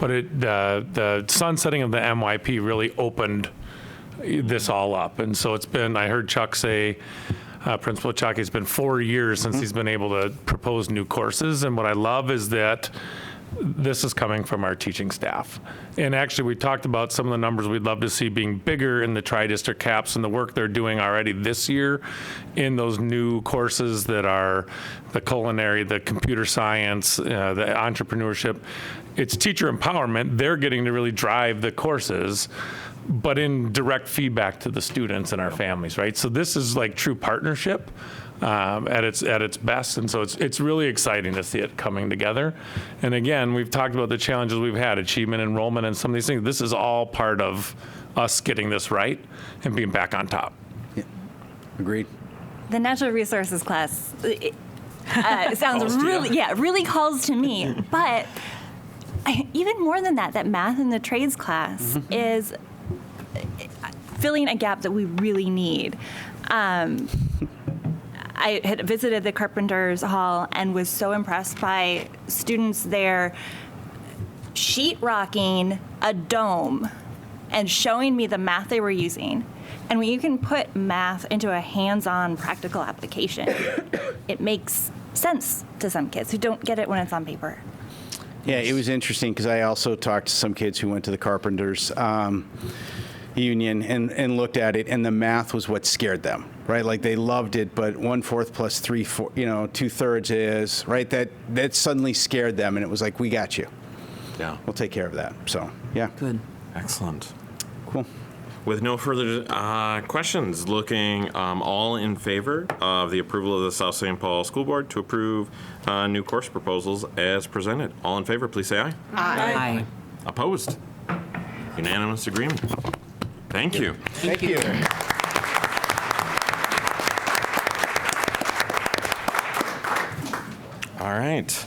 but the sunsetting of the MYP really opened this all up. And so it's been, I heard Chuck say, Principal Chuck, it's been 4 years since he's been able to propose new courses. And what I love is that this is coming from our teaching staff. And actually, we talked about some of the numbers we'd love to see being bigger in the Tri-District CAPS and the work they're doing already this year in those new courses that are the culinary, the computer science, the entrepreneurship. It's teacher empowerment. They're getting to really drive the courses, but in direct feedback to the students and our families, right? So this is like true partnership at its best, and so it's really exciting to see it coming together. And again, we've talked about the challenges we've had, achievement, enrollment, and some of these things. This is all part of us getting this right and being back on top.
Yeah. Agreed.
The natural resources class sounds
Calls to you.
really calls to me. But even more than that, that math and the trades class is filling a gap that we really need. I had visited the Carpenters Hall and was so impressed by students there sheetrocking a dome and showing me the math they were using. And when you can put math into a hands-on practical application, it makes sense to some kids who don't get it when it's on paper.
Yeah, it was interesting because I also talked to some kids who went to the Carpenters. union and looked at it, and the math was what scared them, right? Like they loved it, but 1/4 plus 3/4, 2/3 is, right? That suddenly scared them, and it was like, we got you.
Yeah.
We'll take care of that. So, yeah.
Good.
Excellent.
Cool.
With no further questions, looking all in favor of the approval of the South St. Paul School Board to approve new course proposals as presented. All in favor, please say aye.
Aye.
Opposed? Unanimous agreement. Thank you.
Thank you.
All right.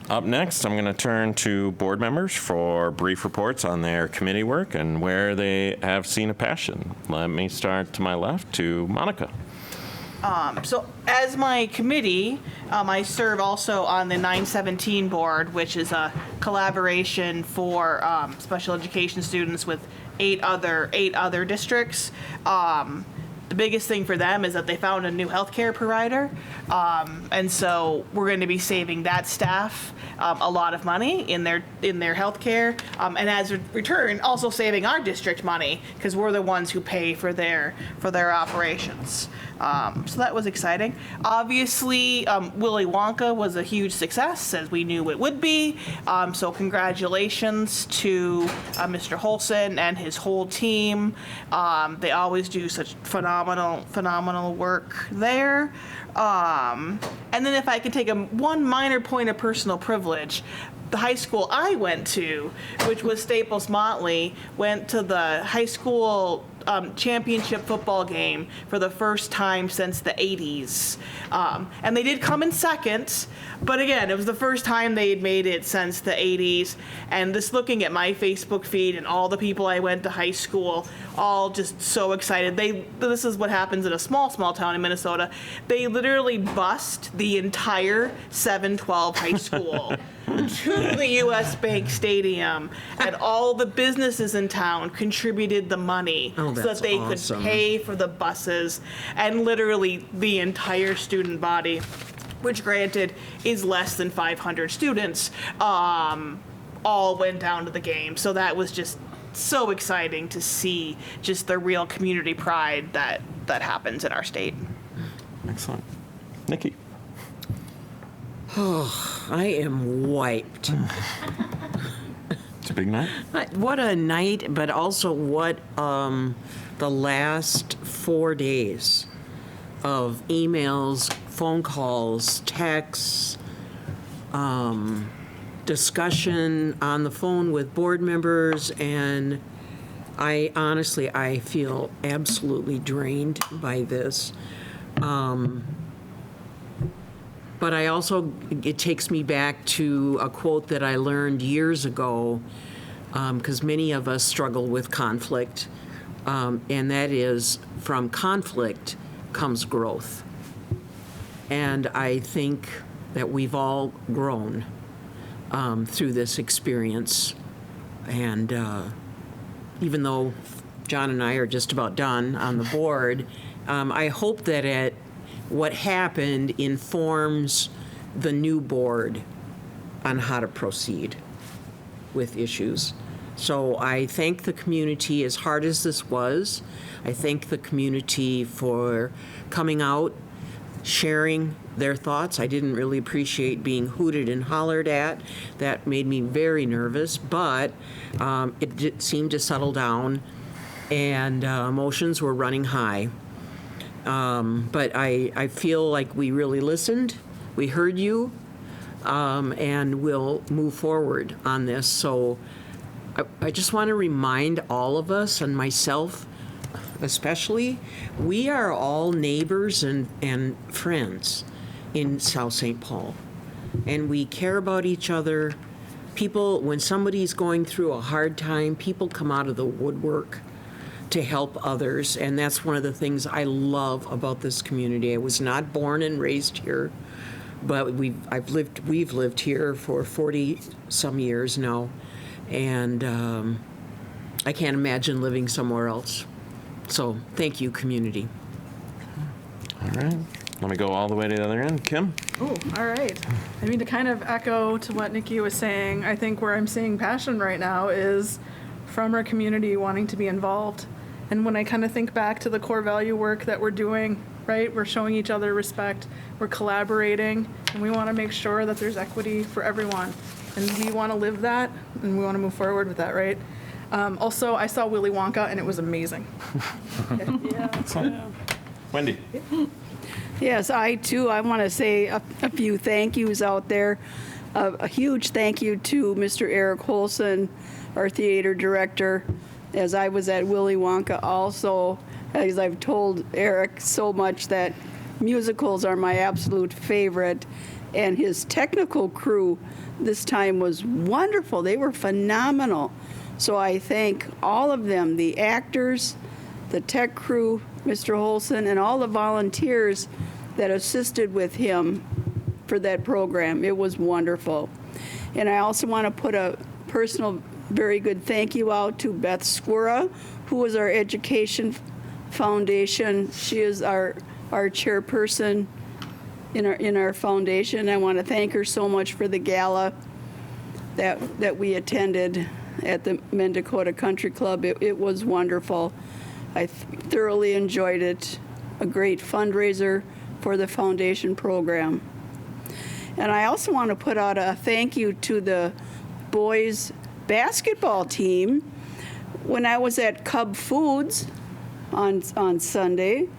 Up next, I'm going to turn to board members for brief reports on their committee work and where they have seen a passion. Let me start to my left to Monica.
So as my committee, I serve also on the 917 board, which is a collaboration for special education students with eight other districts. The biggest thing for them is that they found a new healthcare provider, and so we're going to be saving that staff a lot of money in their healthcare, and as a return, also saving our district money because we're the ones who pay for their operations. So that was exciting. Obviously, Willy Wonka was a huge success, as we knew it would be. So congratulations to Mr. Holson and his whole team. They always do such phenomenal work there. And then if I could take one minor point of personal privilege, the high school I went to, which was Staples Motley, went to the high school championship football game for the first time since the 80s. And they did come in second, but again, it was the first time they had made it since the 80s. And just looking at my Facebook feed and all the people I went to high school, all just so excited. This is what happens in a small town in Minnesota. They literally bussed the entire 712 high school to the U.S. Bank Stadium, and all the businesses in town contributed the money so that they could pay for the buses, and literally the entire student body, which granted is less than 500 students, all went down to the game. So that was just so exciting to see just the real community pride that happens in our state.
Excellent. Nikki.
Oh, I am wiped.
It's a big night.
What a night, but also what the last 4 days of emails, phone calls, texts, discussion on the phone with board members, and I feel absolutely drained by this. But I also, it takes me back to a quote that I learned years ago, because many of us struggle with conflict, and that is, from conflict comes growth. And I think that we've all grown through this experience. And even though John and I are just about done on the board, I hope that what happened informs the new board on how to proceed with issues. So I thank the community, as hard as this was. I thank the community for coming out, sharing their thoughts. I didn't really appreciate being hooted and hollered at. That made me very nervous, but it did seem to settle down, and emotions were running high. But I feel like we really listened, we heard you, and we'll move forward on this. So I just want to remind all of us, and myself especially, we are all neighbors and friends in South St. Paul. And we care about each other. People, when somebody's going through a hard time, people come out of the woodwork to help others, and that's one of the things I love about this community. I was not born and raised here, but we've lived here for 40 some years now, and I can't imagine living somewhere else. So thank you, community.
All right. Let me go all the way to the other end. Kim?
Oh, all right. I mean, to kind of echo to what Nikki was saying, I think where I'm seeing passion right now is from our community wanting to be involved. And when I kind of think back to the core value work that we're doing, right, we're showing each other respect, we're collaborating, and we want to make sure that there's equity for everyone. And we want to live that, and we want to move forward with that, right? Also, I saw Willy Wonka, and it was amazing.
Wendy.
Yes, I want to say a few thank yous out there. A huge thank you to Mr. Eric Holson, our theater director, as I was at Willy Wonka also, as I've told Eric so much that musicals are my absolute favorite, and his technical crew this time was wonderful. They were phenomenal. So I thank all of them, the actors, the tech crew, Mr. Holson, and all the volunteers that assisted with him for that program. It was wonderful. And I also want to put a personal, very good thank you out to Beth Squirra, who was our Education Foundation. She is our chairperson in our foundation. I want to thank her so much for the gala that we attended at the Mendakota Country Club. It was wonderful. I thoroughly enjoyed it. A great fundraiser for the foundation program. And I also want to put out a thank you to the boys basketball team. When I was at Cub Foods on Sunday,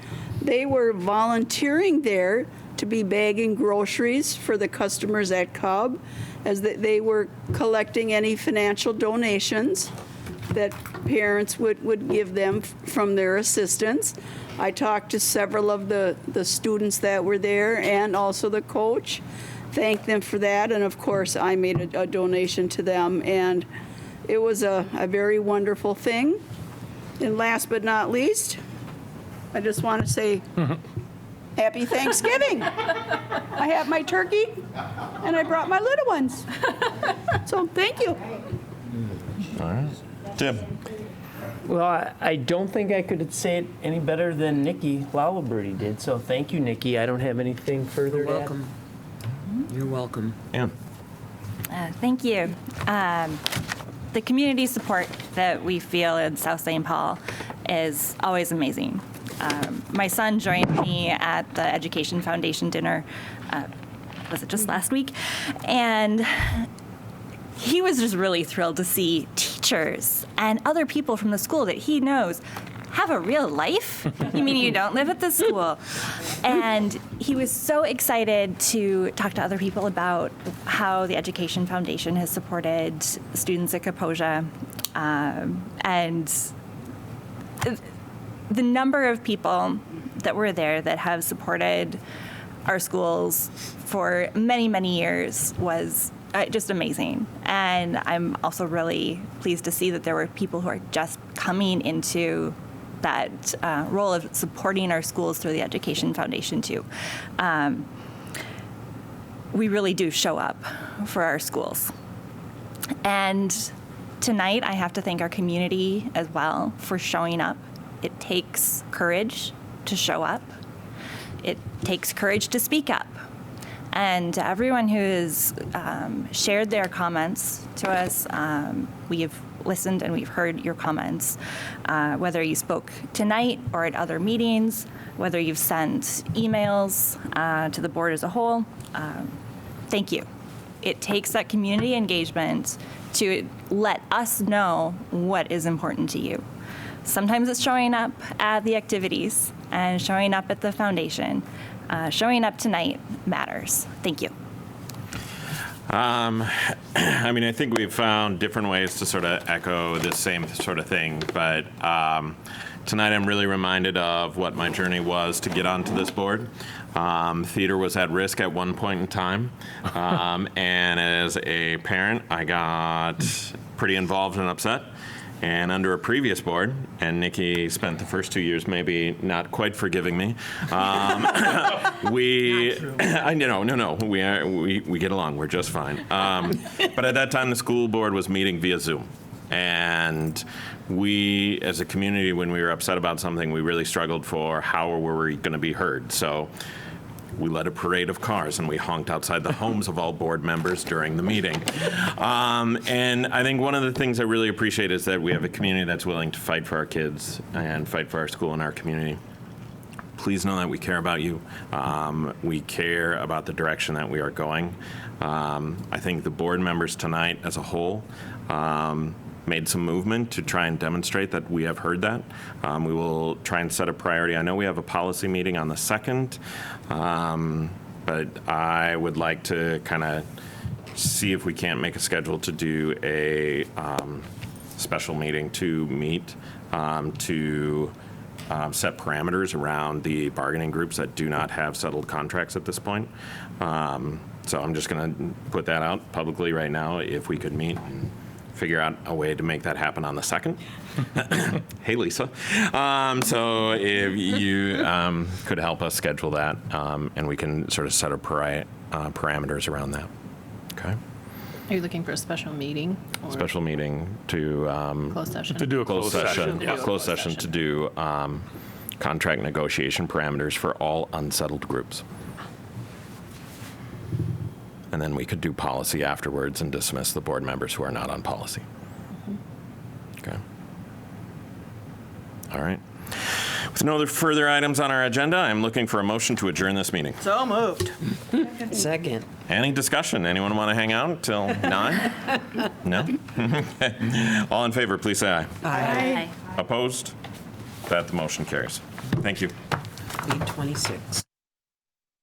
they were volunteering there to be bagging groceries for the customers at Cub, as they were collecting any financial donations that parents would give them from their assistants. I talked to several of the students that were there and also the coach, thanked them for that, and of course I made a donation to them, and it was a very wonderful thing. And last but not least, I just want to say Happy Thanksgiving. I have my turkey and I brought my little ones. So thank you.
All right. Tim.
Well, I don't think I could say it any better than Nikki Laliberte did. So thank you, Nikki. I don't have anything further
You're
to add.
welcome. You're welcome.
Ann.
Thank you. The community support that we feel in South St. Paul is always amazing. My son joined me at the Education Foundation dinner, was it just last week? And he was just really thrilled to see teachers and other people from the school that he knows have a real life. You mean you don't live at the school? And he was so excited to talk to other people about how the Education Foundation has supported students at Kaposia. And the number of people that were there that have supported our schools for many, many years was just amazing. And I'm also really pleased to see that there were people who are just coming into that role of supporting our schools through the Education Foundation too. We really do show up for our schools. And tonight I have to thank our community as well for showing up. It takes courage to show up. It takes courage to speak up. And to everyone who has shared their comments to us, we have listened and we've heard your comments, whether you spoke tonight or at other meetings, whether you've sent emails to the board as a whole. Thank you. It takes that community engagement to let us know what is important to you. Sometimes it's showing up at the activities and showing up at the foundation. Showing up tonight matters. Thank you.
I mean, I think we've found different ways to sort of echo this same sort of thing, but tonight I'm really reminded of what my journey was to get onto this board. Theater was at risk at one point in time, and as a parent, I got pretty involved and upset. And under a previous board, and Nikki spent the first 2 years maybe not quite forgiving me. We get along. We're just fine. But at that time, the school board was meeting via Zoom, and we, as a community, when we were upset about something, we really struggled for how were we going to be heard. So we led a parade of cars and we honked outside the homes of all board members during the meeting. And I think one of the things I really appreciate is that we have a community that's willing to fight for our kids and fight for our school and our community. Please know that we care about you. We care about the direction that we are going. I think the board members tonight as a whole made some movement to try and demonstrate that we have heard that. We will try and set a priority. I know we have a policy meeting on the 2nd, but I would like to kind of see if we can't make a schedule to do a special meeting to meet to set parameters around the bargaining groups that do not have settled contracts at this point. So I'm just going to put that out publicly right now, if we could meet and figure out a way to make that happen on the 2nd. Hey, Lisa. So if you could help us schedule that, and we can sort of set a parameters around that. Okay?
Are you looking for a special meeting? Or
Special meeting to
closed session?
To do a closed session.
Yeah, closed session to do contract negotiation parameters for all unsettled groups. And then we could do policy afterwards and dismiss the board members who are not on policy. Okay. All right. With no other further items on our agenda, I'm looking for a motion to adjourn this meeting.
So moved.
Second.
Any discussion? Anyone want to hang out until 9? No? All in favor, please say aye.
Aye.
Opposed? That the motion carries. Thank you.
8:26.